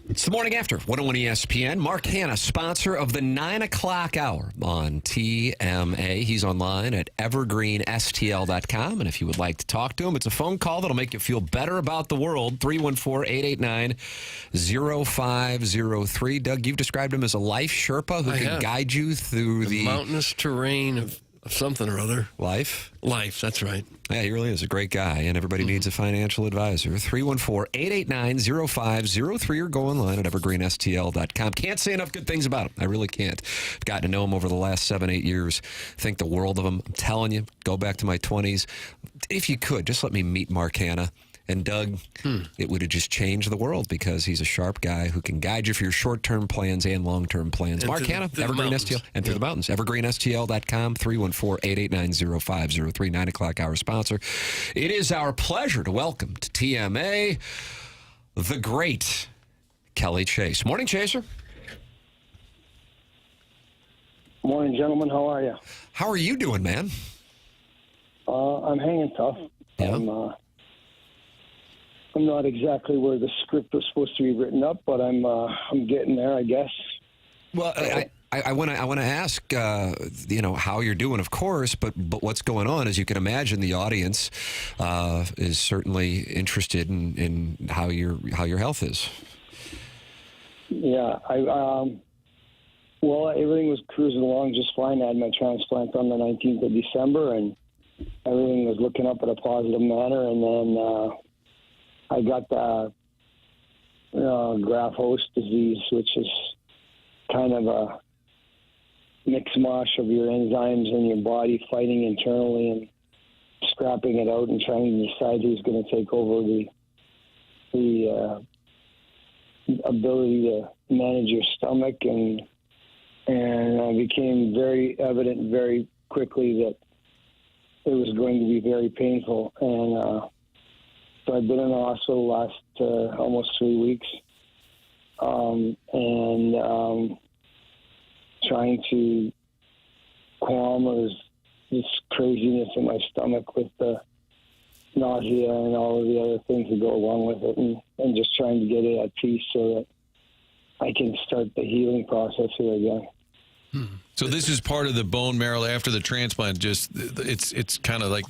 It's the morning after 101 ESPN. Mark Hanna, sponsor of the 9 o'clock hour on TMA. He's online at evergreenstl.com. And if you would like to talk to him, it's a phone call that'll make you feel better about the world. 314-889-0503. Doug, you've described him as a life Sherpa who can guide you through the mountainous terrain of something or other. Life, that's right. Yeah, he really is a great guy, and everybody needs a financial advisor. 314-889-0503 or go online at evergreenstl.com. Can't say enough good things about him. I really can't. I've gotten to know him over the last 7-8 years. Think the world of him. I'm telling you, go back to my 20s. If you could, just let me meet Mark Hanna. And Doug, it would have just changed the world because he's a sharp guy who can guide you for your short-term plans and long-term plans. And Mark Hanna, Evergreen STL, and through the mountains. Evergreenstl.com, 314-889-0503, 9 o'clock hour sponsor. It is our pleasure to welcome to TMA the great Kelly Chase. Morning, Chaser. Morning, gentlemen. How are you? How are you doing, man? I'm hanging tough. Yeah. I'm not exactly where the script was supposed to be written up, but I'm getting there, I guess. Well, I want to ask, how you're doing, of course, but what's going on? As you can imagine, the audience is certainly interested in how your health is. Yeah, well, everything was cruising along just fine. I had my transplant on the 19th of December, and everything was looking up in a positive manner, and then I got the graft-host disease, which is kind of a mix-mash of your enzymes in your body fighting internally and scrapping it out and trying to decide who's going to take over the ability to manage your stomach. And it became very evident very quickly that it was going to be very painful. And so I've been in the hospital the last almost 3 weeks, and trying to calm this craziness in my stomach with the nausea and all of the other things that go along with it, and just trying to get it at peace so that I can start the healing process here again. So this is part of the bone marrow after the transplant. Just it's kind of like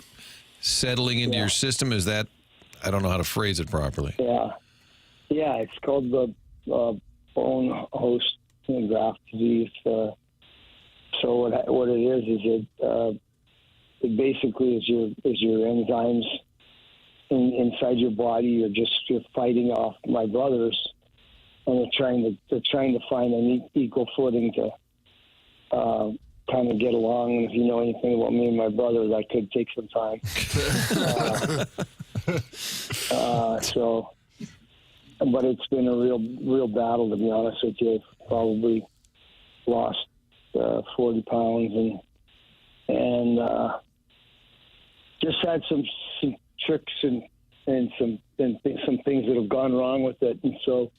settling into your system. Is that? I don't know how to phrase it properly. Yeah, it's called the bone host graft disease. So what it is it basically is your enzymes inside your body. You're fighting off my brothers, and they're trying to find an equal footing to kind of get along. And if you know anything about me and my brother, that could take some time. But it's been a real battle, to be honest with you. I've probably lost 40 pounds and just had some tricks and some things that have gone wrong with it. And so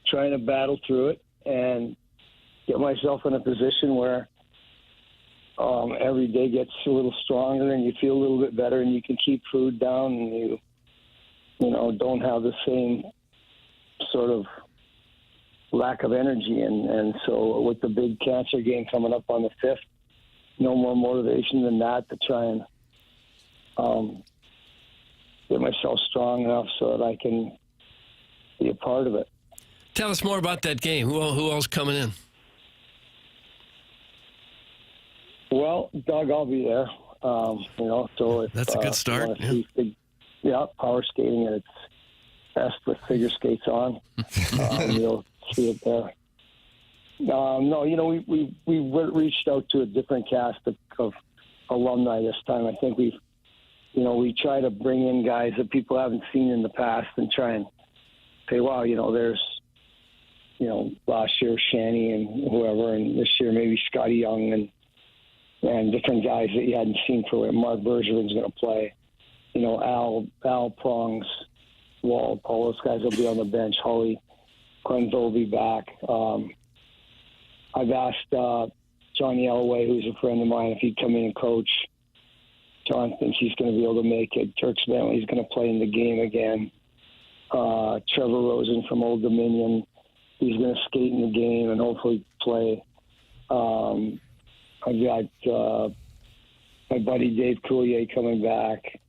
trying to battle through it and get myself in a position where every day gets a little stronger and you feel a little bit better and you can keep food down and you don't have the same sort of lack of energy. And so with the big cancer game coming up on the 5th, no more motivation than that to try and get myself strong enough so that I can be a part of it. Tell us more about that game. Who else coming in? Well, Doug, I'll be there. So if, that's a good start. Power skating at its best with figure skates on. You'll see it there. We reached out to a different cast of alumni this time. I think we try to bring in guys that people haven't seen in the past and try and say, wow, there's last year Shanny and whoever, and this year maybe Scotty Young and different guys that you hadn't seen for. Mark Bergevin's going to play. Al Prongs, Walt, all those guys will be on the bench. Holly Quenzel will be back. I've asked Johnny Elway, who's a friend of mine, if he'd come in and coach. John thinks he's going to be able to make it. Turks Bentley's going to play in the game again. Trevor Rosen from Old Dominion, he's going to skate in the game and hopefully play. I've got my buddy Dave Coulier coming back.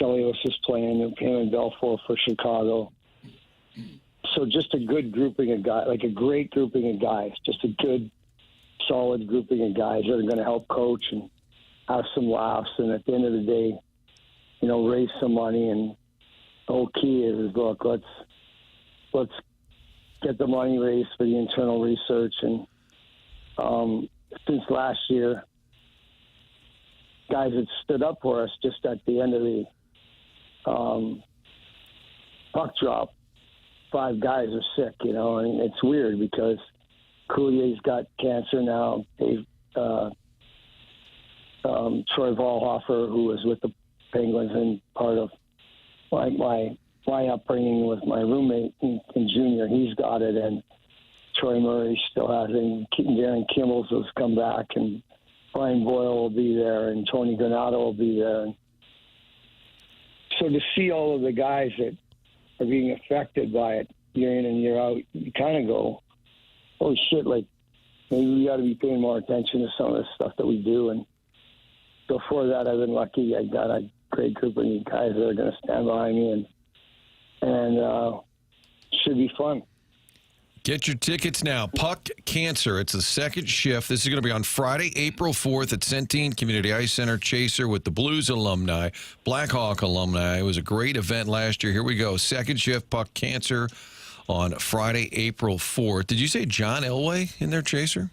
Chelios is playing, him and Belfort for Chicago. So just a good grouping of guys, like a great grouping of guys, just a good, solid grouping of guys that are going to help coach and have some laughs. And at the end of the day, raise some money. And the whole key is look, let's get the money raised for the internal research. And since last year, guys that stood up for us just at the end of the puck drop, 5 guys are sick, and it's weird because Coulier's got cancer now. Troy Volhofer, who was with the Penguins and part of my upbringing with my roommate in junior, he's got it, and Troy Murray still has it, and Darren Kimmels has come back, and Brian Boyle will be there, and Tony Granato will be there. And so to see all of the guys that are being affected by it year in and year out, you kind of go, oh shit, like maybe we got to be paying more attention to some of the stuff that we do. And before that, I've been lucky. I got a great group of guys that are going to stand behind me, and should be fun. Get your tickets now. Puck Cancer. It's the second shift. This is going to be on Friday, April 4th at Centene Community Ice Center. Chaser with the Blues alumni, Blackhawk alumni. It was a great event last year. Here we go. Second shift, Puck Cancer on Friday, April 4th. Did you say John Elway in there, Chaser?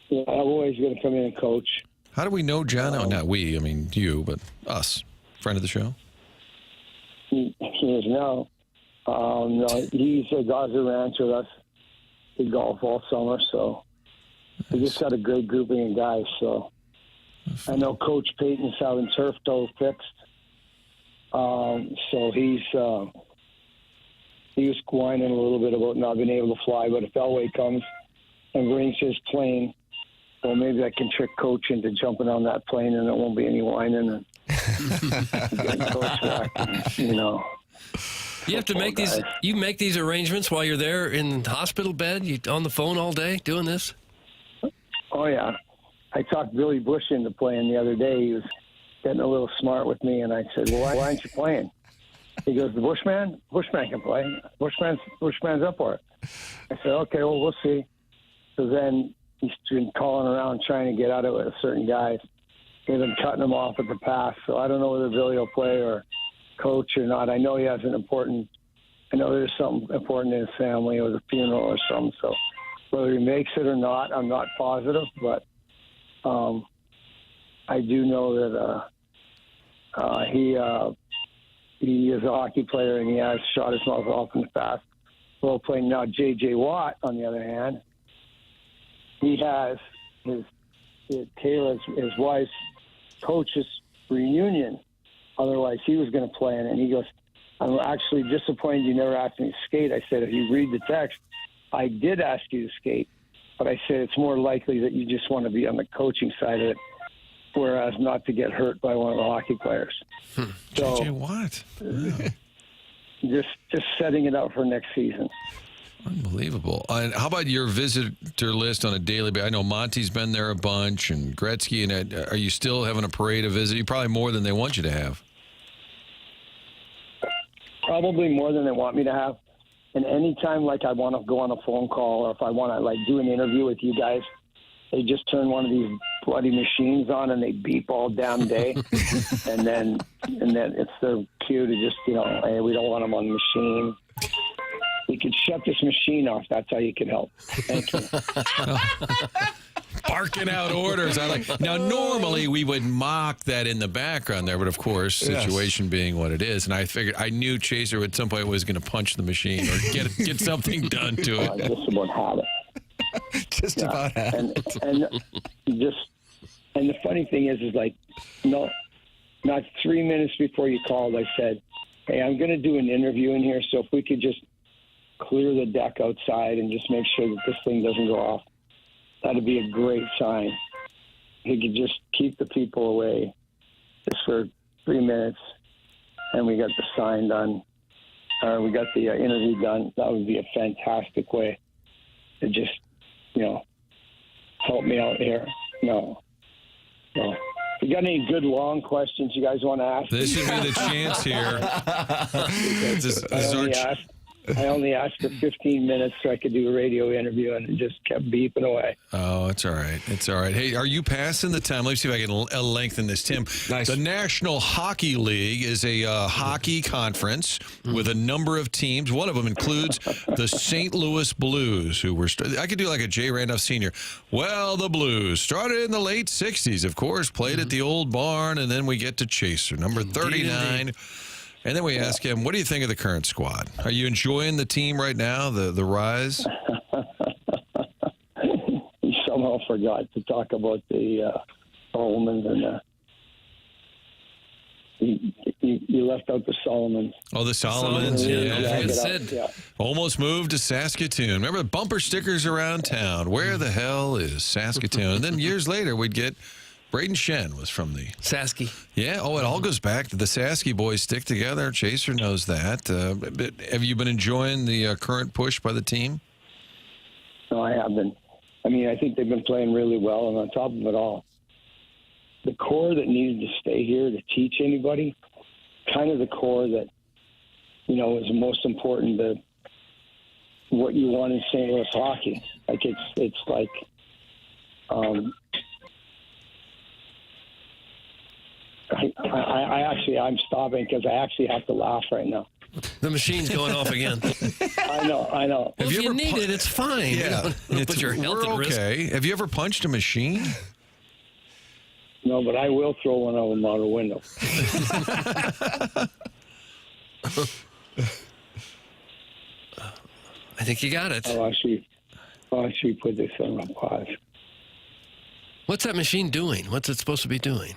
Yeah, Elway's going to come in and coach. How do we know John? Not we, I mean you, but us. Friend of the show? He is now. No, he's a Gaza Ranch with us. He golf all summer, so we just got a great grouping of guys. So I know Coach Payton's having turf toe fixed. So he was whining a little bit about not being able to fly, but if Elway comes and brings his plane, well, maybe I can trick Coach into jumping on that plane, and it won't be any whining and getting Coach back. You have to make these. You make these arrangements while you're there in the hospital bed. You on the phone all day doing this. Oh yeah, I talked Billy Bush into playing the other day. He was getting a little smart with me, and I said, "Well, why aren't you playing?" He goes, "The Bushman can play. Bushman's up for it." I said, "Okay, well, we'll see." So then he's been calling around trying to get out of it with certain guys. He's been cutting them off at the pass. So I don't know whether Billy will play or coach or not. I know he has I know there's something important in his family or the funeral or something. So whether he makes it or not, I'm not positive, but I do know that he is a hockey player and he has shot his mouth off in the past. Well, playing now, J.J. Watt, on the other hand, he has his wife's coach's reunion. Otherwise, he was going to play in it. And he goes, "I'm actually disappointed you never asked me to skate." I said, "If you read the text, I did ask you to skate. But I said it's more likely that you just want to be on the coaching side of it, whereas not to get hurt by one of the hockey players." So, J.J. Watt. just setting it up for next season. Unbelievable. And how about your visitor list on a daily basis? I know Monty's been there a bunch, and Gretzky. And are you still having a parade of visitors? Probably more than they want you to have. Probably more than they want me to have. And anytime, like, I want to go on a phone call or if I want to, like, do an interview with you guys, they just turn one of these bloody machines on and they beep all damn day. and then it's their cue to just, hey, we don't want them on the machine. We could shut this machine off. That's how you could help. Thank you. barking out orders. Now, normally we would mock that in the background there, but of course, situation being what it is, and I figured I knew Chaser at some point was going to punch the machine or get something done to it. Just about had it. Just about had it. And the funny thing is like, no, not 3 minutes before you called, I said, hey, I'm going to do an interview in here, so if we could just clear the deck outside and just make sure that this thing doesn't go off, that'd be a great sign. He could just keep the people away just for 3 minutes, and we got the sign done, or we got the interview done. That would be a fantastic way to just, help me out here. No. If you got any good long questions you guys want to ask? This would be the chance here. I only asked for 15 minutes so I could do a radio interview, and it just kept beeping away. Oh, it's all right. It's all right. Hey, are you passing the time? Let me see if I can lengthen this, Tim. Nice. The National Hockey League is a hockey conference with a number of teams. One of them includes the St. Louis Blues, who were I could do like a Jay Randolph Sr. Well, the Blues started in the late 60s, of course, played at the old barn, and then we get to Chaser, number 39. And then we ask him, what do you think of the current squad? Are you enjoying the team right now, the rise? You somehow forgot to talk about the Solomons and you left out the Solomons. Oh, the Solomons, yeah. Almost moved to Saskatoon. Remember the bumper stickers around town? Where the hell is Saskatoon? And then years later, we'd get Braden Shen was from the Sasky. Yeah. Oh, it all goes back to the Sasky boys stick together. Chaser knows that. Have you been enjoying the current push by the team? No, I have been. I mean, I think they've been playing really well, and on top of it all, the core that needed to stay here to teach anybody, kind of the core that, is most important to what you want in St. Louis hockey. Like, it's like, I'm stopping because I actually have to laugh right now. The machine's going off again. I know. Well, if you need it, it's fine. Yeah. Put your health at risk. Okay. Have you ever punched a machine? No, but I will throw one of them out a window. I think you got it. I'll actually put this on pause. What's that machine doing? What's it supposed to be doing?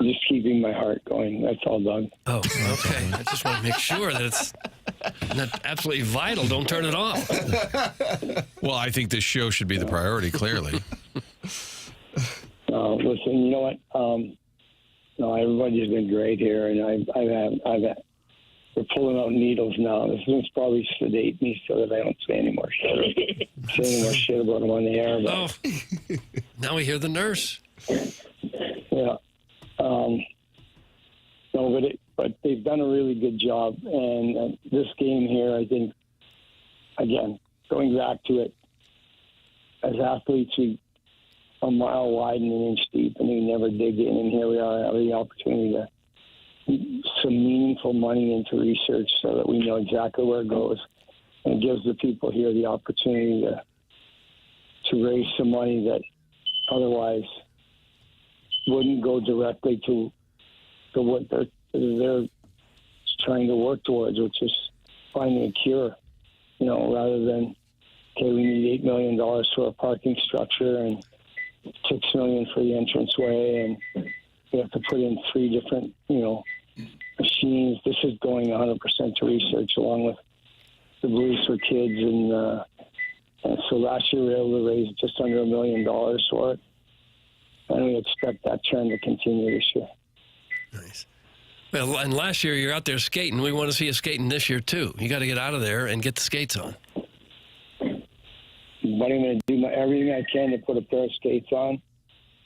Just keeping my heart going. That's all, Doug. Oh, okay. I just want to make sure that it's not absolutely vital. Don't turn it off. Well, I think this show should be the priority, clearly. Listen, you know what? No, everybody's been great here, and we're pulling out needles now. This one's probably sedate me so that I don't say any more shit. About them on the air. But, now we hear the nurse. Yeah. No, but they've done a really good job, and this game here, I think, again, going back to it, as athletes, we a mile wide and an inch deep, and we never dig in, and here we are having the opportunity to some meaningful money into research so that we know exactly where it goes, and it gives the people here the opportunity to raise some money that otherwise wouldn't go directly to what they're trying to work towards, which is finding a cure, rather than, okay, we need $8 million for a parking structure and $6 million for the entranceway, and we have to put in 3 different, machines. This is going 100% to research, along with the Blues for Kids, and so last year we were able to raise just under $1 million for it. And we expect that trend to continue this year. Nice. Well, and last year you're out there skating. We want to see you skating this year, too. You got to get out of there and get the skates on. But I'm going to do everything I can to put a pair of skates on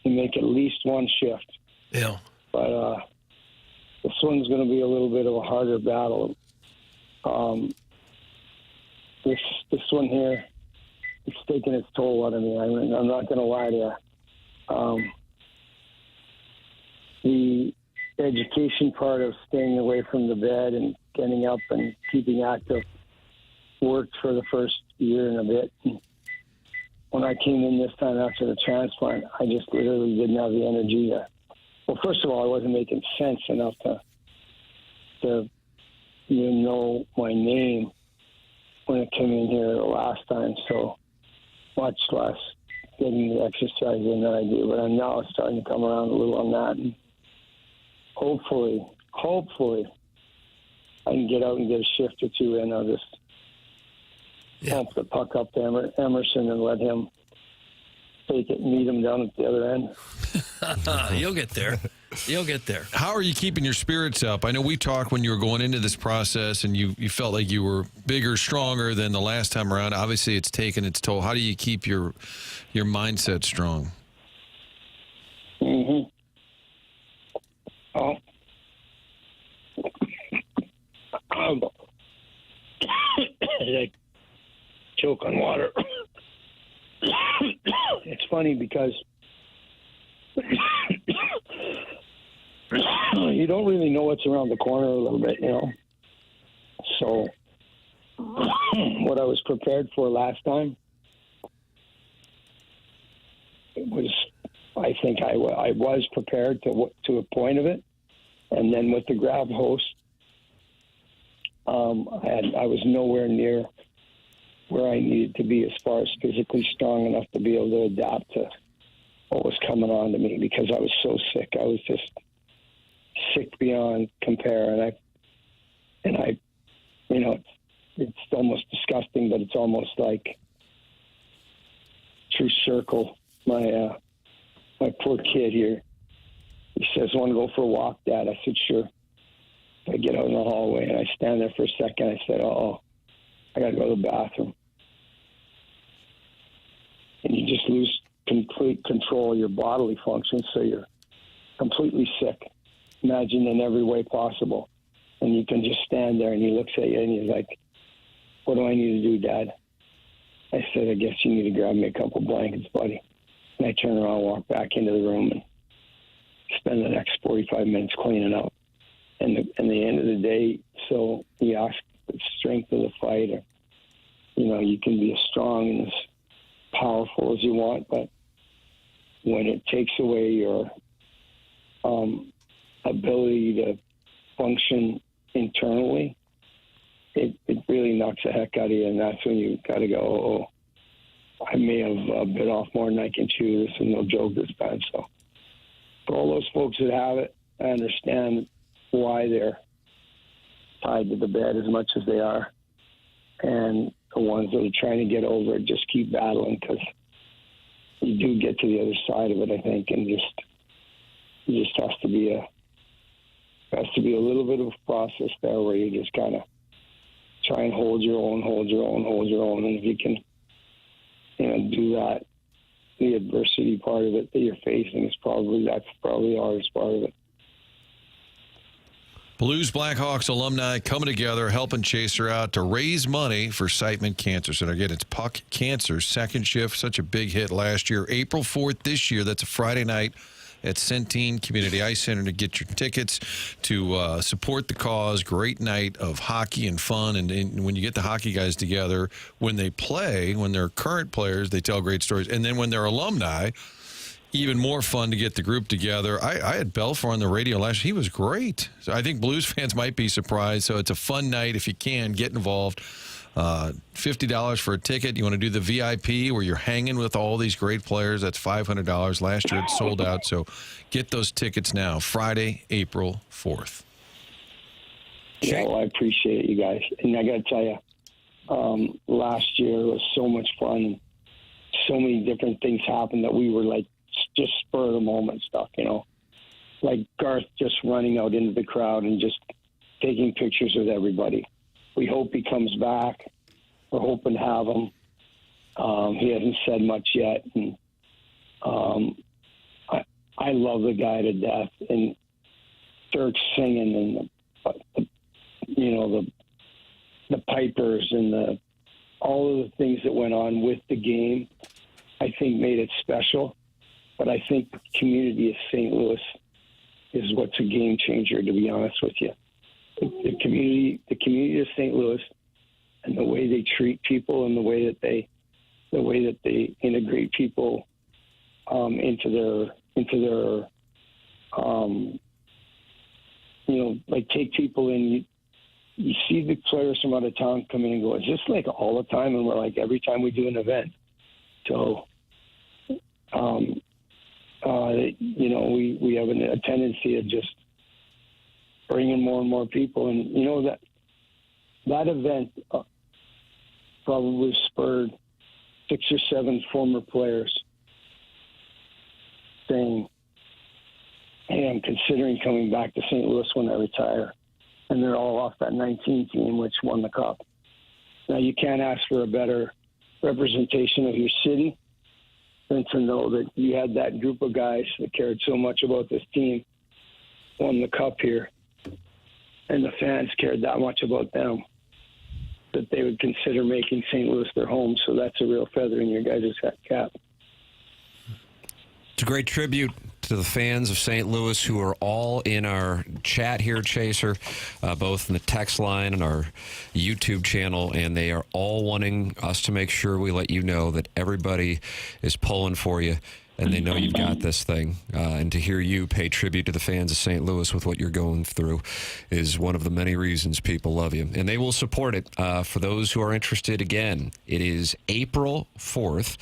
and make at least one shift. Yeah. But this one's going to be a little bit of a harder battle. This one here, it's taking its toll out of me. I'm not going to lie to you. The education part of staying away from the bed and getting up and keeping active worked for the first year and a bit. when I came in this time after the transplant, I just literally didn't have the energy to. Well, first of all, I wasn't making sense enough to even know my name when I came in here the last time. So much less getting the exercise in that I do. But I'm now starting to come around a little on that, and hopefully, I can get out and get a shift or two in. I'll just pump the puck up to Emerson and let him take it and meet him down at the other end. You'll get there. You'll get there. How are you keeping your spirits up? I know we talked when you were going into this process and you felt like you were bigger, stronger than the last time around. Obviously, it's taken its toll. How do you keep your mindset strong? Mm-hmm. Oh. I choke on water. It's funny because you don't really know what's around the corner a little bit, you know. So what I was prepared for last time was, I think I was prepared to a point of it, and then with the grab host, I was nowhere near where I needed to be as far as physically strong enough to be able to adapt to what was coming on to me, because I was so sick. I was just sick beyond compare, and I, you know, it's almost disgusting, but it's almost like true circle. My poor kid here, he says, "Want to go for a walk, Dad?" I said, "Sure." I get out in the hallway and I stand there for a second. I said, "Oh, I got to go to the bathroom." And you just lose complete control of your bodily functions, so you're completely sick, imagine in every way possible. And you can just stand there and he looks at you and he's like, "What do I need to do, Dad?" I said, "I guess you need to grab me a couple blankets, buddy." And I turn around, walk back into the room and spend the next 45 minutes cleaning up. And the end of the day, so you ask the strength of the fight, or, you know, you can be as strong and as powerful as you want, but when it takes away your ability to function internally, it really knocks the heck out of you, and that's when you got to go, "Oh, I may have bit off more than I can chew. This is no joke this time." So for all those folks that have it, I understand why they're tied to the bed as much as they are, and the ones that are trying to get over it, just keep battling, because you do get to the other side of it, I think, and it just has to be a little bit of a process there where you just kind of try and hold your own, and if you can, you know, do that, the adversity part of it that you're facing that's probably the hardest part of it. Blues Blackhawks alumni coming together, helping Chaser out to raise money for Siteman Cancer Center. Again, it's Puck Cancer, second shift, such a big hit last year. April 4th this year, that's a Friday night at Centene Community Ice Center to get your tickets to support the cause. Great night of hockey and fun. And when you get the hockey guys together, when they play, when they're current players, they tell great stories. And then when they're alumni, even more fun to get the group together. I had Belfour on the radio last year. He was great. So I think Blues fans might be surprised. So it's a fun night. If you can, get involved. $50 for a ticket. You want to do the VIP where you're hanging with all these great players. That's $500. Last year it sold out. So get those tickets now. Friday, April 4th. Yeah, well, I appreciate it, you guys. And I got to tell you, last year was so much fun. So many different things happened that we were like, just spur of the moment stuff, you know, like Garth just running out into the crowd and just taking pictures with everybody. We hope he comes back. We're hoping to have him. He hasn't said much yet. And I love the guy to death. And Dirk singing and the pipers and all of the things that went on with the game, I think made it special. But I think the community of St. Louis is what's a game changer, to be honest with you. The community of St. Louis and the way they treat people and the way that they the way that they integrate people into their like take people in. You see the players from out of town come in and go, is this like all the time? And we're like, every time we do an event. So, we have a tendency of just bringing more and more people. And, that event probably spurred 6 or 7 former players saying, hey, I'm considering coming back to St. Louis when I retire. And they're all off that 19 team, which won the cup. Now, you can't ask for a better representation of your city than to know that you had that group of guys that cared so much about this team, won the cup here, and the fans cared that much about them that they would consider making St. Louis their home. So that's a real feather in your guys' cap. It's a great tribute to the fans of St. Louis who are all in our chat here, Chaser, both in the text line and our YouTube channel, and they are all wanting us to make sure we let you know that everybody is pulling for you, and they know you've got this thing. And to hear you pay tribute to the fans of St. Louis with what you're going through is one of the many reasons people love you. And they will support it. For those who are interested, again, it is April 4th.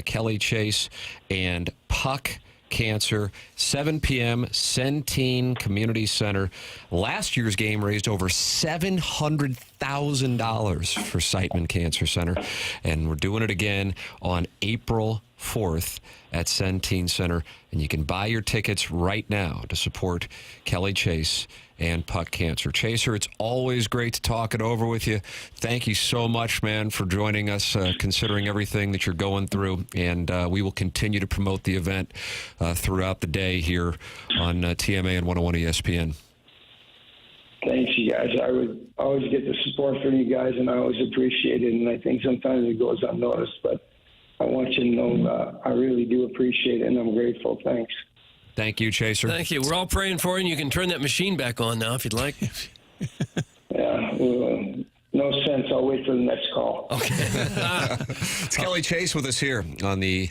Kelly Chase and Puck Cancer, 7 p.m., Centene Community Center. Last year's game raised over $700,000 for Siteman Cancer Center, and we're doing it again on April 4th at Centene Center, and you can buy your tickets right now to support Kelly Chase and Puck Cancer. Chaser, it's always great to talk it over with you. Thank you so much, man, for joining us, considering everything that you're going through, and we will continue to promote the event throughout the day here on TMA and 101 ESPN. Thanks, you guys. I would always get the support from you guys, and I always appreciate it, and I think sometimes it goes unnoticed, but I want you to know I really do appreciate it, and I'm grateful. Thanks. Thank you, Chaser. Thank you. We're all praying for you, and you can turn that machine back on now if you'd like. Yeah, no sense. I'll wait for the next call. Okay. It's Kelly Chase with us here on the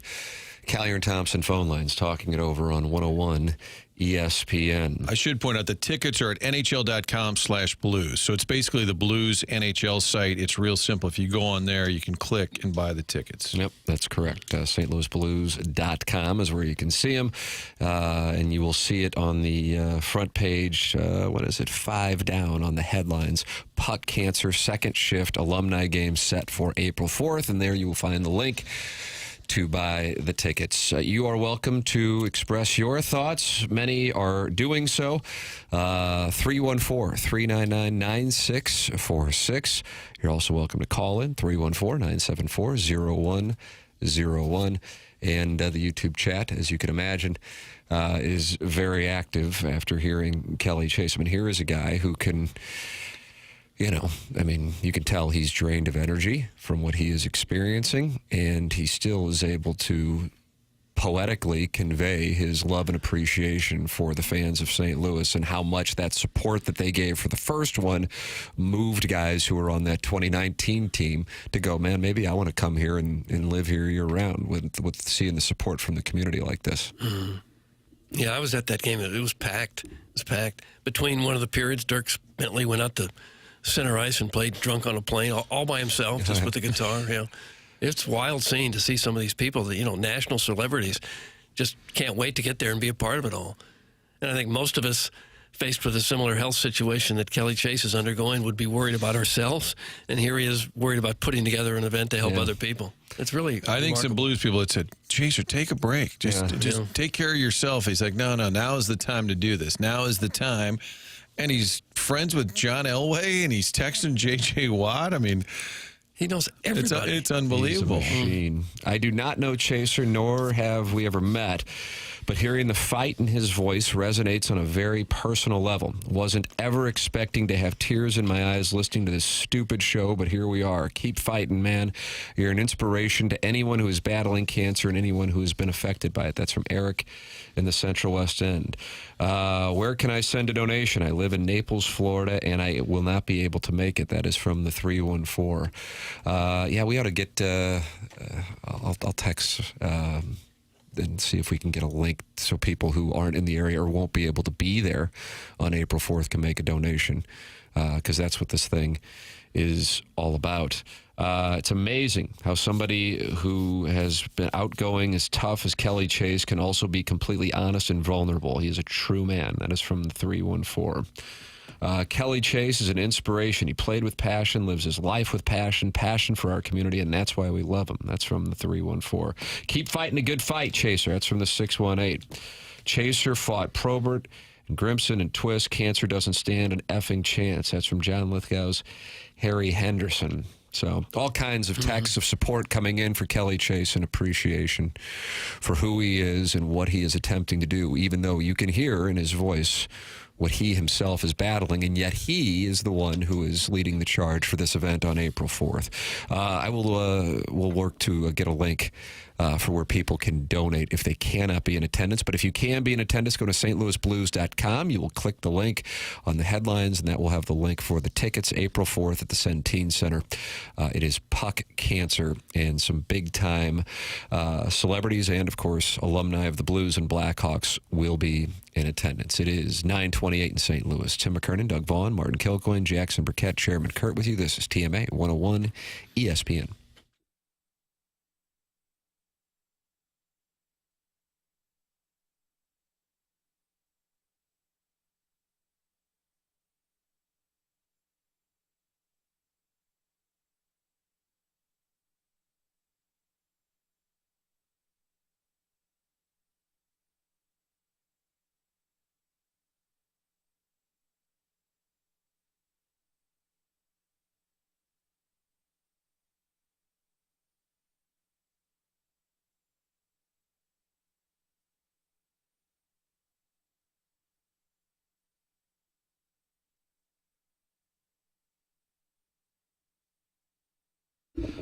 Callier and Thompson phone lines, talking it over on 101 ESPN. I should point out the tickets are at NHL.com/Blues. So it's basically the Blues NHL site. It's real simple. If you go on there, you can click and buy the tickets. Yep, that's correct. StLouisBlues.com is where you can see them. And you will see it on the front page. What is it? 5 down on the headlines. Puck Cancer second shift alumni game set for April 4th. And there you will find the link to buy the tickets. You are welcome to express your thoughts. Many are doing so. 314-399-9646. You're also welcome to call in, 314-974-0101. And the YouTube chat, as you can imagine, is very active after hearing Kelly Chase. I mean, here is a guy who can... you can tell he's drained of energy from what he is experiencing, and he still is able to poetically convey his love and appreciation for the fans of St. Louis and how much that support that they gave for the first one moved guys who were on that 2019 team to go, man, maybe I want to come here and live here year-round with seeing the support from the community like this. Mm-hmm. Yeah, I was at that game. It was packed. It was packed. Between one of the periods, Dirk Bentley went out to center ice and played Drunk on a Plane all by himself, just with the guitar. It's a wild scene to see some of these people that, national celebrities just can't wait to get there and be a part of it all. And I think most of us, faced with a similar health situation that Kelly Chase is undergoing, would be worried about ourselves. And here he is worried about putting together an event to help other people. It's really I think some Blues people had said, Chaser, take a break. Just take care of yourself. He's like, no, now is the time to do this. Now is the time. And he's friends with John Elway, and he's texting J.J. Watt. I mean, he knows everybody. It's unbelievable. He's a machine. I do not know Chaser, nor have we ever met. but hearing the fight in his voice resonates on a very personal level. Wasn't ever expecting to have tears in my eyes listening to this stupid show, but here we are. Keep fighting, man. You're an inspiration to anyone who is battling cancer and anyone who has been affected by it. That's from Eric in the Central West End. Where can I send a donation? I live in Naples, Florida, and I will not be able to make it. That is from the 314. Yeah, we ought to get, I'll text and see if we can get a link so people who aren't in the area or won't be able to be there on April 4th can make a donation, because that's what this thing is all about. It's amazing how somebody who has been outgoing, as tough as Kelly Chase, can also be completely honest and vulnerable. He is a true man. That is from the 314. Kelly Chase is an inspiration. He played with passion, lives his life with passion for our community, and that's why we love him. That's from the 314. Keep fighting a good fight, Chaser. That's from the 618. Chaser fought Probert and Grimson and Twist. Cancer doesn't stand an effing chance. That's from John Lithgow's Harry Henderson. So all kinds of texts of support coming in for Kelly Chase and appreciation for who he is and what he is attempting to do, even though you can hear in his voice what he himself is battling, and yet he is the one who is leading the charge for this event on April 4th. I will work to get a link for where people can donate if they cannot be in attendance. But if you can be in attendance, go to stlouisblues.com. You will click the link on the headlines, and that will have the link for the tickets April 4th at the Centene Center. It is Puck Cancer, and some big-time celebrities and, of course, alumni of the Blues and Blackhawks will be in attendance. It is 9:28 in St. Louis. Tim McKernan, Doug Vaughn, Martin Kilcoyne, Jackson Burkett, Chairman Kurt with you. This is TMA 101 ESPN.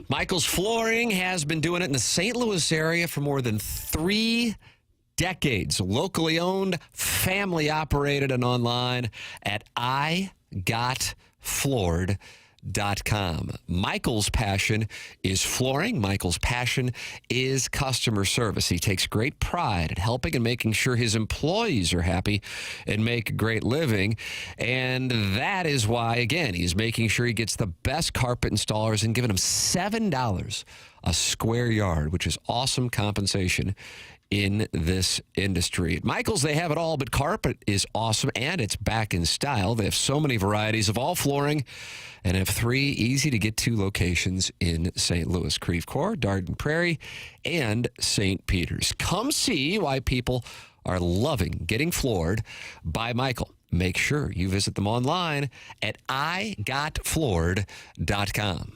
Michael's Flooring has been doing it in the St. Louis area for more than 3 decades. Locally owned, family operated, and online at igotfloored.com. Michael's passion is flooring. Michael's passion is customer service. He takes great pride at helping and making sure his employees are happy and make a great living. And that is why, again, he's making sure he gets the best carpet installers and giving them $7 a square yard, which is awesome compensation in this industry. Michael's, they have it all, but carpet is awesome, and it's back in style. They have so many varieties of all flooring and have 3 easy-to-get-to locations in St. Louis: Creve Coeur, Darden Prairie, and St. Peter's. Come see why people are loving getting floored by Michael. Make sure you visit them online at igotfloored.com.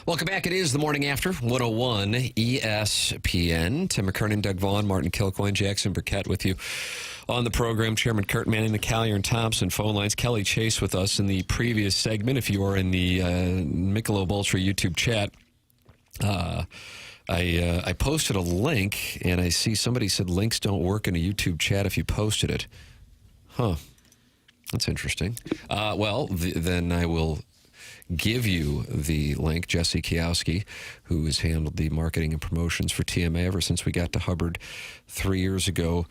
Welcome back. It is the morning after 101 ESPN. Tim McKernan, Doug Vaughn, Martin Kilcoyne, Jackson Burkett with you on the program. Chairman Kurt Manning, the Callier and Thompson phone lines. Kelly Chase with us in the previous segment. If you are in the Michelob Ultra YouTube chat, I posted a link, and I see somebody said links don't work in a YouTube chat if you posted it. Huh. That's interesting. Then I will give you the link. Jesse Kiowski, who has handled the marketing and promotions for TMA ever since we got to Hubbard 3 years ago,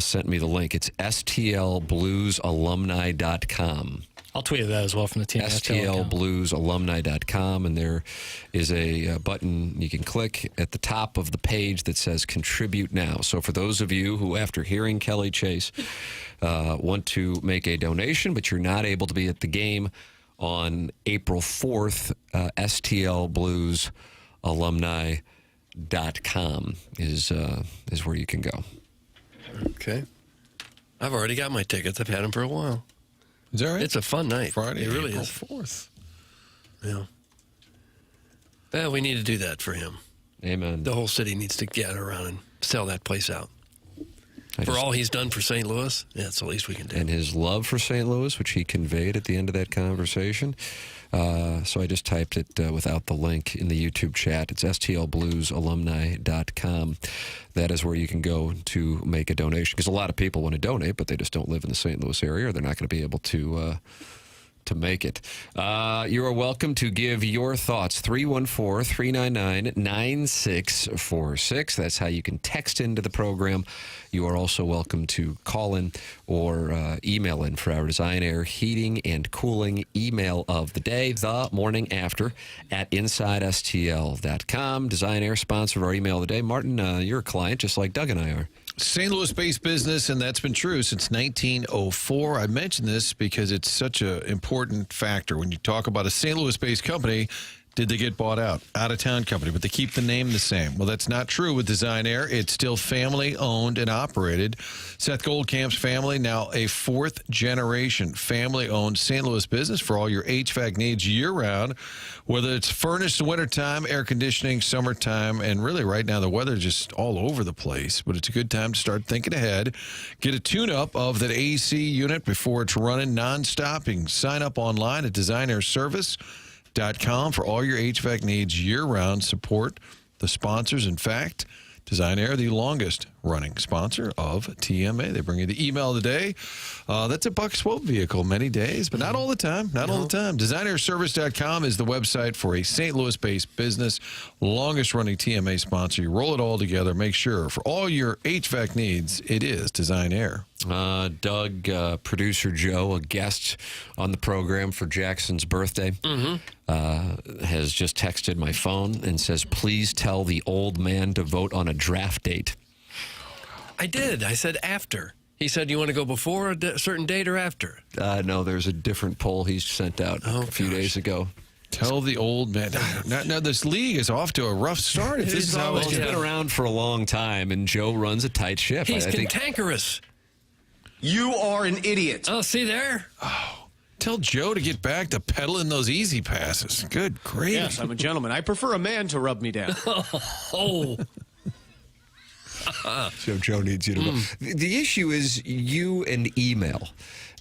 sent me the link. It's stlbluesalumni.com. I'll tweet that as well from the team. stlbluesalumni.com, and there is a button you can click at the top of the page that says Contribute Now. So for those of you who, after hearing Kelly Chase, want to make a donation, but you're not able to be at the game on April 4th, stlbluesalumni.com is where you can go. Okay. I've already got my tickets. I've had them for a while. Is that right? It's a fun night. Friday, it really April is. 4th. Yeah. Well, we need to do that for him. Amen. The whole city needs to get around and sell that place out. For all he's done for St. Louis, yeah, it's the least we can do. And his love for St. Louis, which he conveyed at the end of that conversation. So I just typed it without the link in the YouTube chat. It's stlbluesalumni.com. That is where you can go to make a donation. Because a lot of people want to donate, but they just don't live in the St. Louis area, or they're not going to be able to make it. You are welcome to give your thoughts. 314-399-9646. That's how you can text into the program. You are also welcome to call in or email in for our Design Air Heating and Cooling email of the day, the morning after, at InsideSTL.com. Design Air, sponsor of our email of the day. Martin, you're a client just like Doug and I are. St. Louis-based business, and that's been true since 1904. I mention this because it's such an important factor. When you talk about a St. Louis-based company, did they get bought out? Out-of-town company, but they keep the name the same. Well, that's not true with Design Air. It's still family-owned and operated. Seth Goldcamp's family, now a fourth-generation family-owned St. Louis business for all your HVAC needs year-round, whether it's furnished in wintertime, air conditioning, summertime, and really right now the weather is just all over the place. But it's a good time to start thinking ahead. Get a tune-up of that AC unit before it's running nonstop. You can sign up online at DesignAirService.com for all your HVAC needs year-round. Support the sponsors. In fact, Design Air, the longest running sponsor of TMA. They bring you the email of the day. That's a buck swope vehicle many days, but not all the time. Not all the time. DesignerService.com is the website for a St. Louis-based business, longest running TMA sponsor. You roll it all together. Make sure for all your HVAC needs, it is Design Air. Doug, producer Joe, a guest on the program for Jackson's birthday, has just texted my phone and says, please tell the old man to vote on a draft date. I did. I said after. He said, you want to go before a certain date or after? No, there's a different poll he's sent out a few days ago. Tell the old man. Now, this league is off to a rough start. If this is how it's been around for a long time, and Joe runs a tight ship. He's cantankerous. You are an idiot. Oh, see there? Oh, tell Joe to get back to peddling those easy passes. Good grief. Yes, I'm a gentleman. I prefer a man to rub me down. Oh. So Joe needs you to know. The issue is you and email.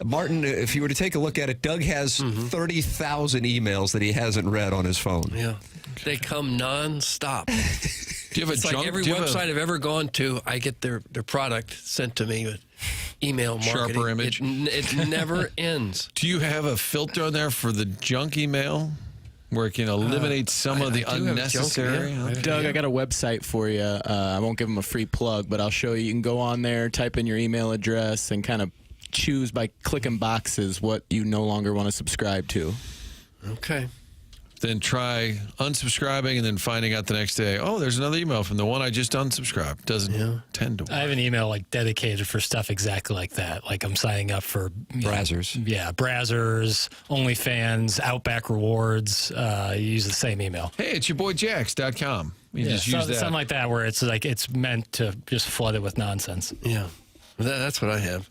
Martin, if you were to take a look at it, Doug has 30,000 emails that he hasn't read on his phone. Yeah. They come nonstop. Do you have a it's junk? Like every website I've ever gone to, I get their product sent to me with email marketing. Sharper image. It never ends. Do you have a filter on there for the junk email where it can eliminate some of the unnecessary? Doug, I got a website for you. I won't give them a free plug, but I'll show you. You can go on there, type in your email address, and kind of choose by clicking boxes what you no longer want to subscribe to. Okay. Then try unsubscribing and then finding out the next day, oh, there's another email from the one I just unsubscribed. Doesn't tend to work. I have an email like dedicated for stuff exactly like that. Like I'm signing up for Brazzers. Brazzers, OnlyFans, Outback Rewards. You use the same email. Hey, it's your boy Jax.com. You just use that. Something like that where it's like it's meant to just flood it with nonsense. Yeah. That's what I have.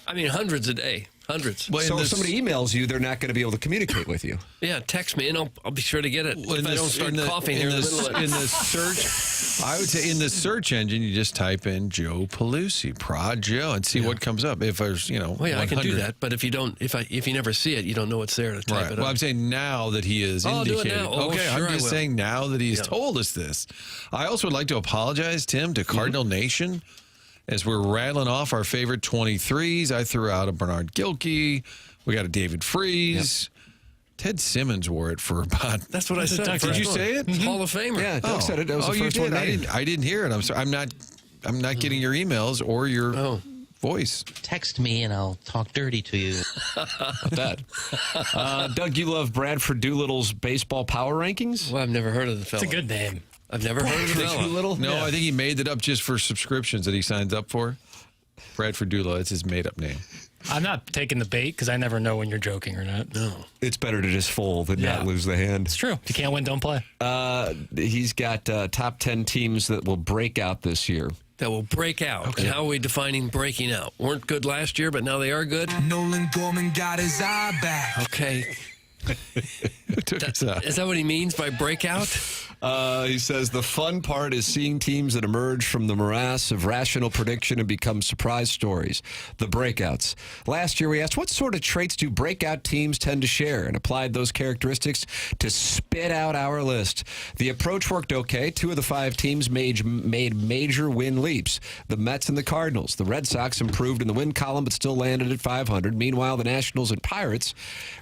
I mean, hundreds a day. Hundreds. Well, so if somebody emails you, they're not going to be able to communicate with you. Yeah, text me, and I'll be sure to get it. If I don't start coughing here in the middle of it. In the search, I would say in the search engine, you just type in Joe Pelusi, Prod Joe, and see what comes up. If there's, well, yeah, 100. I can do that. But if you don't, if you never see it, you don't know it's there to type it up. Well, I'm saying now that he is I'll do it indicated. now. Oh, okay, sure I'm just saying now that he's told us this. I also would like to apologize, Tim, to Cardinal Nation. As we're rattling off our favorite 23s, I threw out a Bernard Gilkey. We got a David Freese. Yep. Ted Simmons wore it for about. That's what I said. Did you say it? Hall of Famer. Yeah, Doug said it. That was the first one. I didn't hear it. I'm sorry. I'm not getting your emails or your voice. Text me and I'll talk dirty to you. That. Doug, you love Bradford Doolittle's baseball power rankings? Well, I've never heard of the fellow. It's a good name. I've never heard of the fellow. Doolittle? No, I think he made it up just for subscriptions that he signs up for. Bradford Doolittle, it's his made-up name. I'm not taking the bait because I never know when you're joking or not. No. It's better to just fold than not lose the hand. It's true. If you can't win, don't play. He's got top 10 teams that will break out this year. That will break out. Okay. And how are we defining breaking out? Weren't good last year, but now they are good? Nolan Gorman got his eye back. Okay. Who took us out? Is that what he means by breakout? He says the fun part is seeing teams that emerge from the morass of rational prediction and become surprise stories, the breakouts. Last year we asked, what sort of traits do breakout teams tend to share, and applied those characteristics to spit out our list. The approach worked okay. 2 of the 5 teams made major win leaps. The Mets and the Cardinals. The Red Sox improved in the win column but still landed at 500. Meanwhile, the Nationals and Pirates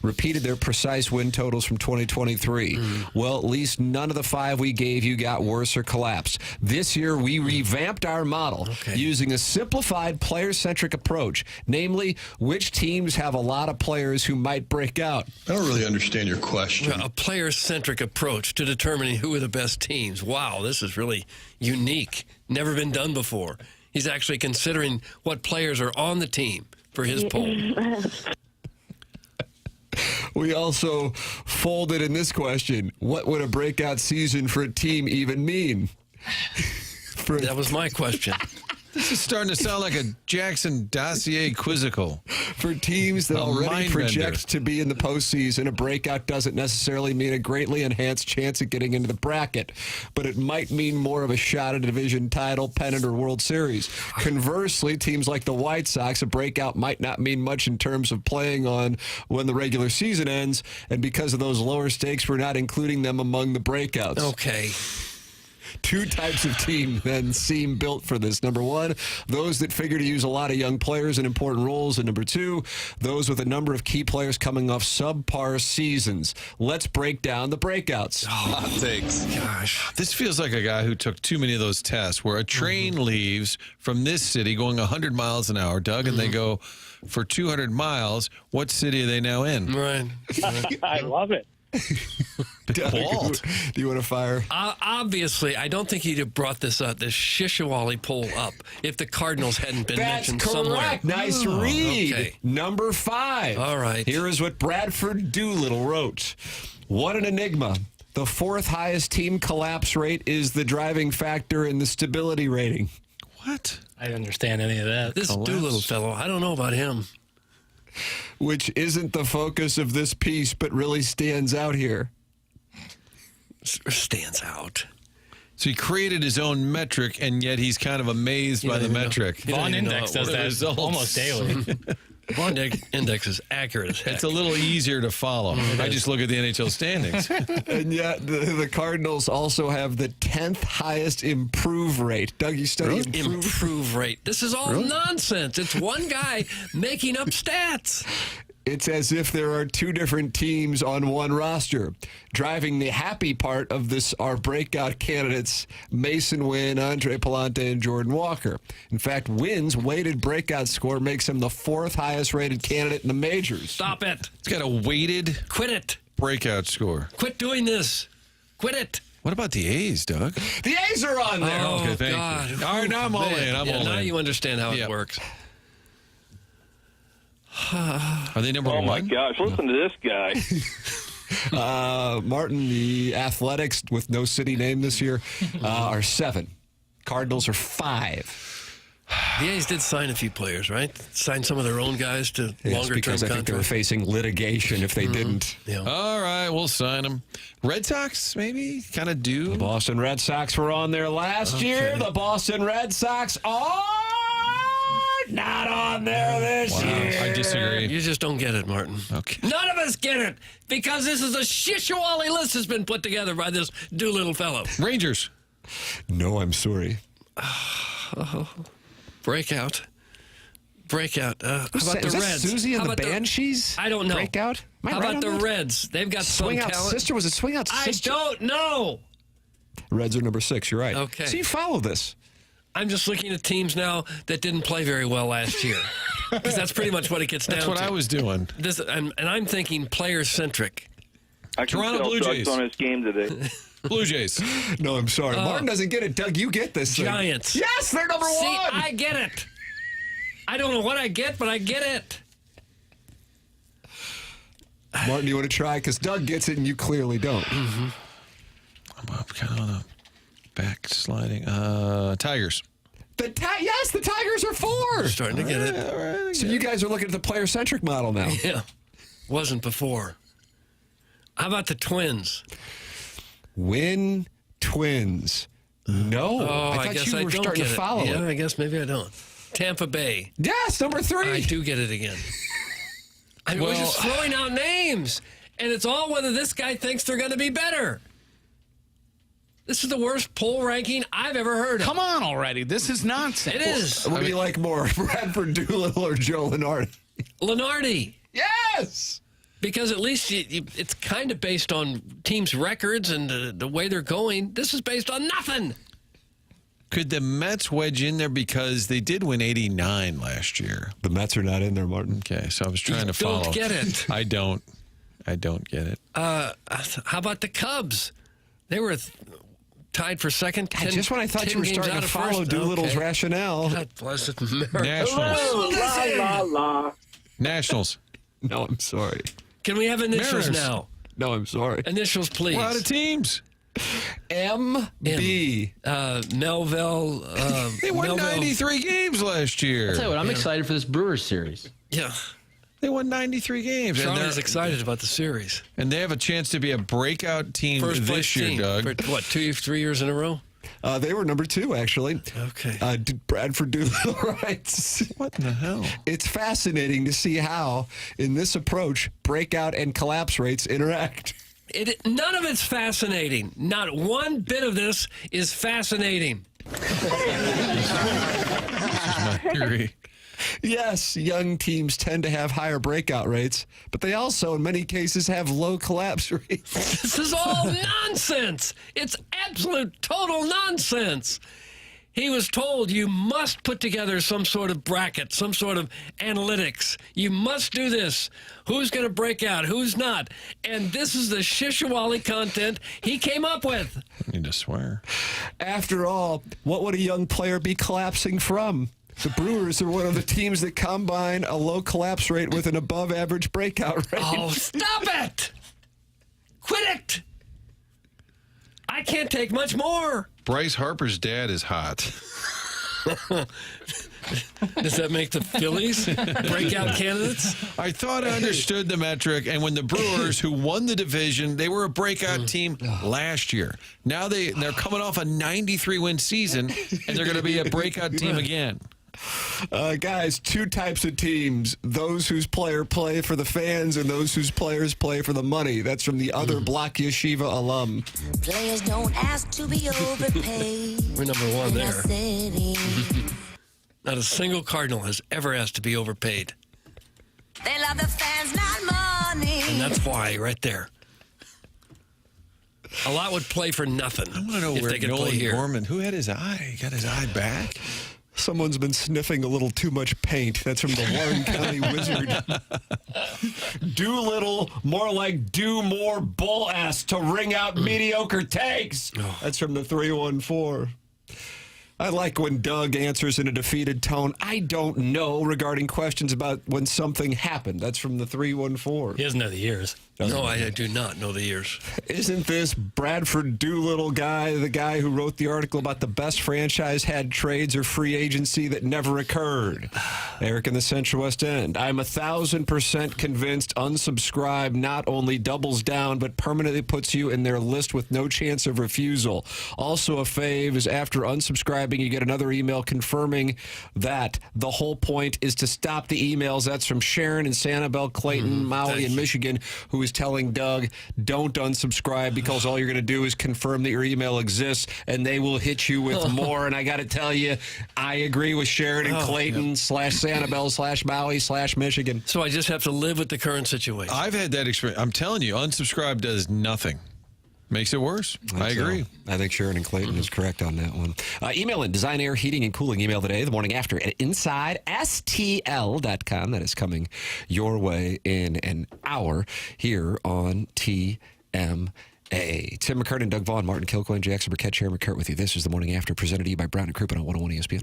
repeated their precise win totals from 2023. Well, at least none of the 5 we gave you got worse or collapsed. This year, we revamped our model using a simplified player-centric approach, namely, which teams have a lot of players who might break out. I don't really understand your question. Well, a player-centric approach to determining who are the best teams. Wow, this is really unique. Never been done before. He's actually considering what players are on the team for his poll. We also folded in this question, what would a breakout season for a team even mean? That was my question. This is starting to sound like a Jackson dossier quizzical. For teams that already project to be in the postseason, a breakout doesn't necessarily mean a greatly enhanced chance at getting into the bracket, but it might mean more of a shot at a division title, pennant, or World Series. Conversely, teams like the White Sox, a breakout might not mean much in terms of playing on when the regular season ends, and because of those lower stakes, we're not including them among the breakouts. Okay. 2 types of team then seem built for this. Number 1, those that figure to use a lot of young players in important roles. And number 2, those with a number of key players coming off subpar seasons. Let's break down the breakouts. Hot takes. Gosh, this feels like a guy who took too many of those tests where a train leaves from this city going 100 miles an hour, Doug, and they go for 200 miles. What city are they now in? Right. I love it. Walt, do you want to fire? Obviously, I don't think he'd have brought this Shishawali poll up if the Cardinals hadn't been mentioned somewhere. That's correct. Nice read. Okay. Number 5. All right. Here is what Bradford Doolittle wrote. What an enigma. The 4th highest team collapse rate is the driving factor in the stability rating. What? I didn't understand any of that. This Doolittle fellow, I don't know about him. Which isn't the focus of this piece, but really stands out here. Stands out. So he created his own metric, and yet he's kind of amazed by the metric. Vaughn Index does that almost daily. Vaughn Index is accurate as heck. It's a little easier to follow. I just look at the NHL standings. And yet the Cardinals also have the 10th highest improve rate. Doug, you study improve rate. This is all nonsense. It's one guy making up stats. It's as if there are 2 different teams on one roster. Driving the happy part of this are breakout candidates Mason Wynn, Andre Palante, and Jordan Walker. In fact, Wynn's weighted breakout score makes him the 4th highest rated candidate in the majors. Stop it. It's got a weighted Quit it. breakout score. Quit doing this. Quit it. What about the A's, Doug? The A's are on there. Oh, okay, thank God. you. All right, now I'm all in. I'm all now in. you understand how it works. Are they number 1? Oh, my gosh. Listen to this guy. Martin, the Athletics, with no city name this year, are 7. Cardinals are 5. The A's did sign a few players, right? Signed some of their own guys to longer-term because I think they were contracts. facing litigation if they didn't. Yeah. All right, we'll sign them. Red Sox, maybe? Kind of do. The Boston Red Sox were on there last year. The Boston Red Sox are not on there this year. I disagree. You just don't get it, Martin. Okay. None of us get it because this is a shishawali list that's been put together by this Doolittle fellow. Rangers. No, I'm sorry. Breakout. How about the is that Reds? Susie and How the about Banshees? I don't know. Breakout? Am I How right about on the that? Reds? They've got Swing some Out talent. Sister? Was it Swing Out Sister? I don't know. Reds are number 6. You're right. Okay. So you follow this. I'm just looking at teams now that didn't play very well last year. Because that's pretty much what it gets down to. That's what I was doing. And I'm thinking player-centric. I can Toronto tell Blue Doug's Jays. on his game today. Blue Jays. No, I'm sorry. Martin doesn't get it. Doug, you get this thing. Giants. Yes, they're number 1. See, I get it. I don't know what I get, but I get it. Martin, you want to try? Because Doug gets it and you clearly don't. I'm kind of on a backsliding. Tigers. Yes, the Tigers are 4. Starting to get it. All right, So you guys are looking at the player-centric model now. Yeah. Wasn't before. How about the Twins? Win Twins. No. Oh, I thought guess you I were don't starting get to it. follow Yeah, it. I guess maybe I don't. Tampa Bay. Yes, number 3. I do get it again. We're just throwing out names, and it's all whether this guy thinks they're going to be better. This is the worst poll ranking I've ever heard of. Come on already. This is nonsense. It is. What do you like more, Bradford Doolittle or Joe Lenardi? Lenardi. Yes! Because at least it's kind of based on teams' records and the way they're going. This is based on nothing. Could the Mets wedge in there because they did win 89 last year? The Mets are not in there, Martin. Okay, so I was trying to follow. Don't get it. I don't get it. How about the Cubs? They were tied for second. Just when I thought you were starting to follow Doolittle's rationale. God bless it, America. Nationals. La, la, la. Nationals. No, I'm sorry. Can we have initials Mariners. now? No, I'm sorry. Initials, please. We're out of teams. MB. Melville. They won Melville. 93 games last year. I'll tell you what, I'm excited for this Brewers series. Yeah. They won 93 games. Charlie's excited about the series. And they have a chance to be a breakout team First place this year, team. Doug. For, what, 3 years in a row? They were number 2, actually. Okay. Bradford Doolittle writes. What in the hell? It's fascinating to see how, in this approach, breakout and collapse rates interact. None of it's fascinating. Not one bit of this is fascinating. My theory. Yes, young teams tend to have higher breakout rates, but they also, in many cases, have low collapse rates. This is all nonsense. It's absolute, total nonsense. He was told you must put together some sort of bracket, some sort of analytics. You must do this. Who's going to break out? Who's not? And this is the shishawali content he came up with. I need to swear. After all, what would a young player be collapsing from? The Brewers are one of the teams that combine a low collapse rate with an above-average breakout rate. Oh, stop it! Quit it! I can't take much more. Bryce Harper's dad is hot. Does that make the Phillies breakout candidates? I thought I understood the metric, and when the Brewers, who won the division, they were a breakout team last year. Now they're coming off a 93-win season, and they're going to be a breakout team again. Guys, 2 types of teams. Those whose player play for the fans and those whose players play for the money. That's from the other Block Yeshiva alum. Players don't ask to be overpaid. We're number 1 there. Not a single Cardinal has ever asked to be overpaid. They love the fans, not money. And that's why, right there. A lot would play for nothing. I want to know if where they could play Nolan here. Gorman, who had his eye? He got his eye back? Someone's been sniffing a little too much paint. That's from the Warren County Wizard. Doolittle, more like do more bull ass to wring out mediocre takes. That's from the 314. I like when Doug answers in a defeated tone, I don't know, regarding questions about when something happened. That's from the 314. He doesn't know the years. No, I do not know the years. Isn't this Bradford Doolittle guy, the guy who wrote the article about the best franchise had trades or free agency that never occurred? Eric in the Central West End. I'm 1,000% convinced unsubscribe not only doubles down, but permanently puts you in their list with no chance of refusal. Also a fave is after unsubscribing, you get another email confirming that the whole point is to stop the emails. That's from Sharon in Sanibel, Clayton, Maui, and Michigan, who is telling Doug, don't unsubscribe because all you're going to do is confirm that your email exists and they will hit you with more. And I got to tell you, I agree with Sharon and Clayton / Sanibel / Maui / Michigan. So I just have to live with the current situation. I've had that experience. I'm telling you, unsubscribe does nothing. Makes it worse. I agree. I think Sharon and Clayton is correct on that one. Email in Design Air Heating and Cooling email today, the morning after at InsideSTL.com. That is coming your way in an hour here on TMA. Tim McKernan, Doug Vaughn, Martin Kilcoyne, Jackson Burkett, Sharon McKernan with you. This is the morning after, presented to you by Brown and Crouppen on 101 ESPN.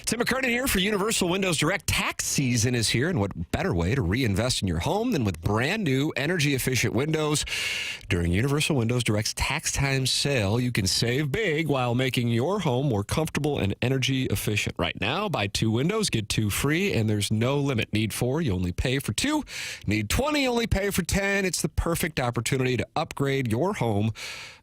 Tim McKernan here for Universal Windows Direct. Tax season is here, and what better way to reinvest in your home than with brand new energy-efficient windows? During Universal Windows Direct's Tax Time sale, you can save big while making your home more comfortable and energy efficient. Right now, buy 2 windows, get 2 free, and there's no limit. Need 4, you only pay for 2. Need 20, you only pay for 10. It's the perfect opportunity to upgrade your home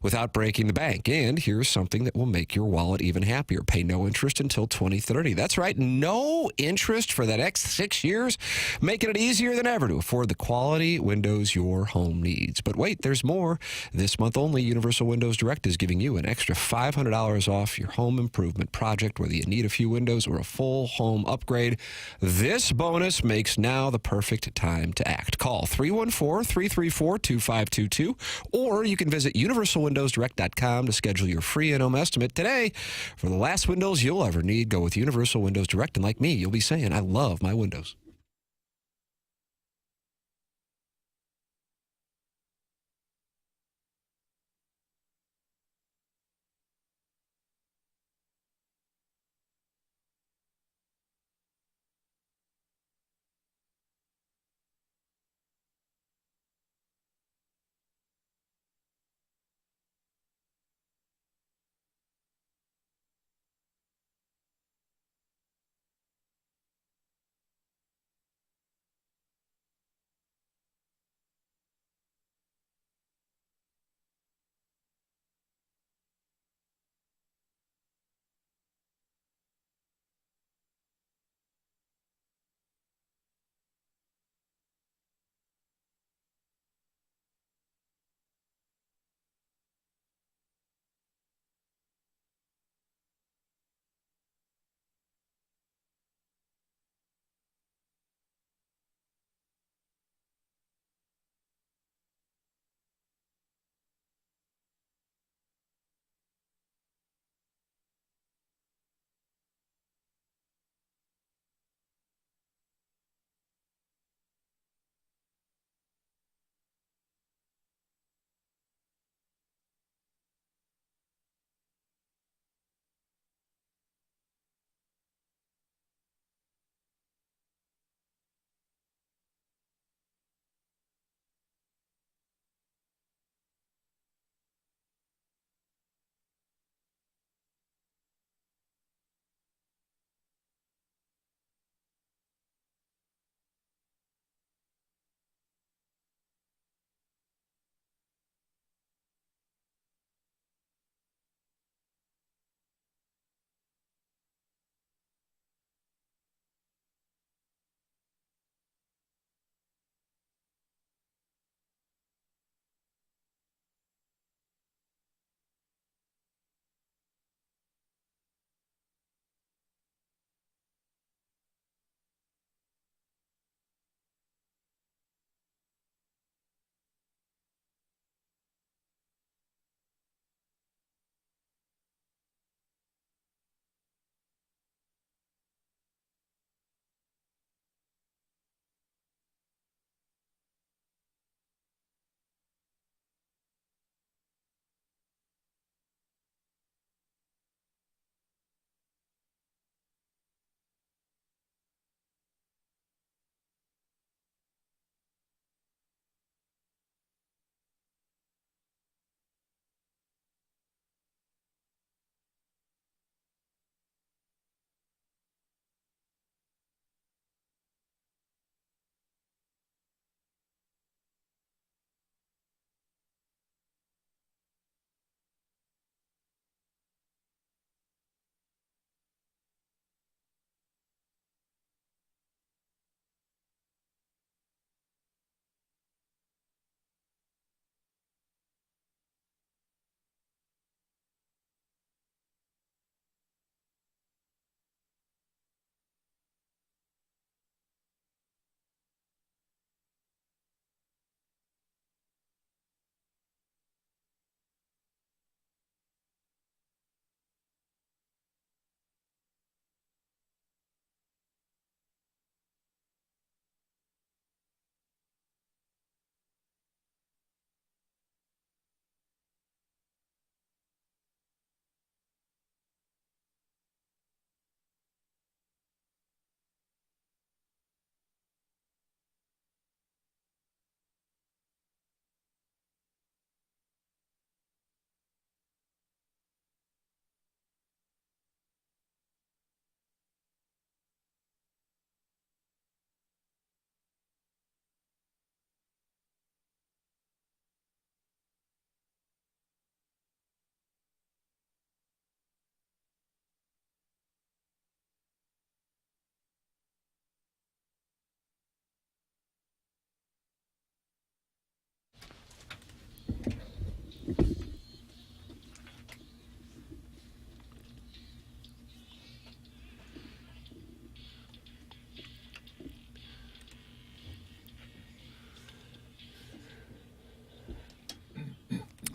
without breaking the bank. And here's something that will make your wallet even happier. Pay no interest until 2030. That's right, no interest for the next 6 years, making it easier than ever to afford the quality windows your home needs. But wait, there's more. This month only, Universal Windows Direct is giving you an extra $500 off your home improvement project, whether you need a few windows or a full home upgrade. This bonus makes now the perfect time to act. Call 314-334-2522, or you can visit universalwindowsdirect.com to schedule your free in-home estimate today. For the last windows you'll ever need, go with Universal Windows Direct, and like me, you'll be saying, I love my windows.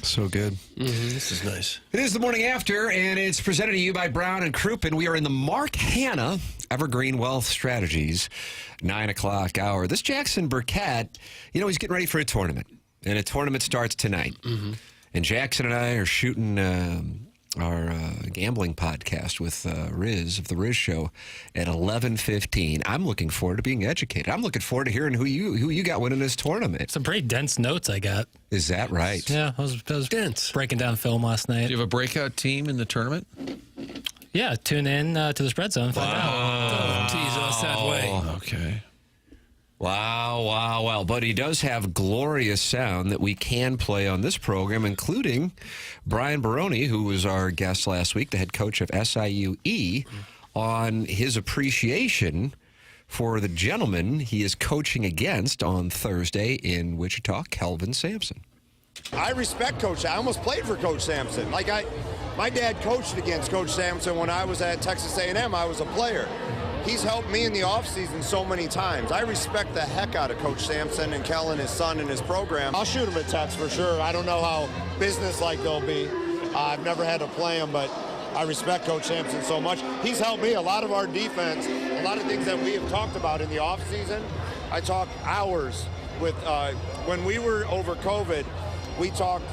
So good. This is nice. It is the morning after, and it's presented to you by Brown and Crouppen. We are in the Mark Hanna Evergreen Wealth Strategies 9 o'clock hour. This Jackson Burkett, he's getting ready for a tournament, and a tournament starts tonight. And Jackson and I are shooting our gambling podcast with Riz of the Riz Show at 11:15. I'm looking forward to being educated. I'm looking forward to hearing who you got winning this tournament. Some pretty dense notes I got. Is that right? Yeah, I was dense. Breaking down film last night. Do you have a breakout team in the tournament? Yeah, tune in to the Spread Zone. Find out. Don't tease us that way. Okay. Wow. But he does have glorious sound that we can play on this program, including Brian Baroni, who was our guest last week, the head coach of SIUE, on his appreciation for the gentleman he is coaching against on Thursday in Wichita, Kelvin Sampson. I respect Coach. I almost played for Coach Sampson. My dad coached against Coach Sampson when I was at Texas A&M. I was a player. He's helped me in the offseason so many times. I respect the heck out of Coach Sampson and Kellen, his son, and his program. I'll shoot him a text for sure. I don't know how business-like they'll be. I've never had to play him, but I respect Coach Sampson so much. He's helped me. A lot of our defense, a lot of things that we have talked about in the offseason, I talked hours with, when we were over COVID, we talked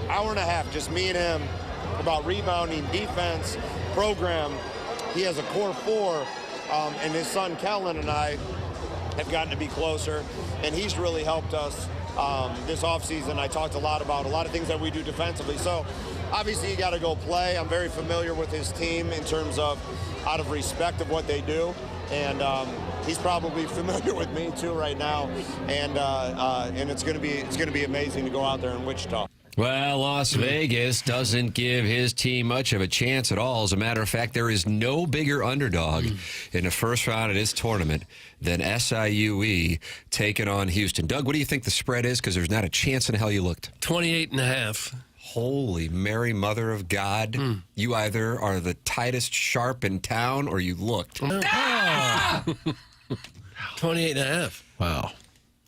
hour and a half, just me and him, about rebounding, defense, program. He has a core four. And his son Kellen and I have gotten to be closer, and he's really helped us this offseason. I talked a lot about a lot of things that we do defensively. So obviously you got to go play. I'm very familiar with his team in terms of out of respect of what they do, and he's probably familiar with me too right now. And it's going to be amazing to go out there in Wichita. Well, Las Vegas doesn't give his team much of a chance at all. As a matter of fact, there is no bigger underdog in the first round of this tournament than SIUE taking on Houston. Doug, what do you think the spread is? Because there's not a chance in hell you looked. 28.5. Holy Mary, Mother of God. You either are the tightest sharp in town or you looked. 28.5. Wow.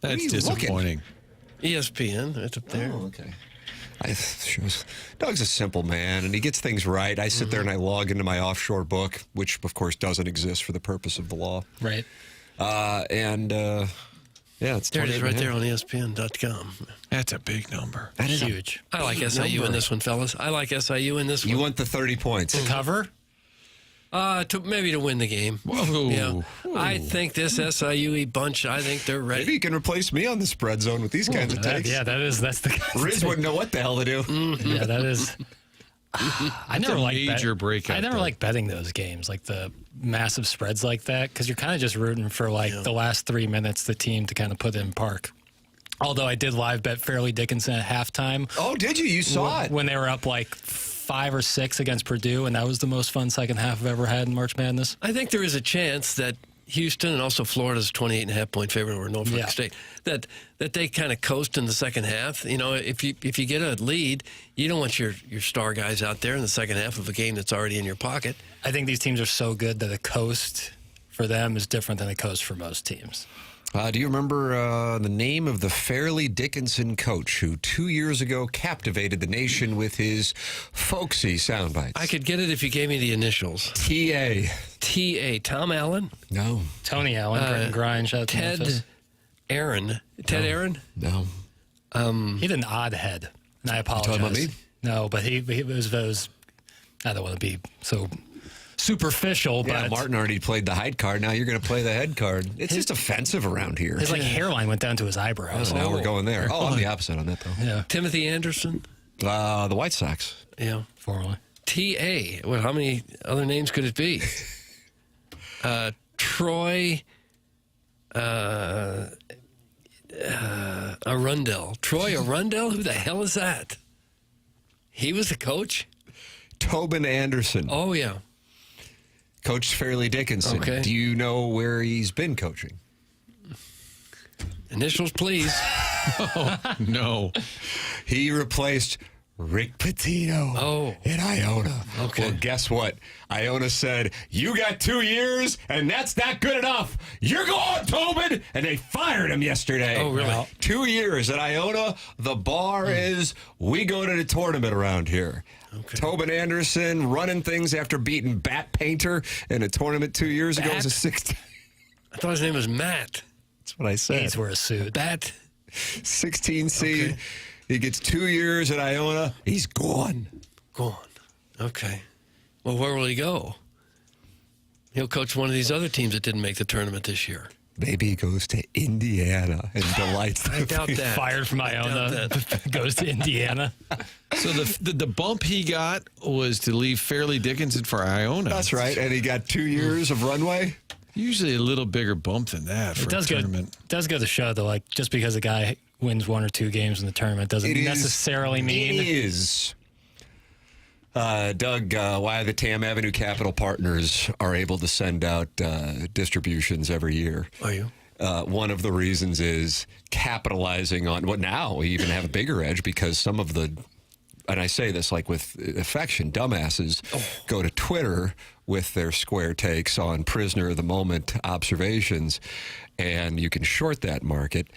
That's disappointing. ESPN, it's up there. Oh, okay. Doug's a simple man, and he gets things right. I sit there and I log into my offshore book, which, of course, doesn't exist for the purpose of the law. Right. Yeah, it's there it is right there on ESPN.com. That's a big number. That is huge. I like SIU in this one, fellas. I like SIU in this one. You want the 30 points. To cover? Maybe to win the game. Whoa. Yeah. I think this SIUE bunch, I think they're ready. Maybe you can replace me on the spread zone with these kinds of takes. That's the Riz wouldn't know what the hell to do. Yeah, that is. I never like betting those games, like the massive spreads like that, because you're kind of just rooting for the last 3 minutes the team to kind of put in park. Although I did live bet Fairleigh Dickinson at halftime. Oh, did you? You saw it. When they were up 5 or 6 against Purdue, and that was the most fun second half I've ever had in March Madness. I think there is a chance that Houston and also Florida's 28.5-point favorite over Norfolk State, that they kind of coast in the second half. If you get a lead, you don't want your star guys out there in the second half of a game that's already in your pocket. I think these teams are so good that a coast for them is different than a coast for most teams. Do you remember the name of the Fairleigh Dickinson coach who 2 years ago captivated the nation with his folksy sound bites? I could get it if you gave me the initials. T.A. T.A. Tom Allen? No. Tony Allen, Britton Grind, shout out to Ted Memphis. Aaron. Ted Aaron? No. He had an odd head, and I apologize. You talking about me? No, but he was those. I don't want to be so superficial, Yeah, but Martin already played the hide card. Now you're going to play the head card. It's just offensive around here. his hairline went down to his eyebrows. Now we're going there. Oh, I'm the opposite on that, though. Yeah. Timothy Anderson? The White Sox. Yeah. Formerly. T.A. Well, how many other names could it be? Troy Arundel. Troy Arundel? Who the hell is that? He was the coach? Tobin Anderson. Oh, yeah. Coached Fairleigh Dickinson. Okay. Do you know where he's been coaching? Initials, please. Oh, no. He replaced Rick Pitino in Iona. Okay. Well, guess what? Iona said, you got 2 years, and that's not good enough. You're going, Tobin! And they fired him yesterday. Oh, really? Wow. 2 years at Iona. The bar is, we go to the tournament around here. Okay. Tobin Anderson running things after beating Bat Painter in a tournament 2 years ago as a 16. I thought his name was Matt. That's what I said. He's wear a suit. Bat. 16 seed. Okay. He gets 2 years at Iona. He's gone. Gone. Okay. Well, where will he go? He'll coach one of these other teams that didn't make the tournament this year. Maybe he goes to Indiana and delights them. I doubt that. Fired from Iona, goes to Indiana. So the bump he got was to leave Fairleigh Dickinson for Iona. That's right. And he got 2 years of runway. Usually a little bigger bump than that for a tournament. It does go to show, though, like, just because a guy wins 1 or 2 games in the tournament doesn't necessarily mean. It is. Doug, why the Tam Avenue Capital Partners are able to send out distributions every year. Are you? One of the reasons is capitalizing on what now we even have a bigger edge because some of the, and I say this like with affection, dumbasses go to Twitter with their square takes on prisoner of the moment observations, and you can short that market.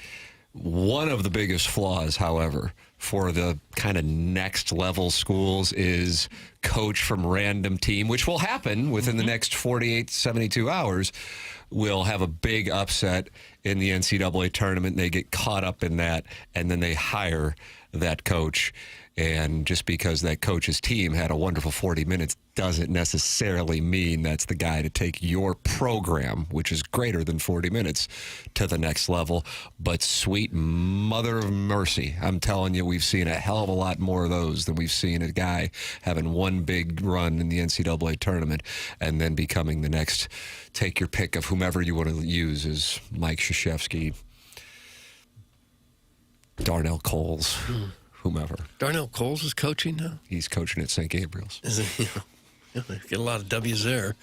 One of the biggest flaws, however, for the kind of next level schools is coach from random team, which will happen within the next 48, 72 hours, will have a big upset in the NCAA tournament. They get caught up in that, and then they hire that coach. And just because that coach's team had a wonderful 40 minutes doesn't necessarily mean that's the guy to take your program, which is greater than 40 minutes, to the next level. But sweet mother of mercy, I'm telling you, we've seen a hell of a lot more of those than we've seen a guy having one big run in the NCAA tournament and then becoming the next, take your pick of whomever you want to use, is Mike Krzyzewski, Darnell Coles. Whomever. Darnell Coles is coaching now? He's coaching at St. Gabriel's. Is it, get a lot of W's there,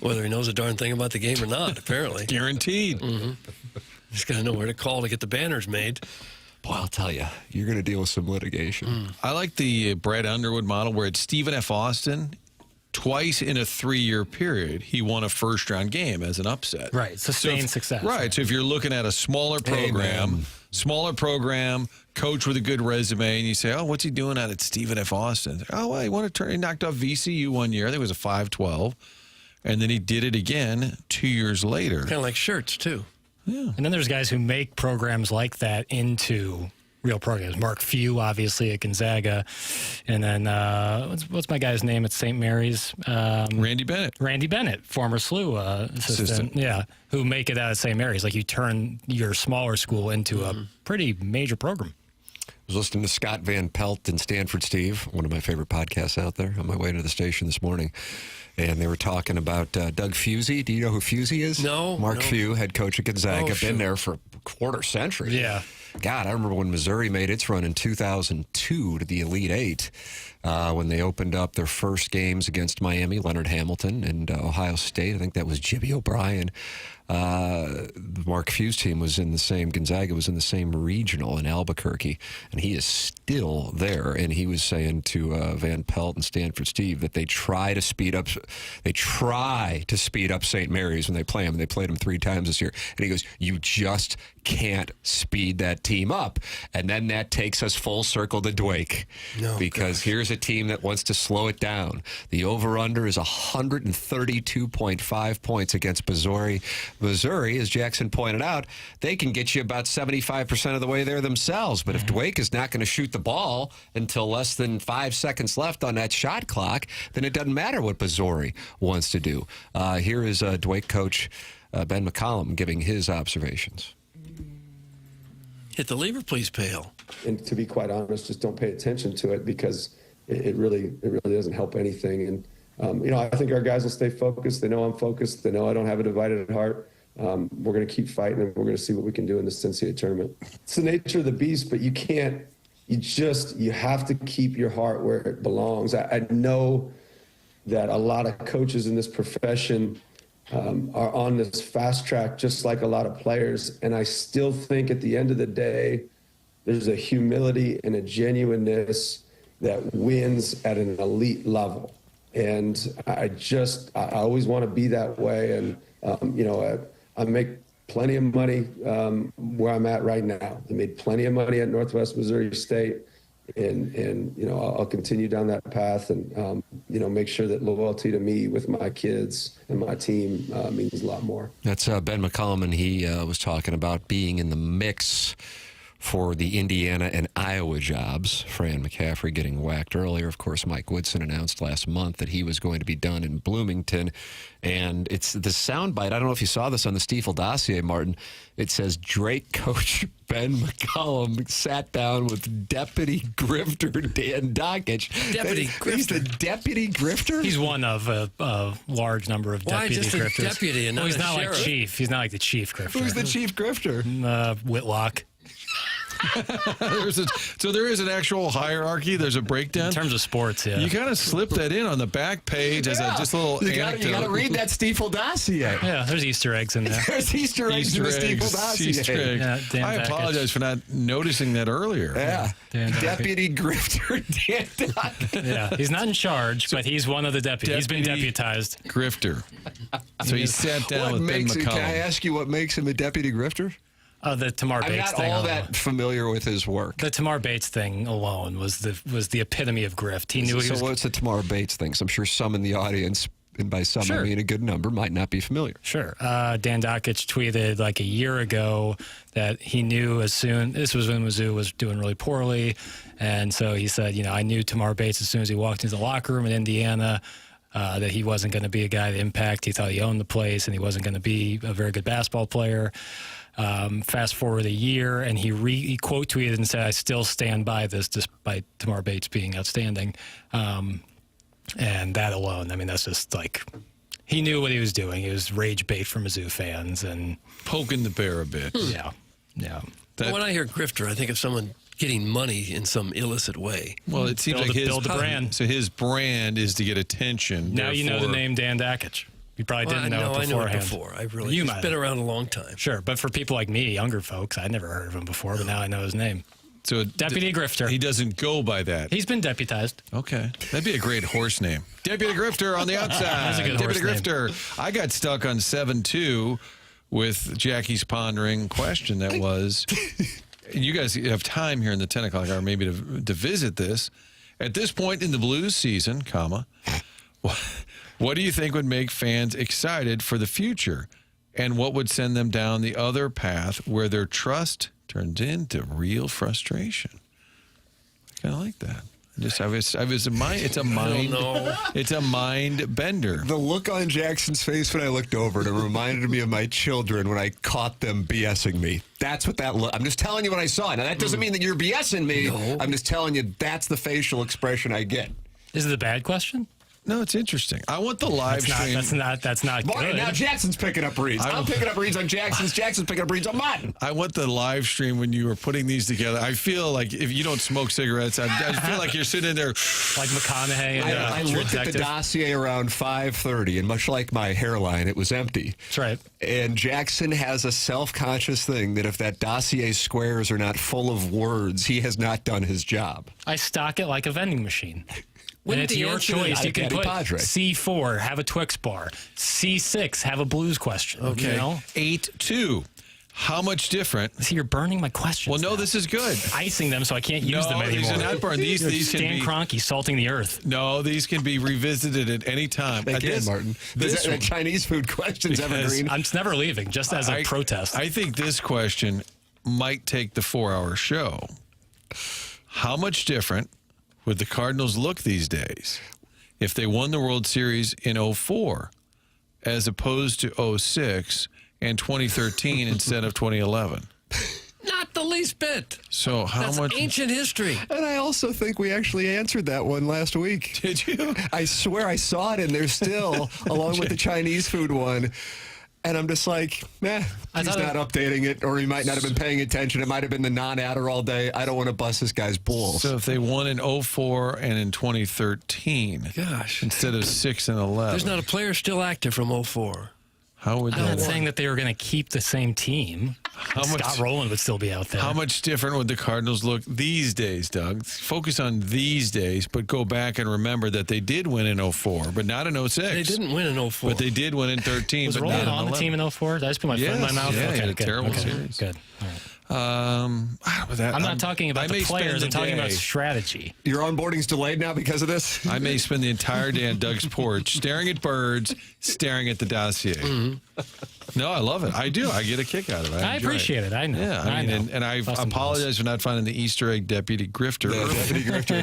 whether he knows a darn thing about the game or not, apparently. Guaranteed. Mm-hmm. Just got to know where to call to get the banners made. Boy, I'll tell you, you're going to deal with some litigation. I like the Brad Underwood model where it's Stephen F. Austin. Twice in a 3-year period, he won a first-round game as an upset. Right, sustained success. Right, so if you're looking at a smaller program, coach with a good resume, and you say, oh, what's he doing out at Stephen F. Austin? Oh, well, he knocked off VCU 1 year. I think it was a 5-12. And then he did it again 2 years later. Kind of like shirts, too. Yeah. And then there's guys who make programs like that into real programs. Mark Few, obviously, at Gonzaga. And then, what's my guy's name at St. Mary's? Randy Bennett. Randy Bennett, former SLU assistant. Yeah, who make it out at St. Mary's. Like, you turn your smaller school into a pretty major program. I was listening to Scott Van Pelt and Stanford Steve, one of my favorite podcasts out there, on my way to the station this morning. And they were talking about Doug Fusey. Do you know who Fusey is? No. Mark Few, head coach at Gonzaga, been there for a quarter century. Yeah. God, I remember when Missouri made its run in 2002 to the Elite Eight, when they opened up their first games against Miami, Leonard Hamilton, and Ohio State. I think that was Jimmy O'Brien. Mark Few's team was in the same, Gonzaga was in the same regional in Albuquerque, and he is still there. And he was saying to Van Pelt and Stanford Steve that they try to speed up St. Mary's when they play them. They played them 3 times this year. And he goes, you just can't speed that team up. And then that takes us full circle to Dwake. Because here's a team that wants to slow it down. The over-under is 132.5 points against Missouri. Missouri, as Jackson pointed out, they can get you about 75% of the way there themselves. But if Dwake is not going to shoot the ball until less than 5 seconds left on that shot clock, then it doesn't matter what Missouri wants to do. Here is Dwake coach Ben McCollum giving his observations. Hit the lever, please, Pale. And to be quite honest, just don't pay attention to it because it really doesn't help anything. And I think our guys will stay focused. They know I'm focused. They know I don't have a divided heart. We're going to keep fighting, and we're going to see what we can do in this NCAA tournament. It's the nature of the beast, but you have to keep your heart where it belongs. I know that a lot of coaches in this profession are on this fast track, just like a lot of players. And I still think at the end of the day, there's a humility and a genuineness that wins at an elite level. And I always want to be that way. And, I make plenty of money where I'm at right now. I made plenty of money at Northwest Missouri State. And I'll continue down that path and, make sure that loyalty to me with my kids and my team means a lot more. That's Ben McCollum, and he was talking about being in the mix for the Indiana and Iowa jobs. Fran McCaffrey getting whacked earlier. Of course, Mike Woodson announced last month that he was going to be done in Bloomington. And it's the soundbite. I don't know if you saw this on the Stiefel dossier, Martin. It says Drake coach Ben McCollum sat down with deputy grifter Dan Dockich. Deputy grifter? He's the deputy grifter? He's one of a large number of Why deputy just a grifters. deputy and not he's a not sheriff? like chief. He's not like the chief grifter. Who's the chief grifter? Whitlock. So there is an actual hierarchy. There's a breakdown In terms of sports, yeah. You kind of slip that in on the back page as just a little anecdote. You got to read that Stiefel dossier. Yeah, there's Easter eggs in there. There's Easter eggs in the Stiefel dossier. Easter eggs. Yeah, Dan I Dockich. apologize for not noticing that earlier. Yeah. Dan Dockich. Deputy grifter Dan Dockich. Yeah, he's not in charge, but he's one of the deputies. He's been deputized. Grifter. So he sat down with Ben McCollum. Can I ask you what makes him a deputy grifter? The Tamar I'm Bates not thing. all alone. that familiar with his work. The Tamar Bates thing alone was the epitome of grift. He knew he was. So what's the Tamar Bates thing? 'Cause I'm sure some in the audience, and by some I mean a good number, might not be familiar. Sure. Dan Dockich tweeted like a year ago that he knew this was when Mizzou was doing really poorly. And so he said, I knew Tamar Bates as soon as he walked into the locker room in Indiana. That he wasn't going to be a guy to impact. He thought he owned the place and he wasn't going to be a very good basketball player. Fast forward a year, and he quote tweeted and said, "I still stand by this, despite Tamar Bates being outstanding." And that alone, that's just like he knew what he was doing. He was rage bait for Mizzou fans and poking the bear a bit. Yeah. Well, when I hear grifter, I think of someone getting money in some illicit way. Well, it seems like build the brand. So his brand is to get attention. Now you know the name Dan Dockich. You probably didn't know it beforehand. I know it before. He's been around a long time. Sure, but for people like me, younger folks, I'd never heard of him before, but now I know his name. So Deputy Grifter. He doesn't go by that. He's been deputized. Okay. That'd be a great horse name. Deputy Grifter on the outside. That's a good Deputy horse Grifter. I got stuck on 7-2 with Jackie's pondering question that was, you guys have time here in the 10 o'clock hour maybe to visit this. At this point in the Blues season, what do you think would make fans excited for the future? And what would send them down the other path where their trust turns into real frustration? I kind of like that. It's a mind bender. The look on Jackson's face when I looked over, it reminded me of my children when I caught them BSing me. That's what that look. I'm just telling you what I saw. Now that doesn't mean that you're BSing me. No. I'm just telling you that's the facial expression I get. Is it a bad question? No, it's interesting. I want the live stream. That's not good. Now Jackson's picking up reads. I'm picking up reads on Jackson's. Jackson's picking up reads on mine. I want the live stream when you were putting these together. I feel like if you don't smoke cigarettes, I feel like you're sitting in there. Like McConaughey. And, I looked at the dossier around 5:30, and much like my hairline, it was empty. That's right. And Jackson has a self-conscious thing that if that dossier squares are not full of words, he has not done his job. I stock it like a vending machine. And it's your choice. You can put C4, have a Twix bar. C6, have a Blues question. Okay. 8-2. How much different? See, you're burning my questions. Well, no, now. this is good. Icing them so I can't use them anymore. These are not burned. These can Stan be Kroenke salting the earth. No, these can be revisited at any time. They can, Martin. This Chinese food question's evergreen. I'm never leaving, just as a protest. I think this question might take the 4-hour show. How much different would the Cardinals look these days if they won the World Series in 2004 as opposed to 2006 and 2013 instead of 2011? Not the least bit. So That's ancient history. And I also think we actually answered that one last week. Did you? I swear I saw it in there still, along with the Chinese food one. And I'm just like, he's not updating it, or he might not have been paying attention. It might have been the non-Adderall day. I don't want to bust this guy's balls. So if they won in 2004 and in 2013, instead of 6 and 11, there's not a player still active from 2004. How would I'm not saying that they were going to keep the same team. Scott Rowland would still be out there. How much different would the Cardinals look these days, Doug? Focus on these days, but go back and remember that they did win in 04, but not in 06. They didn't win in 04. But they did win in 13. Was but Rowland not on in the 11. team in 04? Did I just put my foot in my mouth? Yeah, Okay, he had a good. terrible Okay, series. Good. All right. I'm not talking about the players. I'm talking about strategy. Your onboarding's delayed now because of this? I may spend the entire day on Doug's porch staring at birds, staring at the dossier. Mm-hmm. No, I love it. I do. I get a kick out of it. I enjoy appreciate it. I know. Yeah, I mean, and I apologize for not finding the Easter egg deputy grifter.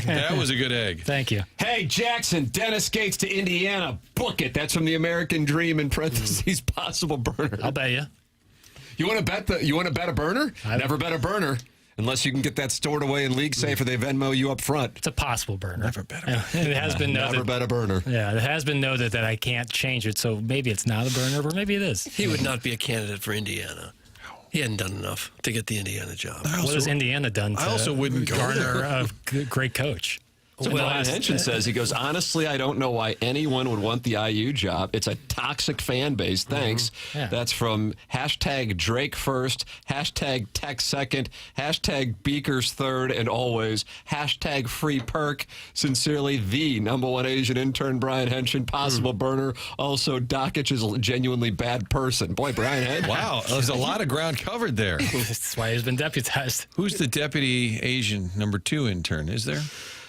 That was a good egg. Thank you. Hey, Jackson, Dennis Gates to Indiana. Book it. That's from the American Dream in parentheses, possible burner. I'll bet you. You want to bet a burner? Never bet a burner. Unless you can get that stored away in League Safe or they Venmo you up front. It's a possible burner. Never bet a burner. It has been noted. Never bet a burner. Yeah, it has been noted that I can't change it, so maybe it's not a burner, or maybe it is. He would not be a candidate for Indiana. He hadn't done enough to get the Indiana job. What has Indiana done to garner a great coach? So Brian Henson says, he goes, honestly, I don't know why anyone would want the IU job. It's a toxic fan base. Thanks. Yeah. That's from hashtag Drake first, hashtag Tech second, hashtag Beakers third, and always hashtag free perk. Sincerely, the #1 Asian intern, Brian Henson, possible burner. Also, Dockich is a genuinely bad person. Boy, Brian Henson. Wow, there's a lot of ground covered there. That's why he's been deputized. Who's the deputy Asian #2 intern? Is there?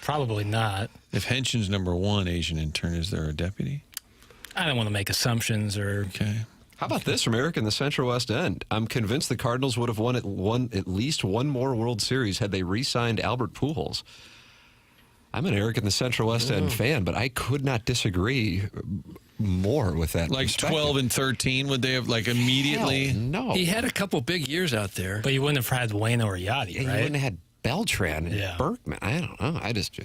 Probably not. If Henson's #1 Asian intern, is there a deputy? I don't want to make assumptions or. Okay. How about this from Eric in the Central West End? I'm convinced the Cardinals would have won at least one more World Series had they re-signed Albert Pujols. I'm an Eric in the Central West End fan, but I could not disagree more with that. Like 12 and 13, would they have immediately? Hell no. He had a couple big years out there. But you wouldn't have had Waino or Yachty, right? You wouldn't have had Beltran and Berkman. I don't know. I just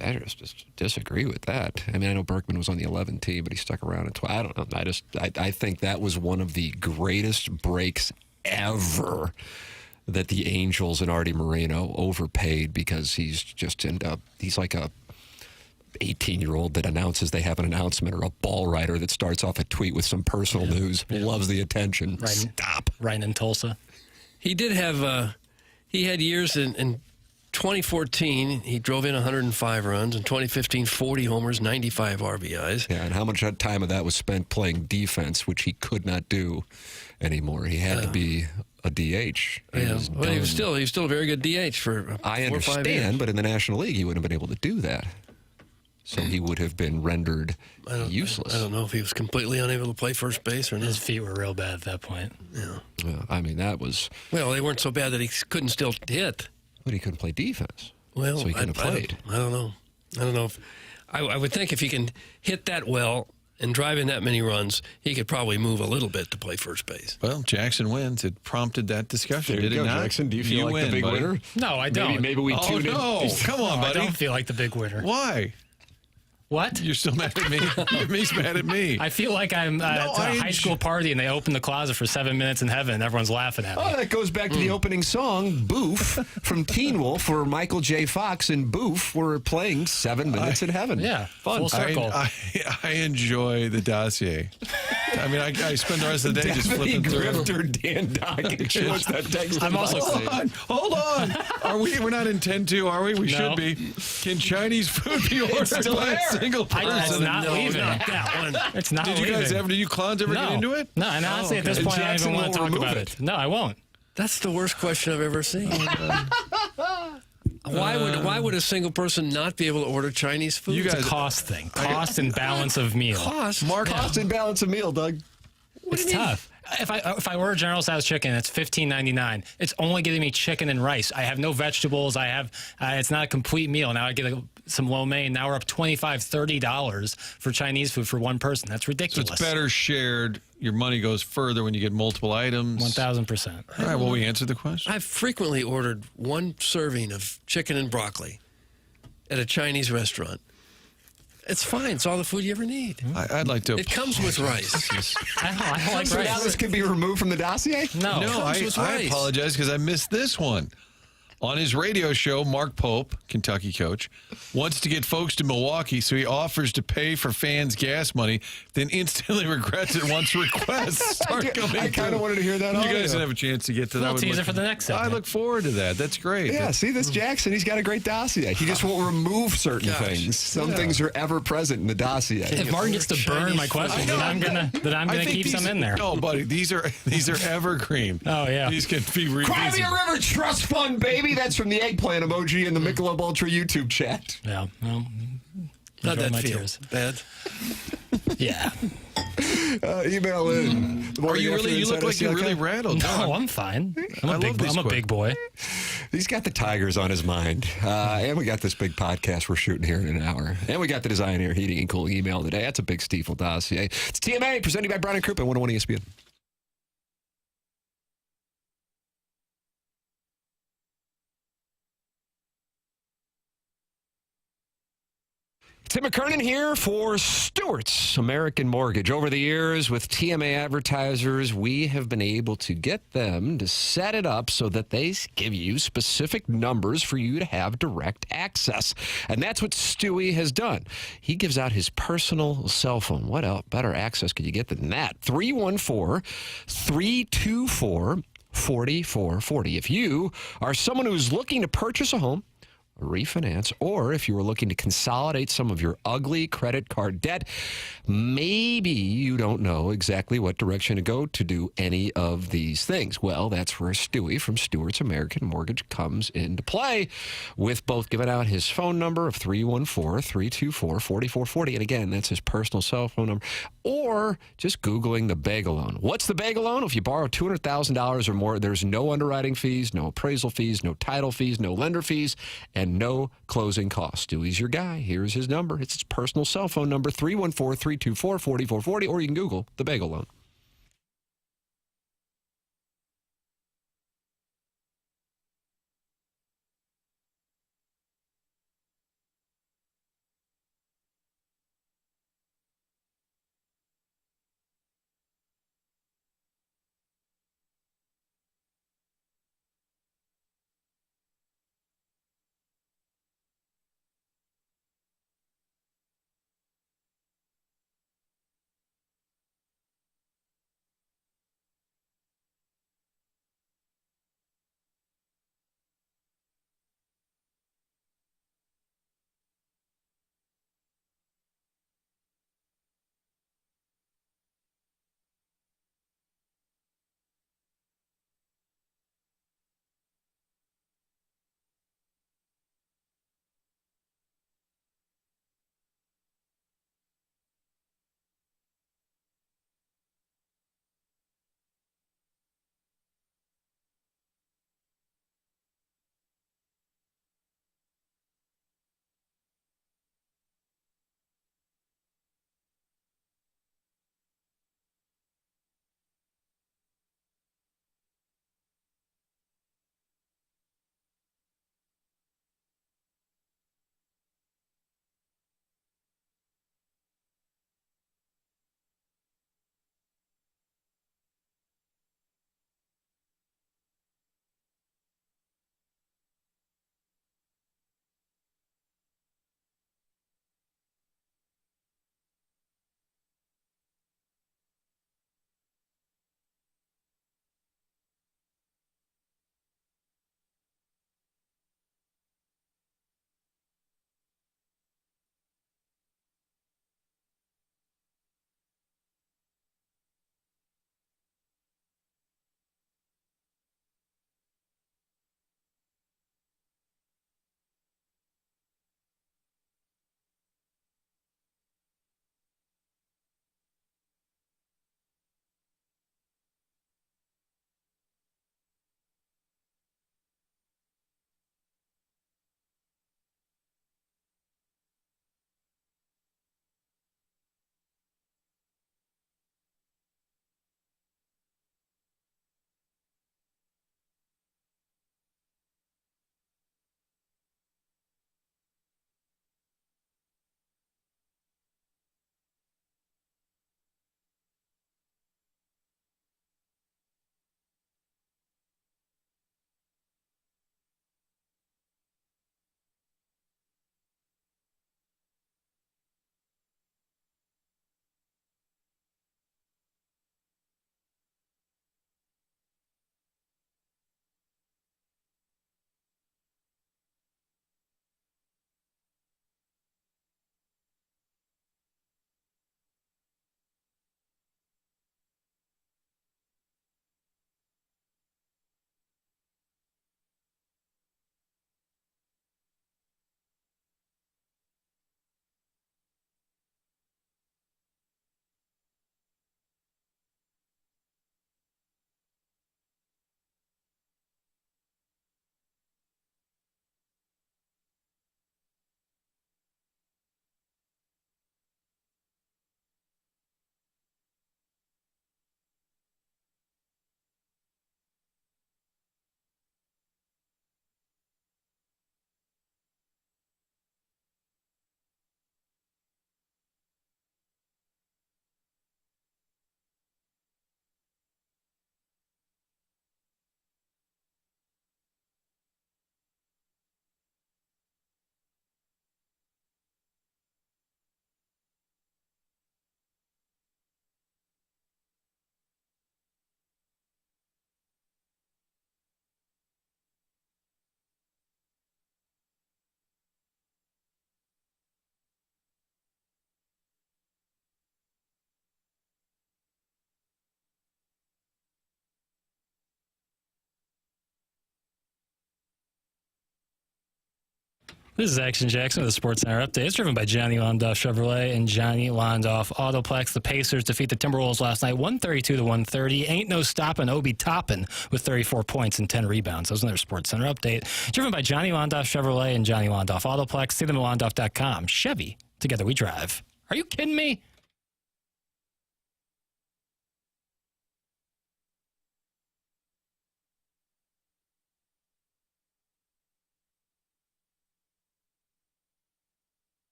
disagree with that. I mean, I know Berkman was on the 11 team, but he stuck around at 12. I don't know. I think that was one of the greatest breaks ever that the Angels and Artie Moreno overpaid because he's like a 18-year-old that announces they have an announcement, or a ball writer that starts off a tweet with some personal news, loves the attention. Stop. Right in Tulsa. He did have, he had years in 2014, he drove in 105 runs. In 2015, 40 homers, 95 RBIs. Yeah, and how much time of that was spent playing defense, which he could not do anymore. He had to be a DH. He was still a very good DH for I 4 or 5 years. understand, but in the National League, he wouldn't have been able to do that. So he would have been rendered useless. I don't know if he was completely unable to play first base or not. His feet were real bad at that point. Yeah. I mean, that was... Well, they weren't so bad that he couldn't still hit. But he couldn't play defense. Well, so he couldn't have played. I don't know. I don't know. I would think if he can hit that well and drive in that many runs, he could probably move a little bit to play first base. Well, Jackson wins. It prompted that discussion. There you Did go, it not? Jackson. Do you feel like the big winner? No, I don't. Maybe we tune in. Oh, no. Come on, buddy. I don't feel like the big winner. Why? What? You're still mad at me? He's mad at me. I feel like I'm at a high school party and they open the closet for 7 minutes in heaven and everyone's laughing at me. Oh, that goes back to the opening song, Boof, from Teen Wolf, where Michael J. Fox and Boof were playing 7 minutes in heaven. Yeah, fun. full circle. I enjoy the dossier. I mean, I spend the rest of the day just flipping through. Grifter Dan Dockich. What's that text? I'm also Hold on. We're not in 10-2, are we? We should be. Can Chinese food be ordered by a single person? It's not leaving. That one. It's not Did you leaving. guys ever? Did you clowns ever get into it? No, and honestly, at this point, I don't even want to talk about it. No, I won't. That's the worst question I've ever seen. Why would a single person not be able to order Chinese food? It's a cost thing. Cost and balance of meal. Cost? Cost and balance of meal, Doug. It's tough. If I order General Tso's chicken, it's $15.99. It's only getting me chicken and rice. I have no vegetables. I have it's not a complete meal. Now I get some lo mein. Now we're up $25, $30 for Chinese food for one person. That's ridiculous. So it's better shared. Your money goes further when you get multiple items. 1,000%. All right. Well, we answered the question. I've frequently ordered one serving of chicken and broccoli at a Chinese restaurant. It's fine. It's all the food you ever need. I'd like to. It comes with rice. I don't like So rice. now this can be removed from the dossier? No, I apologize because I missed this one. On his radio show, Mark Pope, Kentucky coach, wants to get folks to Milwaukee, so he offers to pay for fans' gas money, then instantly regrets it once requests start coming. I kind of wanted to hear that. You audio. guys didn't have a chance to get to that. We'll tease it for the next segment. I look forward to that. That's great. Yeah, see this Jackson, he's got a great dossier. He just won't remove certain things. Some things are ever present in the dossier. If Martin gets to burn my questions, then I'm gonna keep some in there. No, buddy, these are evergreen. Oh yeah, these can be revisited. Cry Me a River Trust Fund, baby. That's from the eggplant emoji in the Michelob Ultra YouTube chat. Yeah, well, how'd that my feel? tears. Bad. Yeah. Email in. Are you really? You look like you're really rattled. No, I'm fine. I'm a big boy. He's got the Tigers on his mind. And we got this big podcast we're shooting here in an hour. And we got the Design Air Heating and Cooling email today. That's a big Stiefel dossier. It's TMA presented by Brown and Crouppen, 101 ESPN. Tim McKernan here for Stewart's American Mortgage. Over the years with TMA advertisers, we have been able to get them to set it up so that they give you specific numbers for you to have direct access. And that's what Stewie has done. He gives out his personal cell phone. What else? Better access could you get than that? 314-324-4440. If you are someone who's looking to purchase a home, refinance, or if you were looking to consolidate some of your ugly credit card debt, maybe you don't know exactly what direction to go to do any of these things. Well, that's where Stewie from Stewart's American Mortgage comes into play, with both giving out his phone number of 314-324-4440. And again, that's his personal cell phone number, or just Googling the Bagel Loan. What's the Bagel Loan? If you borrow $200,000 or more, there's no underwriting fees, no appraisal fees, no title fees, no lender fees, and no closing costs. Stewie's your guy. Here's his number. It's his personal cell phone number, 314-324-4440, or you can Google the Bagel Loan. This is Action Jackson with the Sports Center update. It's driven by Johnny Londoff Chevrolet and Johnny Londoff Autoplex. The Pacers defeat the Timberwolves last night, 132-130. Ain't no stopping Obi Toppin with 34 points and 10 rebounds. Those are their Sports Center update. Driven by Johnny Londoff Chevrolet and Johnny Londoff Autoplex. See them at Londoff.com. Chevy, together we drive. Are you kidding me?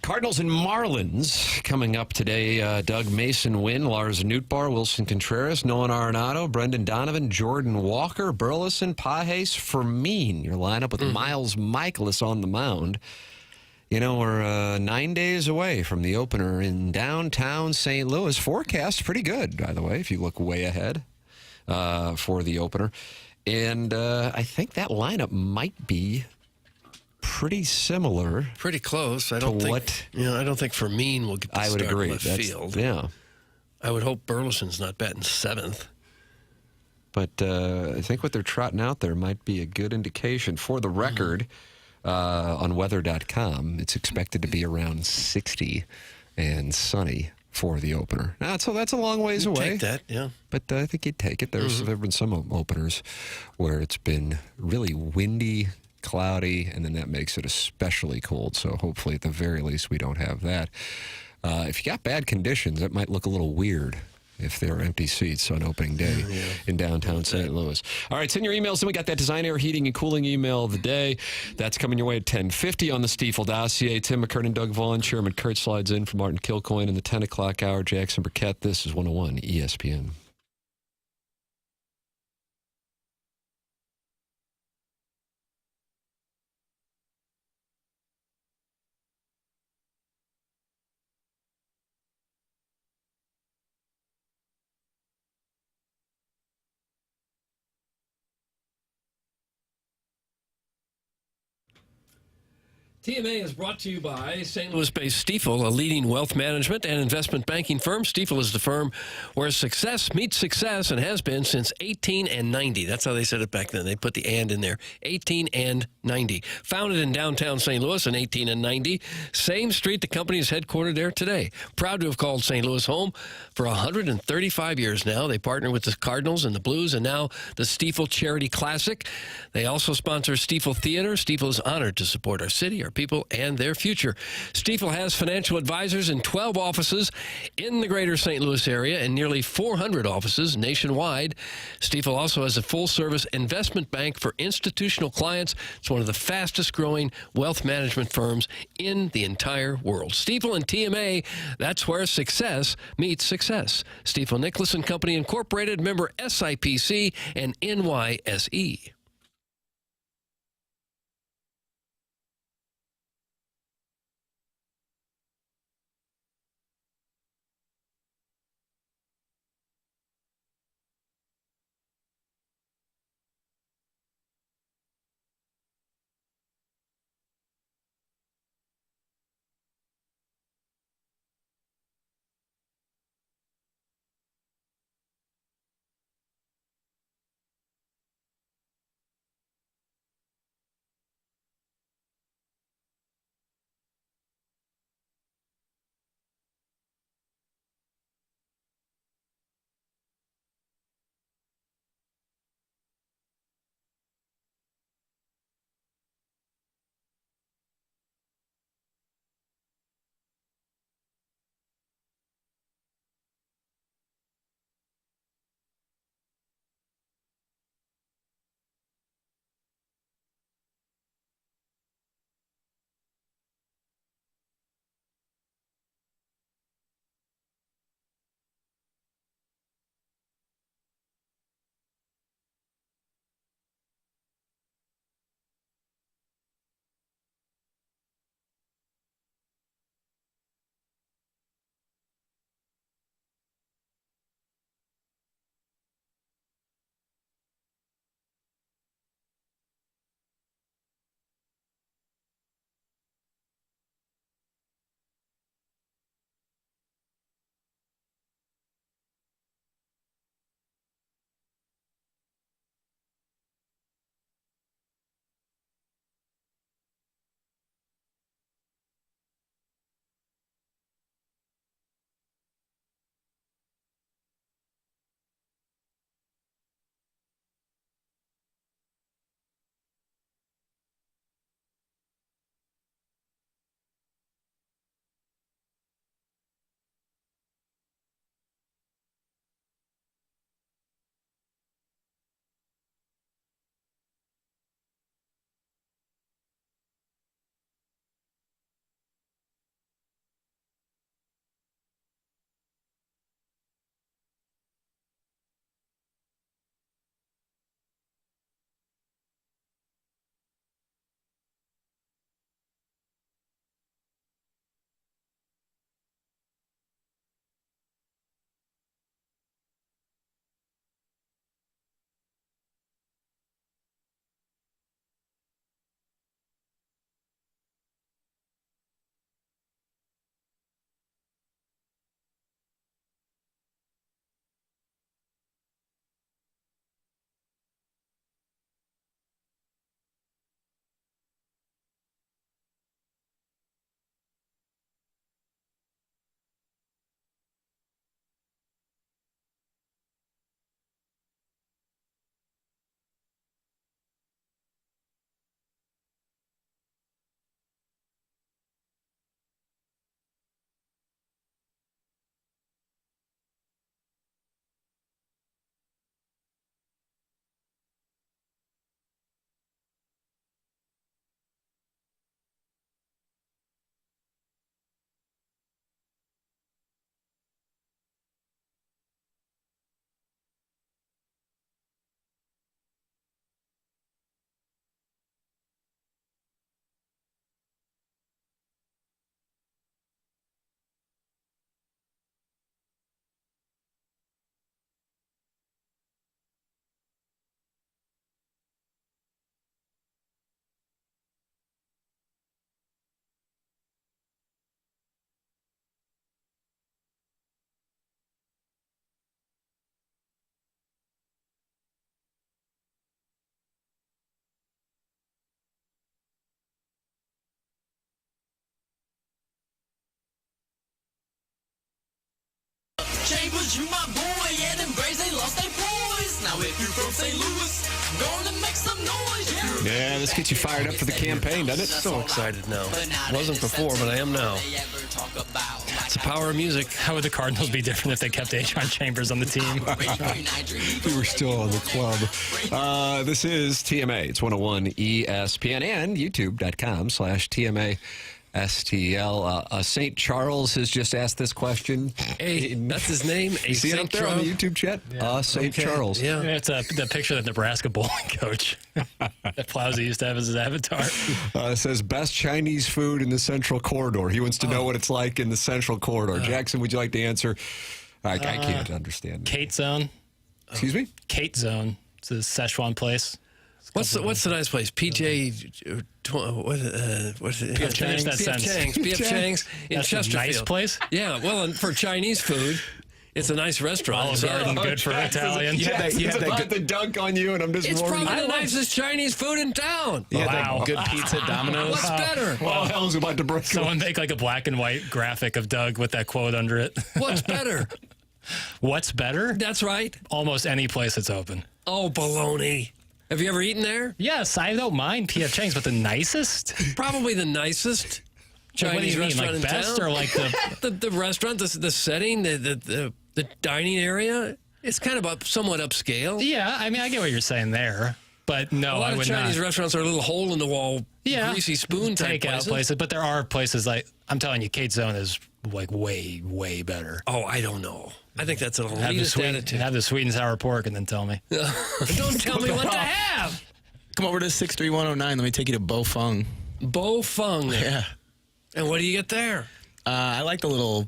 Cardinals and Marlins coming up today. Doug Mason Wynn, Lars Nootbaar, Wilson Contreras, Nolan Arenado, Brendan Donovan, Jordan Walker, Burleson, Pages, Fermin. Your lineup with Miles Michaelis on the mound. You know, we're 9 days away from the opener in downtown St. Louis. Forecast pretty good, by the way, if you look way ahead for the opener. And I think that lineup might be pretty similar. Pretty close. I don't think Fermin will get the start agree. left field. Yeah. I would hope Burleson's not batting seventh. But I think what they're trotting out there might be a good indication. For the record, on weather.com, it's expected to be around 60 and sunny for the opener. Now, so that's a long ways away. Take that, yeah. But I think you'd take it. There have been some openers where it's been really windy, cloudy, and then that makes it especially cold. So hopefully, at the very least, we don't have that. If you got bad conditions, that might look a little weird if there are empty seats on opening day in downtown St. Louis. All right, send your emails. Then we got that Design Air Heating and Cooling email of the day. That's coming your way at 10:50 on the Stiefel dossier. Tim McKernan, Doug Vaughn, Chairman Kurt slides in for Martin Kilcoyne in the 10 o'clock hour. Jackson Burkett. This is 101 ESPN. TMA is brought to you by St. Louis-based Stiefel, a leading wealth management and investment banking firm. Stiefel is the firm where success meets success and has been since 1890. That's how they said it back then. They put the "and" in there. 18 and 90. Founded in downtown St. Louis in 18 and 90. Same street the company is headquartered there today. Proud to have called St. Louis home for 135 years now. They partner with the Cardinals and the Blues and now the Stiefel Charity Classic. They also sponsor Stiefel Theater. Stiefel is honored to support our city, our people, and their future. Stiefel has financial advisors in 12 offices in the greater St. Louis area and nearly 400 offices nationwide. Stiefel also has a full-service investment bank for institutional clients. It's one of the fastest-growing wealth management firms in the entire world. Stiefel and TMA, that's where success meets success. Stiefel Nicholas and Company Incorporated, member SIPC and NYSE. you my boy, and embrace they lost their poise. Now if you're from St. Louis, gonna make some noise, Yeah, this gets you fired up for the campaign, doesn't it? So excited now. Wasn't before, but I am now. It's the power of music. How would the Cardinals be different if they kept Adrian Chambers on the team? We were still on the club. This is TMA. It's 101 ESPN and YouTube.com/TMA. STL. St. Charles has just asked this question. Hey, that's his name. You see it up there on the YouTube chat? St. Charles. Yeah. It's the picture of the Nebraska bowling coach that Plowsy used to have as his avatar. It says best Chinese food in the Central Corridor. He wants to know what it's like in the Central Corridor. Jackson, would you like to answer? I can't understand. Kate Zone. Excuse me? Kate Zone. It's a Szechuan place. What's the nice place? PJ. What's it? PF Chang's. PF Chang's in That's Chesterfield. a nice place. Yeah. Well, and for Chinese food, it's a nice restaurant. Olive Garden, good for Italian. It's about the dunk on you, and I'm just It's warming probably you the up. nicest Chinese food in town. Wow. Good pizza, Domino's. What's better? Oh, hell's about to break. Someone make like a black and white graphic of Doug with that quote under it. What's better? What's better? That's right. Almost any place that's open. Oh, baloney. Have you ever eaten there? Yes, I don't mind P.F. Chang's, but the nicest? Probably the nicest Like, what do Chinese you mean, restaurant like in best town. or like the restaurant, the setting, the dining area? It's kind of somewhat upscale. Yeah, I mean, I get what you're saying there, but no, A lot I of would Chinese not. restaurants are a little hole in the wall, greasy spoon type takeout places, but there are places like I'm telling you, Kate Zone is like way better. Oh, I don't know. I think that's an Have the, elitist attitude. have the sweet and sour pork and then tell me. Don't tell me what to have. Come over to 63109. Let me take you to Bo Fung. Bo Fung. Yeah. And what do you get there? I like the little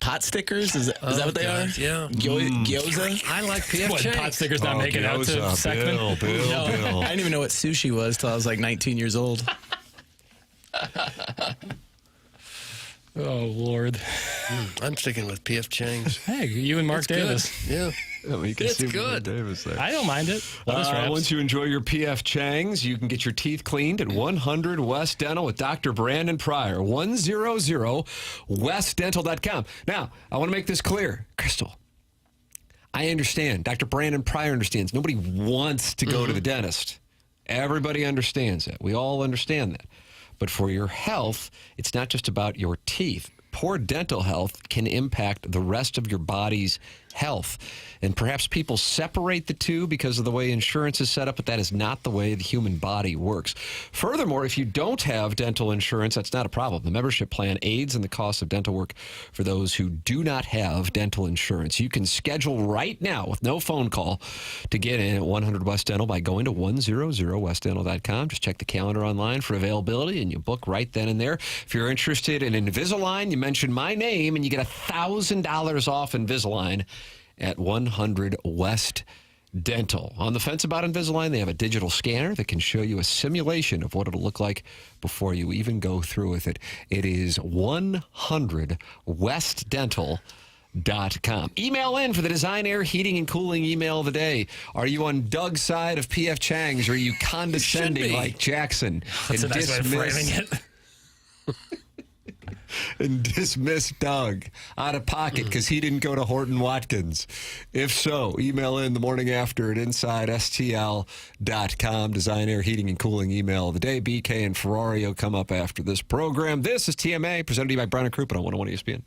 pot stickers. Is that what they are? Yeah. Gyoza? I like PF What, Chang's. pot stickers not making out to Gyoza, Seckman? Bill. I didn't even know what sushi was till I was like 19 years old. Oh, Lord. I'm sticking with PF Chang's. Hey, you and Mark It's Davis. Good. Yeah. You can It's see good. Davis there. I don't mind it. Lettuce wraps. Once you enjoy your PF Chang's, you can get your teeth cleaned at 100 West Dental with Dr. Brandon Pryor. 100westdental.com. Now, I want to make this clear. Crystal, I understand. Dr. Brandon Pryor understands. Nobody wants to go to the dentist. Everybody understands that. We all understand that. But for your health, it's not just about your teeth. Poor dental health can impact the rest of your body's health. And perhaps people separate the two because of the way insurance is set up, but that is not the way the human body works. Furthermore, if you don't have dental insurance, that's not a problem. The membership plan aids in the cost of dental work for those who do not have dental insurance. You can schedule right now with no phone call to get in at 100 West Dental by going to 100westdental.com. Just check the calendar online for availability, and you book right then and there. If you're interested in Invisalign, you mention my name, and you get $1,000 off Invisalign at 100 West Dental. On the fence about Invisalign, they have a digital scanner that can show you a simulation of what it'll look like before you even go through with it. It is 100westdental.com. Email in for the Design, Air, Heating, and Cooling email of the day. Are you on Doug's side of PF Chang's, or are you condescending like Jackson? That's a nice way of framing it. And dismiss Doug out of pocket because he didn't go to Horton Watkins? If so, email in the morning after at InsideSTL.com. Design, Air, Heating, and Cooling email of the day. BK and Ferrari will come up after this program. This is TMA, presented to you by Brown and Crouppen on 101 ESPN.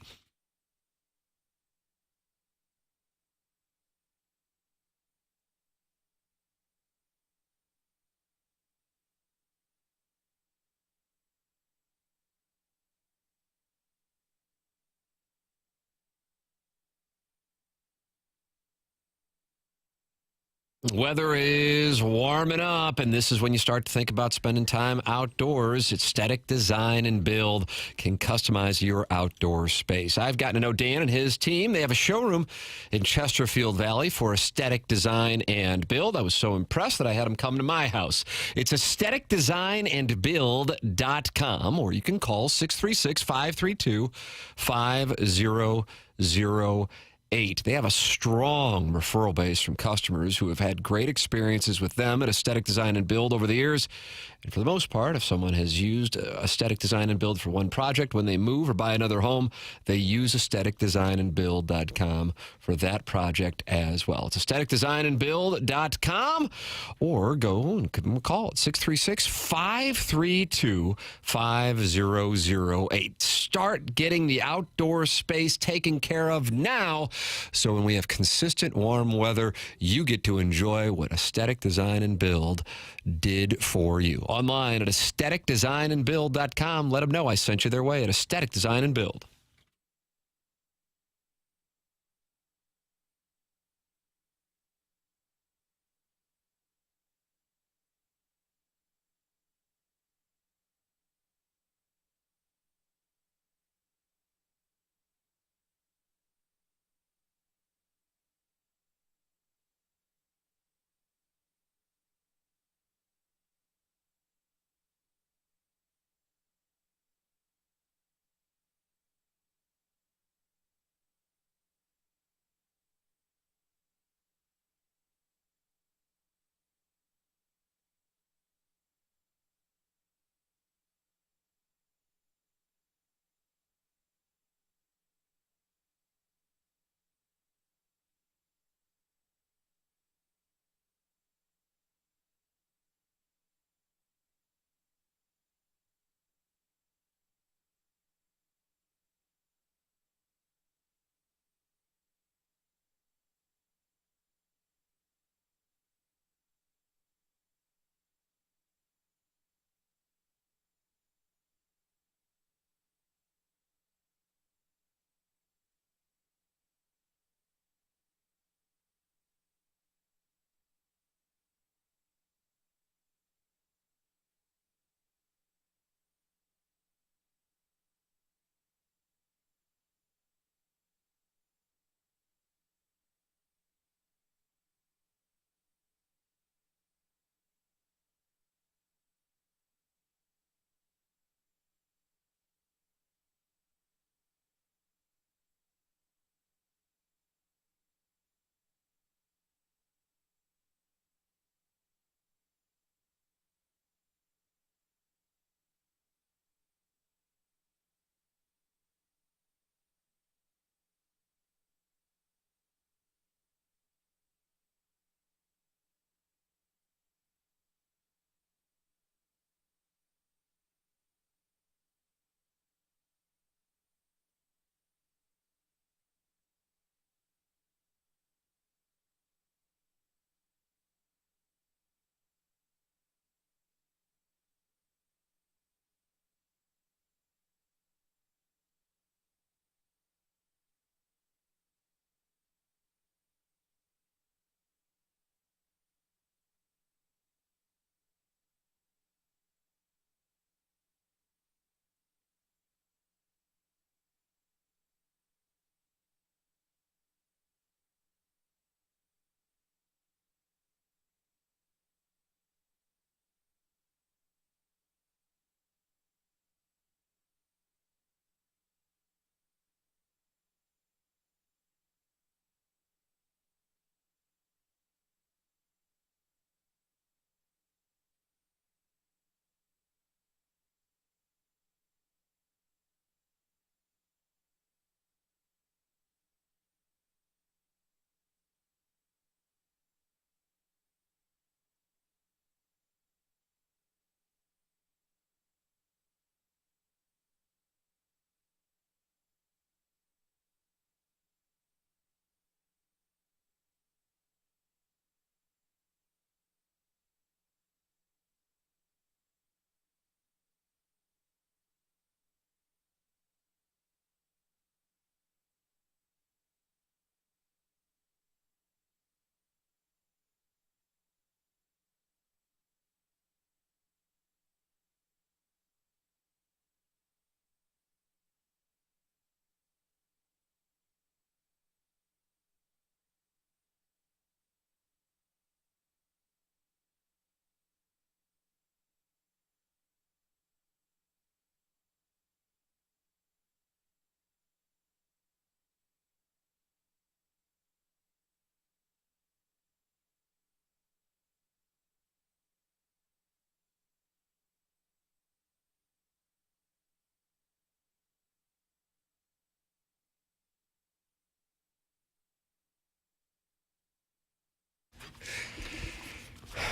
Weather is warming up, and this is when you start to think about spending time outdoors. Aesthetic Design and Build can customize your outdoor space. I've gotten to know Dan and his team. They have a showroom in Chesterfield Valley for aesthetic design and build. I was so impressed that I had them come to my house. It's aestheticdesignandbuild.com, or you can call 636-532-5008. They have a strong referral base from customers who have had great experiences with them at Aesthetic Design and Build over the years. And for the most part, if someone has used Aesthetic Design and Build for one project, when they move or buy another home, they use aestheticdesignandbuild.com for that project as well. It's aestheticdesignandbuild.com, or go and give them a call at 636-532-5008. Start getting the outdoor space taken care of now, so when we have consistent warm weather, you get to enjoy what Aesthetic Design and Build did for you. Online at aestheticdesignandbuild.com. Let them know I sent you their way at Aesthetic Design and Build.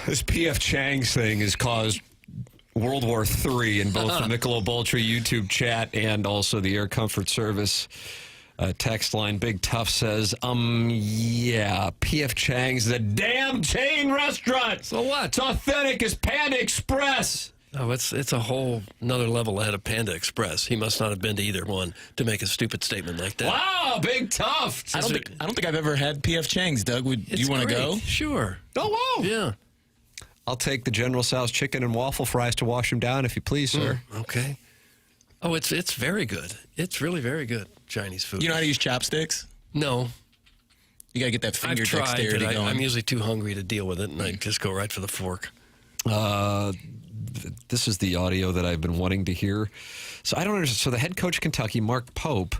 This P.F. Chang's thing has caused World War III in both the Michelob Ultra YouTube chat and also the Air Comfort Service text line. Big Tough says, yeah, P.F. Chang's the damn chain restaurant. So what? It's authentic as Panda Express. Oh, it's a whole another level ahead of Panda Express. He must not have been to either one to make a stupid statement like that. Wow, Big Tough. I don't think I've ever had P.F. Chang's, Doug. Do you want to go? Sure. Oh, wow. Yeah. I'll take the General Tso's chicken and waffle fries to wash them down, if you please, sir. Okay. Oh, it's very good. It's really very good, Chinese food. You know how to use chopsticks? No. You got to get that finger I've tried, dexterity but going. I'm usually too hungry to deal with it, and I just go right for the fork. This is the audio that I've been wanting to hear. So I don't understand. So the head coach of Kentucky, Mark Pope,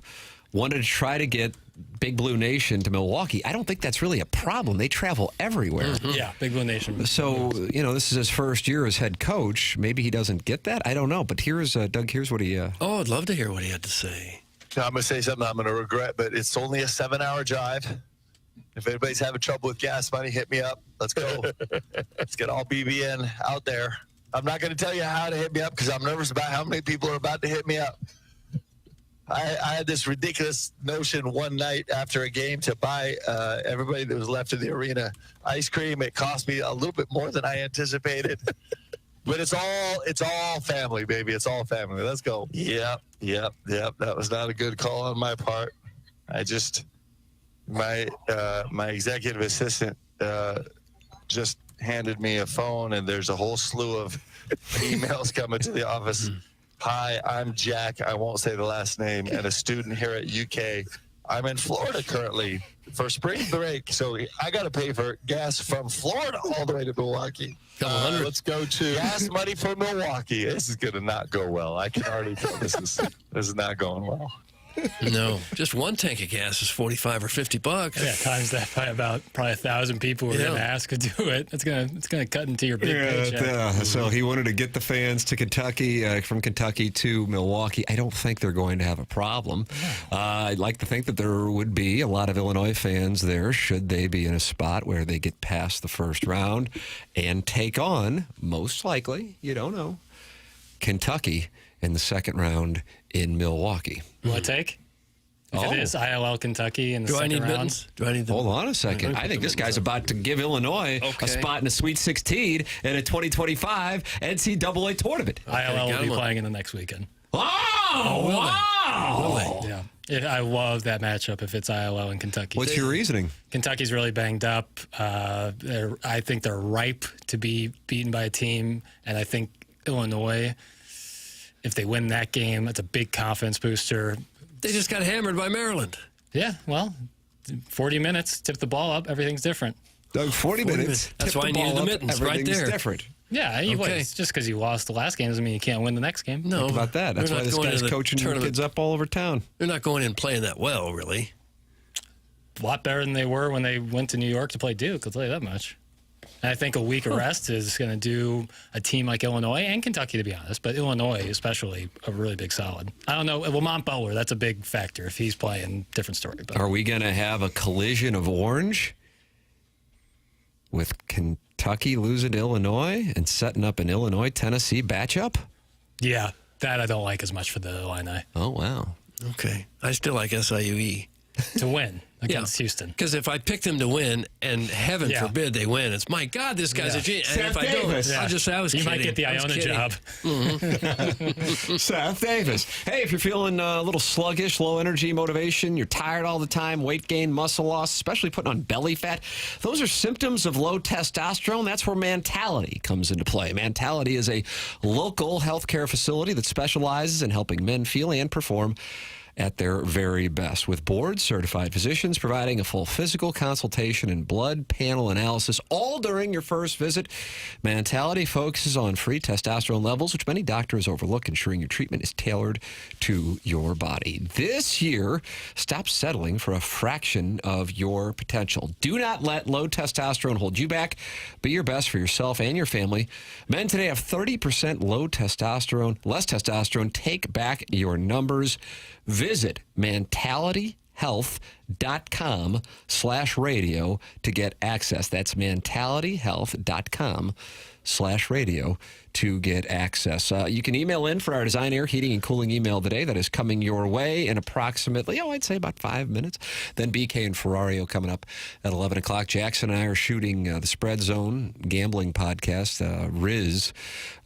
wanted to try to get Big Blue Nation to Milwaukee. I don't think that's really a problem. They travel everywhere. Mm-hmm. Yeah, Big Blue Nation. So, this is his first year as head coach. Maybe he doesn't get that. I don't know. But here's, Doug, here's what he... Oh, I'd love to hear what he had to say. I'm going to say something I'm going to regret, but it's only a 7-hour drive. If anybody's having trouble with gas money, hit me up. Let's go. Let's get all BBN out there. I'm not going to tell you how to hit me up because I'm nervous about how many people are about to hit me up. I had this ridiculous notion one night after a game to buy everybody that was left in the arena ice cream. It cost me a little bit more than I anticipated. But it's all family, baby. It's all family. Let's go. Yep. That was not a good call on my part. My executive assistant just handed me a phone, and there's a whole slew of emails coming to the office. Hi, I'm Jack. I won't say the last name, and a student here at UK. I'm in Florida currently for spring break, so I got to pay for gas from Florida all the way to Milwaukee. Let's go to gas money for Milwaukee. This is going to not go well. I can already tell this is not going well. No, just one tank of gas is $45 or $50. Yeah, times that by about probably 1,000 people who are going to ask to do it. It's gonna cut into your big paycheck. So he wanted to get the fans to Kentucky, from Kentucky to Milwaukee. I don't think they're going to have a problem. I'd like to think that there would be a lot of Illinois fans there should they be in a spot where they get past the first round and take on, most likely, you don't know, Kentucky in the second round in Milwaukee. Will it take? If it is ILL Kentucky in the second round. Mittens? Do I need them? Hold on a second. I think this guy's about to give Illinois a spot in the Sweet 16 in a 2025 NCAA tournament. ILL will be playing in the next weekend. Oh, wow! Yeah. I love that matchup if it's ILL and Kentucky. What's your reasoning? Kentucky's really banged up. I think they're ripe to be beaten by a team, and I think Illinois, if they win that game, that's a big confidence booster. They just got hammered by Maryland. Yeah, well, 40 minutes, tip the ball up, everything's different. Doug, 40 minutes. That's why I needed the mittens right there. Different. Yeah, just because you lost the last game doesn't mean you can't win the next game. No. Think about that. That's why this guy's coaching kids up all over town. They're not going in playing that well, really. A lot better than they were when they went to New York to play Duke, I'll tell you that much. And I think a week of rest is going to do a team like Illinois and Kentucky, to be honest, but Illinois especially a really big solid. I don't know. Lamont Bowler, that's a big factor. If he's playing, different story. But. Are we going to have a collision of orange with Kentucky losing to Illinois and setting up an Illinois-Tennessee matchup? Yeah, that I don't like as much for the Illini. Oh, wow. Okay. I still like SIUE. To win against Houston. Because if I pick them to win, and heaven forbid they win, it's, my God, this guy's a genius. And if I don't, I'll just say I was kidding. You might get the Iona job. Mm-hmm. Seth Davis. Hey, if you're feeling a little sluggish, low energy, motivation, you're tired all the time, weight gain, muscle loss, especially putting on belly fat, those are symptoms of low testosterone. That's where Mentality comes into play. Mentality is a local healthcare facility that specializes in helping men feel and perform at their very best, with board-certified physicians providing a full physical consultation and blood panel analysis, all during your first visit. Mentality focuses on free testosterone levels, which many doctors overlook, ensuring your treatment is tailored to your body. This year, stop settling for a fraction of your potential. Do not let low testosterone hold you back. Be your best for yourself and your family. Men today have 30% less testosterone. Take back your numbers. Visit mentality.com mentalityhealth.com/radio to get access. That's mentalityhealth.com/radio to get access. You can email in for our Design Air Heating and Cooling email today. That is coming your way in approximately, I'd say about 5 minutes. Then BK and Ferrario coming up at 11 o'clock. Jackson and I are shooting the Spread Zone gambling podcast. Riz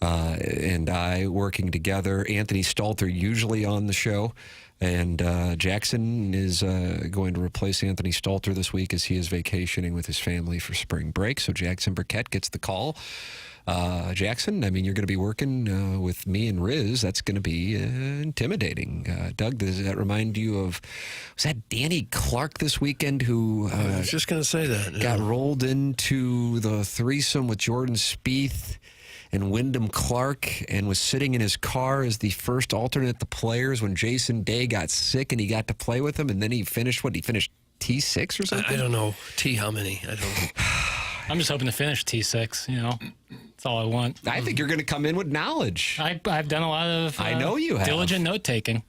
and I working together. Anthony Stalter usually on the show. And Jackson is going to replace Anthony Stalter this week as he is vacationing with his family for spring break. So Jackson Burkett gets the call. Jackson, I mean, you're going to be working with me and Riz. That's going to be intimidating. Doug, does that remind you of, was that Danny Clark this weekend who I was just going to say that. Got rolled into the threesome with Jordan Spieth and Wyndham Clark and was sitting in his car as the first alternate at the Players when Jason Day got sick and he got to play with him, and then he finished T6 or something? I don't know. How many? I don't know. I'm just hoping to finish T6, That's all I want. I think you're going to come in with knowledge. I've done a lot of I know you have. Diligent note-taking.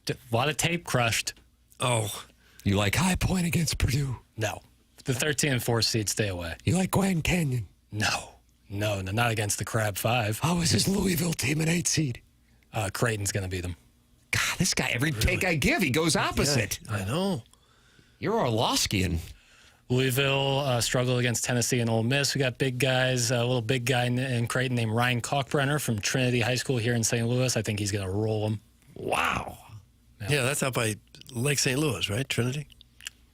A lot of tape crushed. Oh. You like High Point against Purdue? No. The 13 and 4 seeds, stay away. You like Grand Canyon? No, not against the Crab 5. How is this Louisville team an 8 seed? Creighton's going to beat them. God, this guy, every take I give, he goes opposite. Yeah, I know. You're Orlovskian. Louisville struggled against Tennessee and Ole Miss. We got big guys, a little big guy in Creighton named Ryan Kalkbrenner from Trinity High School here in St. Louis. I think he's going to roll them. Wow. Yeah, that's out by Lake St. Louis, right, Trinity?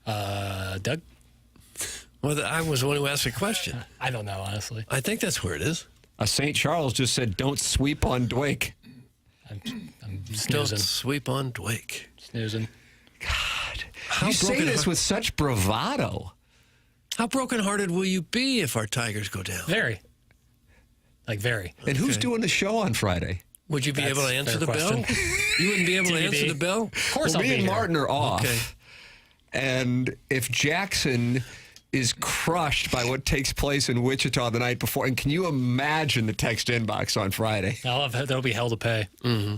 Doug? Well, I was the one who asked the question. I don't know, honestly. I think that's where it is. St. Charles just said, don't sweep on Dwake. I'm snoozing. Don't sweep on Dwake. Snoozing. God. You say this with such bravado. How brokenhearted will you be if our Tigers go down? Very. Very. And who's doing the show on Friday? Would you be able to answer the bell? You wouldn't be able to answer the bell? Of course well, I'll me be and here. Martin are off. Okay. And if Jackson is crushed by what takes place in Wichita the night before, and can you imagine the text inbox on Friday? There'll be hell to pay. Mm-hmm.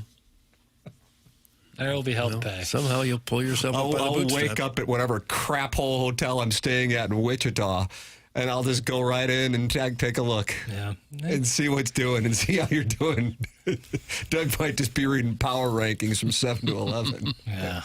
There will be hell to pay. Somehow you'll pull yourself up by the I'll bootstrap. wake up at whatever crap hole hotel I'm staying at in Wichita, and I'll just go right in and take a look. Yeah. And see what's doing and see how you're doing. Doug might just be reading power rankings from 7 to 11. Yeah,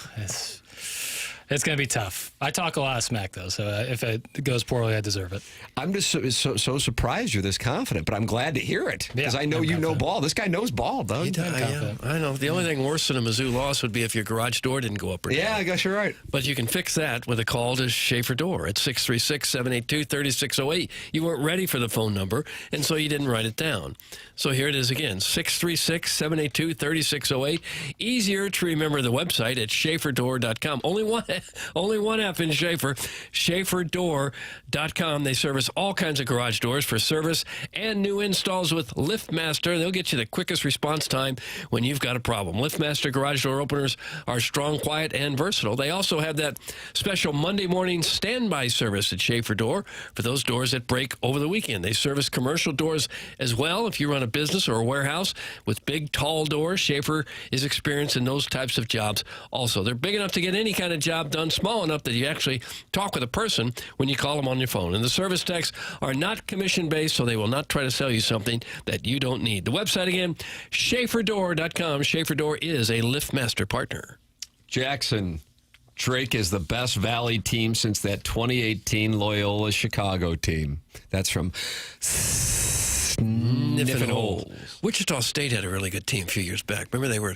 it's going to be tough. I talk a lot of smack, though, so if it goes poorly, I deserve it. I'm just so surprised you're this confident, but I'm glad to hear it because I know you know ball. This guy knows ball, though. I know. The only thing worse than a Mizzou loss would be if your garage door didn't go up or down. Yeah, I guess you're right. But you can fix that with a call to Schaefer Door at 636-782-3608. You weren't ready for the phone number, and so you didn't write it down. So here it is again, 636-782-3608. Easier to remember the website at SchaeferDoor.com. Only one app in Schaefer, SchaeferDoor.com. They service all kinds of garage doors for service and new installs with LiftMaster. They'll get you the quickest response time when you've got a problem. LiftMaster garage door openers are strong, quiet, and versatile. They also have that special Monday morning standby service at Schaefer Door for those doors that break over the weekend. They service commercial doors as well. If you run a business or a warehouse with big, tall doors, Schaefer is experienced in those types of jobs also. They're big enough to get any kind of job done, small enough that you actually talk with a person when you call them on your phone. And the service techs are not commission-based, so they will not try to sell you something that you don't need. The website again, SchaeferDoor.com. Schaefer Door is a LiftMaster partner. Jackson, Drake is the best Valley team since that 2018 Loyola Chicago team. That's from Sniffin' Holes. Wichita State had a really good team a few years back. Remember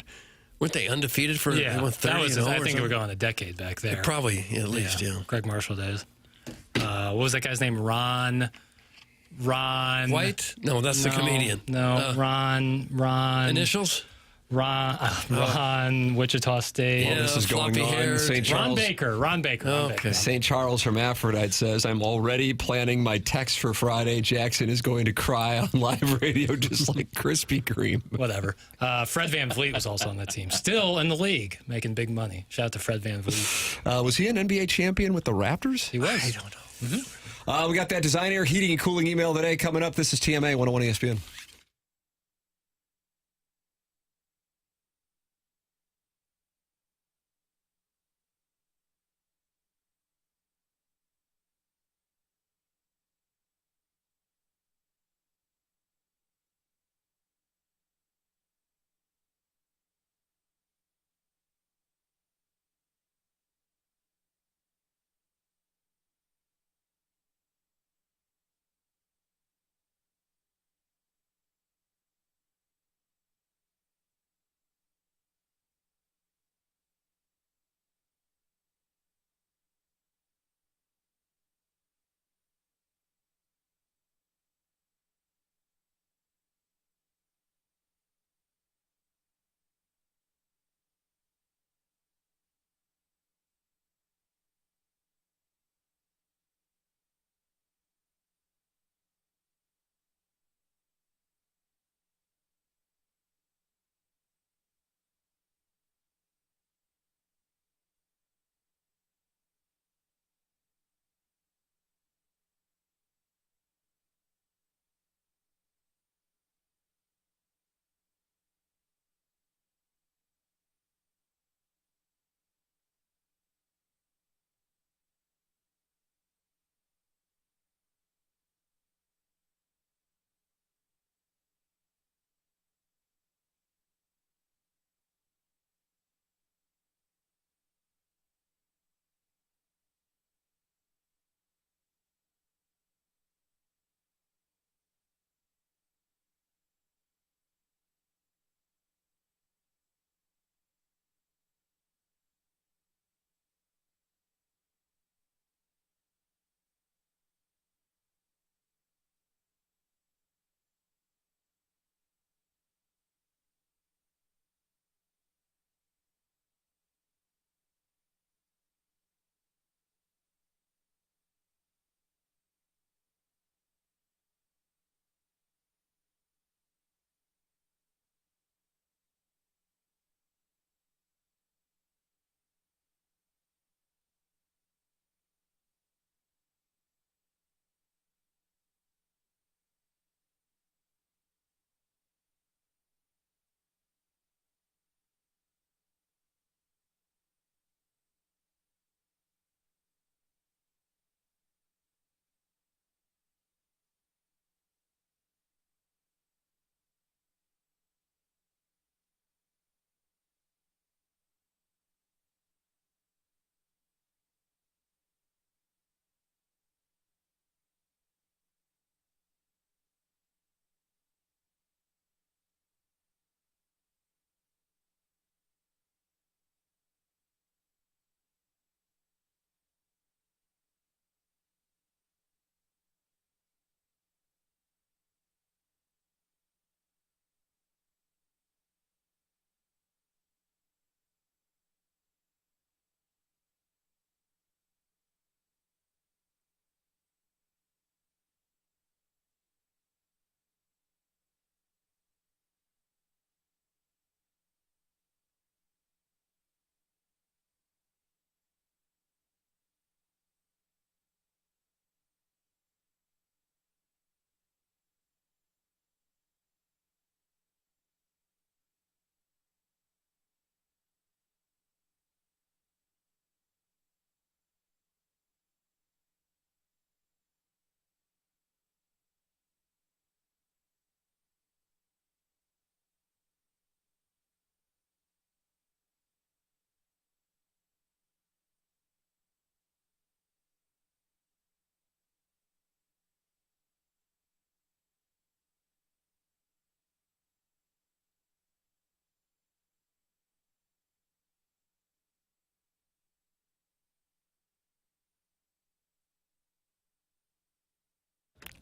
weren't they undefeated for 30 that was, I think we're going a decade back there. Probably, at least, yeah. Greg Marshall days. What was that guy's name? Ron White? No, that's the comedian. No, Ron. Initials? Ron, Wichita State. Well, this is going on. St. Charles. Ron Baker. Okay. St. Charles Hermaphrodite says, I'm already planning my text for Friday. Jackson is going to cry on live radio just like Krispy Kreme. Whatever. Fred Van Vliet was also on that team. Still in the league, making big money. Shout out to Fred Van Vliet. Was he an NBA champion with the Raptors? He was. I don't know. Mm-hmm. We got that Design Air Heating and Cooling email today coming up. This is TMA 101 ESPN.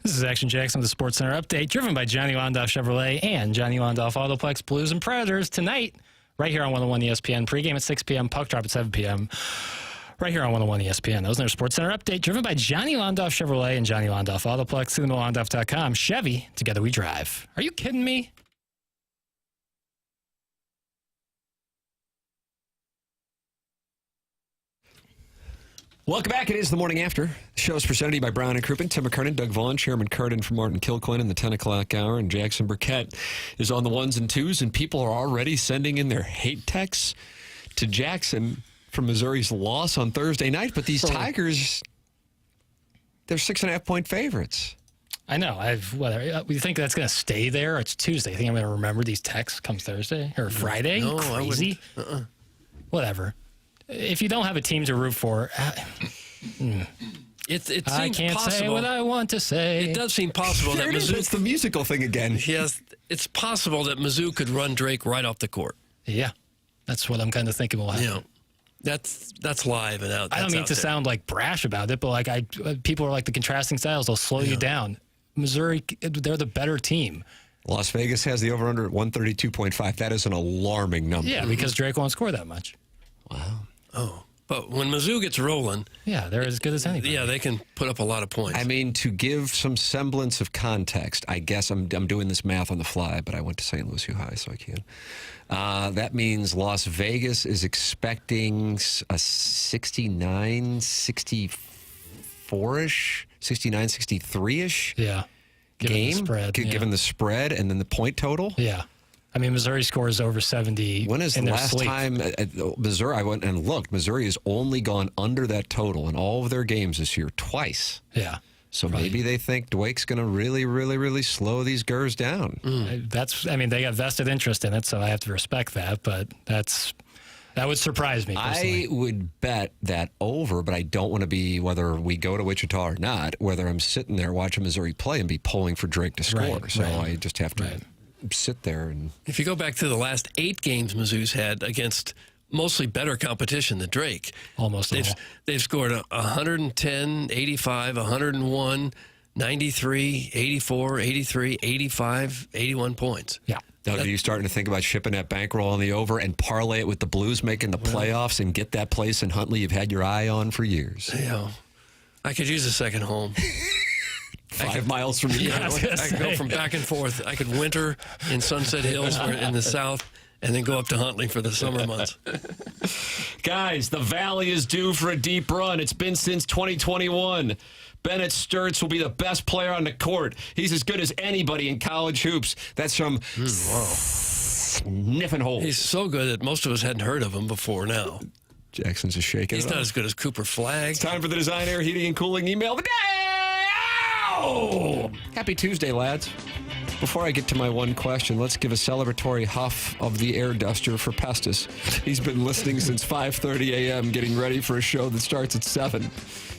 This is Action Jackson with the Sports Center update, driven by Johnny Londoff Chevrolet and Johnny Londoff Autoplex Blues and Predators tonight, right here on 101 ESPN. Pregame at 6 p.m., puck drop at 7 p.m., right here on 101 ESPN. That was their Sports Center update, driven by Johnny Londoff Chevrolet and Johnny Londoff Autoplex. See them at Londoff.com. Chevy, together we drive. Are you kidding me? Welcome back. It is the morning after. The show is presented to you by Brown and Crouppen. Tim McKernan, Doug Vaughn, Chairman Curtin from Martin Kilcoyne in the 10 o'clock hour. And Jackson Burkett is on the ones and twos. And people are already sending in their hate texts to Jackson from Missouri's loss on Thursday night. But these Tigers, they're 6.5-point favorites. I know. You think that's going to stay there? It's Tuesday. You think I'm going to remember these texts come Thursday or Friday? No, Crazy? I wouldn't. Whatever. If you don't have a team to root for, it seems I can't possible. say what I want to say. It does seem possible that Mizzou. It's the musical thing again. Yes, it's possible that Mizzou could run Drake right off the court. Yeah, that's what I'm kind of thinking will happen. You know, that's live and out. I don't mean to sound like brash about it, but like people are like the contrasting styles. They'll slow you down. Missouri, they're the better team. Las Vegas has the over-under at 132.5. That is an alarming number. Yeah, because Drake won't score that much. Wow. Oh, but when Mizzou gets rolling, yeah, they're as good as anybody. Yeah, they can put up a lot of points. I mean, to give some semblance of context, I guess I'm doing this math on the fly, but I went to St. Louis U High, so I can. That means Las Vegas is expecting a 69, 64-ish, 69, 63-ish game, given the spread and then the point total. Yeah. I mean, Missouri scores over 70. When is the last time Missouri? I went and looked. Missouri has only gone under that total in all of their games this year twice. Yeah. So maybe they think Dwake's going to really, really, really slow these Gers down. They have vested interest in it, so I have to respect that. But that would surprise me personally. I would bet that over, but I don't want to be, whether we go to Wichita or not, whether I'm sitting there watching Missouri play and be pulling for Drake to score. I just have to sit there. And if you go back to the last 8 games Mizzou's had against mostly better competition than Drake, they've scored 110, 85, 101, 93, 84, 83, 85, 81 points. Yeah. Doug, are you starting to think about shipping that bankroll on the over and parlay it with the Blues making the playoffs and get that place in Huntley you've had your eye on for years? Yeah. I could use a second home. 5 miles from you. I could go from back and forth. I could winter in Sunset Hills in the south and then go up to Huntley for the summer months. Guys, the Valley is due for a deep run. It's been since 2021. Bennett Sturtz will be the best player on the court. He's as good as anybody in college hoops. That's from Sniffin' Hole. He's so good that most of us hadn't heard of him before now. Jackson's just shaking. He's not as good as Cooper Flagg. It's time for the Design Air Heating and Cooling email of the day. Happy Tuesday, lads. Before I get to my one question, let's give a celebratory huff of the air duster for Festus. He's been listening since 5:30 a.m., getting ready for a show that starts at 7.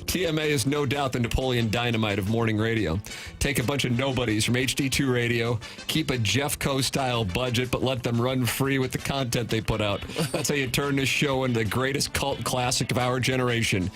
TMA is no doubt the Napoleon Dynamite of morning radio. Take a bunch of nobodies from HD2 radio, keep a Jeffco-style budget, but let them run free with the content they put out. That's how you turn this show into the greatest cult classic of our generation.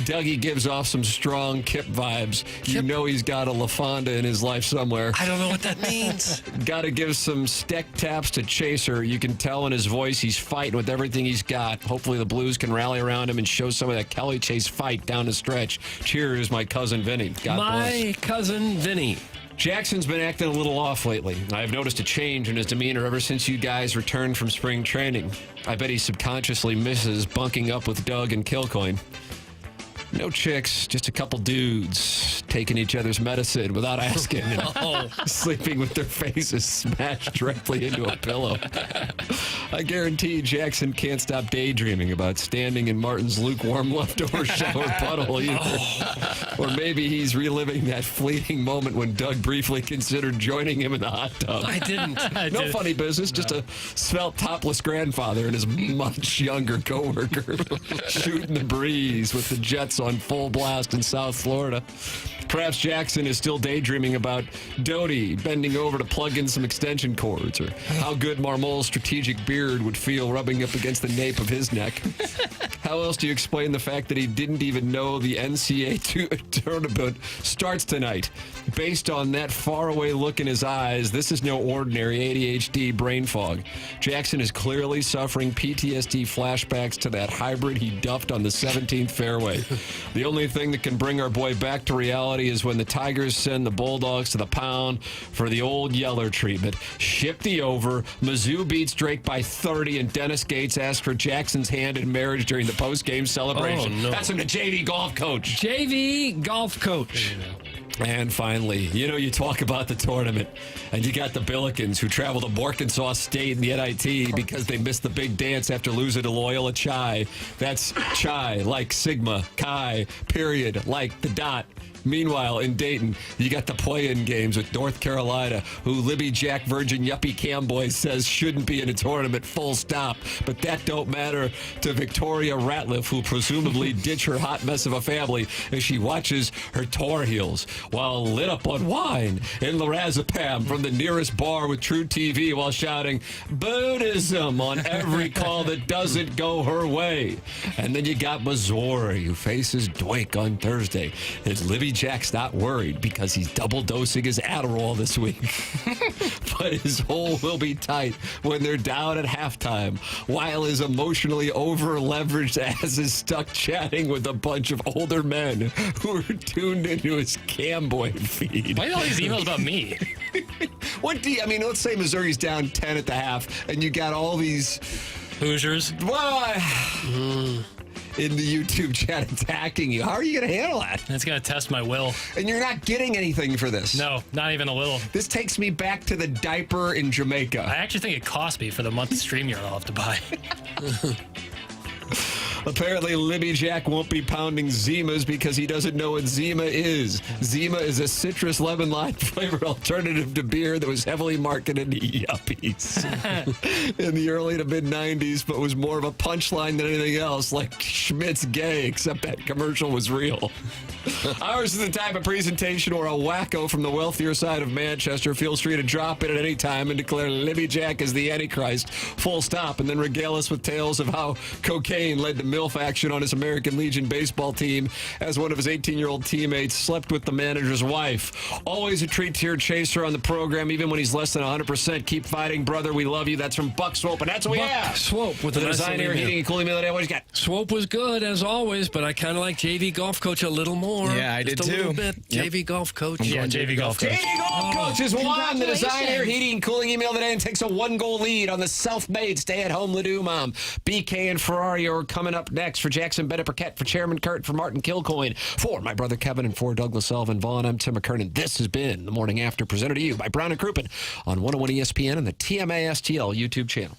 Dougie gives off some strong Kip vibes. You know he's got a LaFonda in his life somewhere. I don't know what that means. Got to give some stick taps to Chaser. You can tell in his voice he's fighting with everything he's got. Hopefully the Blues can rally around him and show some of that Kelly Chase fight down the stretch. Cheers, my cousin Vinny. God bless. My cousin Vinny. Jackson's been acting a little off lately. I've noticed a change in his demeanor ever since you guys returned from spring training. I bet he subconsciously misses bunking up with Doug and Kilcoyne. No chicks, just a couple dudes taking each other's medicine without asking and sleeping with their faces smashed directly into a pillow. I guarantee Jackson can't stop daydreaming about standing in Martin's lukewarm leftover shower puddle either. Or maybe he's reliving that fleeting moment when Doug briefly considered joining him in the hot tub. I didn't. No funny business, just a svelte topless grandfather and his much younger coworker shooting the breeze with the Jets on full blast in South Florida. Perhaps Jackson is still daydreaming about Doty bending over to plug in some extension cords, or how good Marmol's strategic beard would feel rubbing up against the nape of his neck. How else do you explain the fact that he didn't even know the NCAA tournament starts tonight? Based on that faraway look in his eyes, this is no ordinary ADHD brain fog. Jackson is clearly suffering PTSD flashbacks to that hybrid he duffed on the 17th fairway. The only thing that can bring our boy back to reality is when the Tigers send the Bulldogs to the pound for the old Yeller treatment. Ship the over. Mizzou beats Drake by 30, and Dennis Gates asks for Jackson's hand in marriage during the post-game celebration. Oh, no. That's from the JV golf coach. JV golf coach. And finally, you talk about the tournament, and you got the Billikens who travel to Arkansas State in the NIT because they missed the big dance after losing to Loyola Chi. That's Chi, like Sigma, Chi, period, like the dot. Meanwhile, in Dayton, you got the play-in games with North Carolina, who Libby Jack Virgin Yuppie Camboy says shouldn't be in a tournament, full stop. But that don't matter to Victoria Ratliff, who presumably ditched her hot mess of a family as she watches her Tar Heels while lit up on wine in Lorazepam from the nearest bar with True TV while shouting Buddhism on every call that doesn't go her way. And then you got Missouri, who faces Drake on Thursday. His Libby Jack's not worried because he's double dosing his Adderall this week. But his hole will be tight when they're down at halftime, while his emotionally over-leveraged ass is stuck chatting with a bunch of older men who are tuned into his Camboy feed. Why are all these emails about me? Let's say Missouri's down 10 at the half, and you got all these Hoosiers. In the YouTube chat attacking you. How are you going to handle that? It's going to test my will. And you're not getting anything for this. No, not even a little. This takes me back to the diaper in Jamaica. I actually think it cost me for the month of StreamYard I'll have to buy. Apparently, Libby Jack won't be pounding Zimas because he doesn't know what Zima is. Zima is a citrus lemon lime flavored alternative to beer that was heavily marketed to yuppies in the early to mid 90s, but was more of a punchline than anything else, like Schmidt's gay, except that commercial was real. Ours is the type of presentation where a wacko from the wealthier side of Manchester feels free to drop in at any time and declare Libby Jack is the Antichrist, full stop, and then regale us with tales of how cocaine led to MILF action on his American Legion baseball team as one of his 18-year-old teammates slept with the manager's wife. Always a treat to hear Chaser on the program, even when he's less than 100%. Keep fighting, brother. We love you. That's from Buck Swope, and that's what we have. Swope with the the design, air, heating, and cooling meal today. What you got? Swope was good, as always, but I kind of like JV golf coach a little more. Yeah, I did Just a too. little bit. Yep. JV golf coach. Yeah, JV golf coach. JV Golf Coach is won the design, air, heating, and cooling email today and takes a 1-goal lead on the self-made stay-at-home Ladue mom. BK and Ferrari are coming up next. For Jackson Burkett, for Chairman Kurt, for Martin Kilcoyne, for my brother Kevin, and for Douglas Elvin Vaughn, I'm Tim McKernan. This has been The Morning After, presented to you by Brown and Crouppen on 101 ESPN and the TMA STL YouTube channel.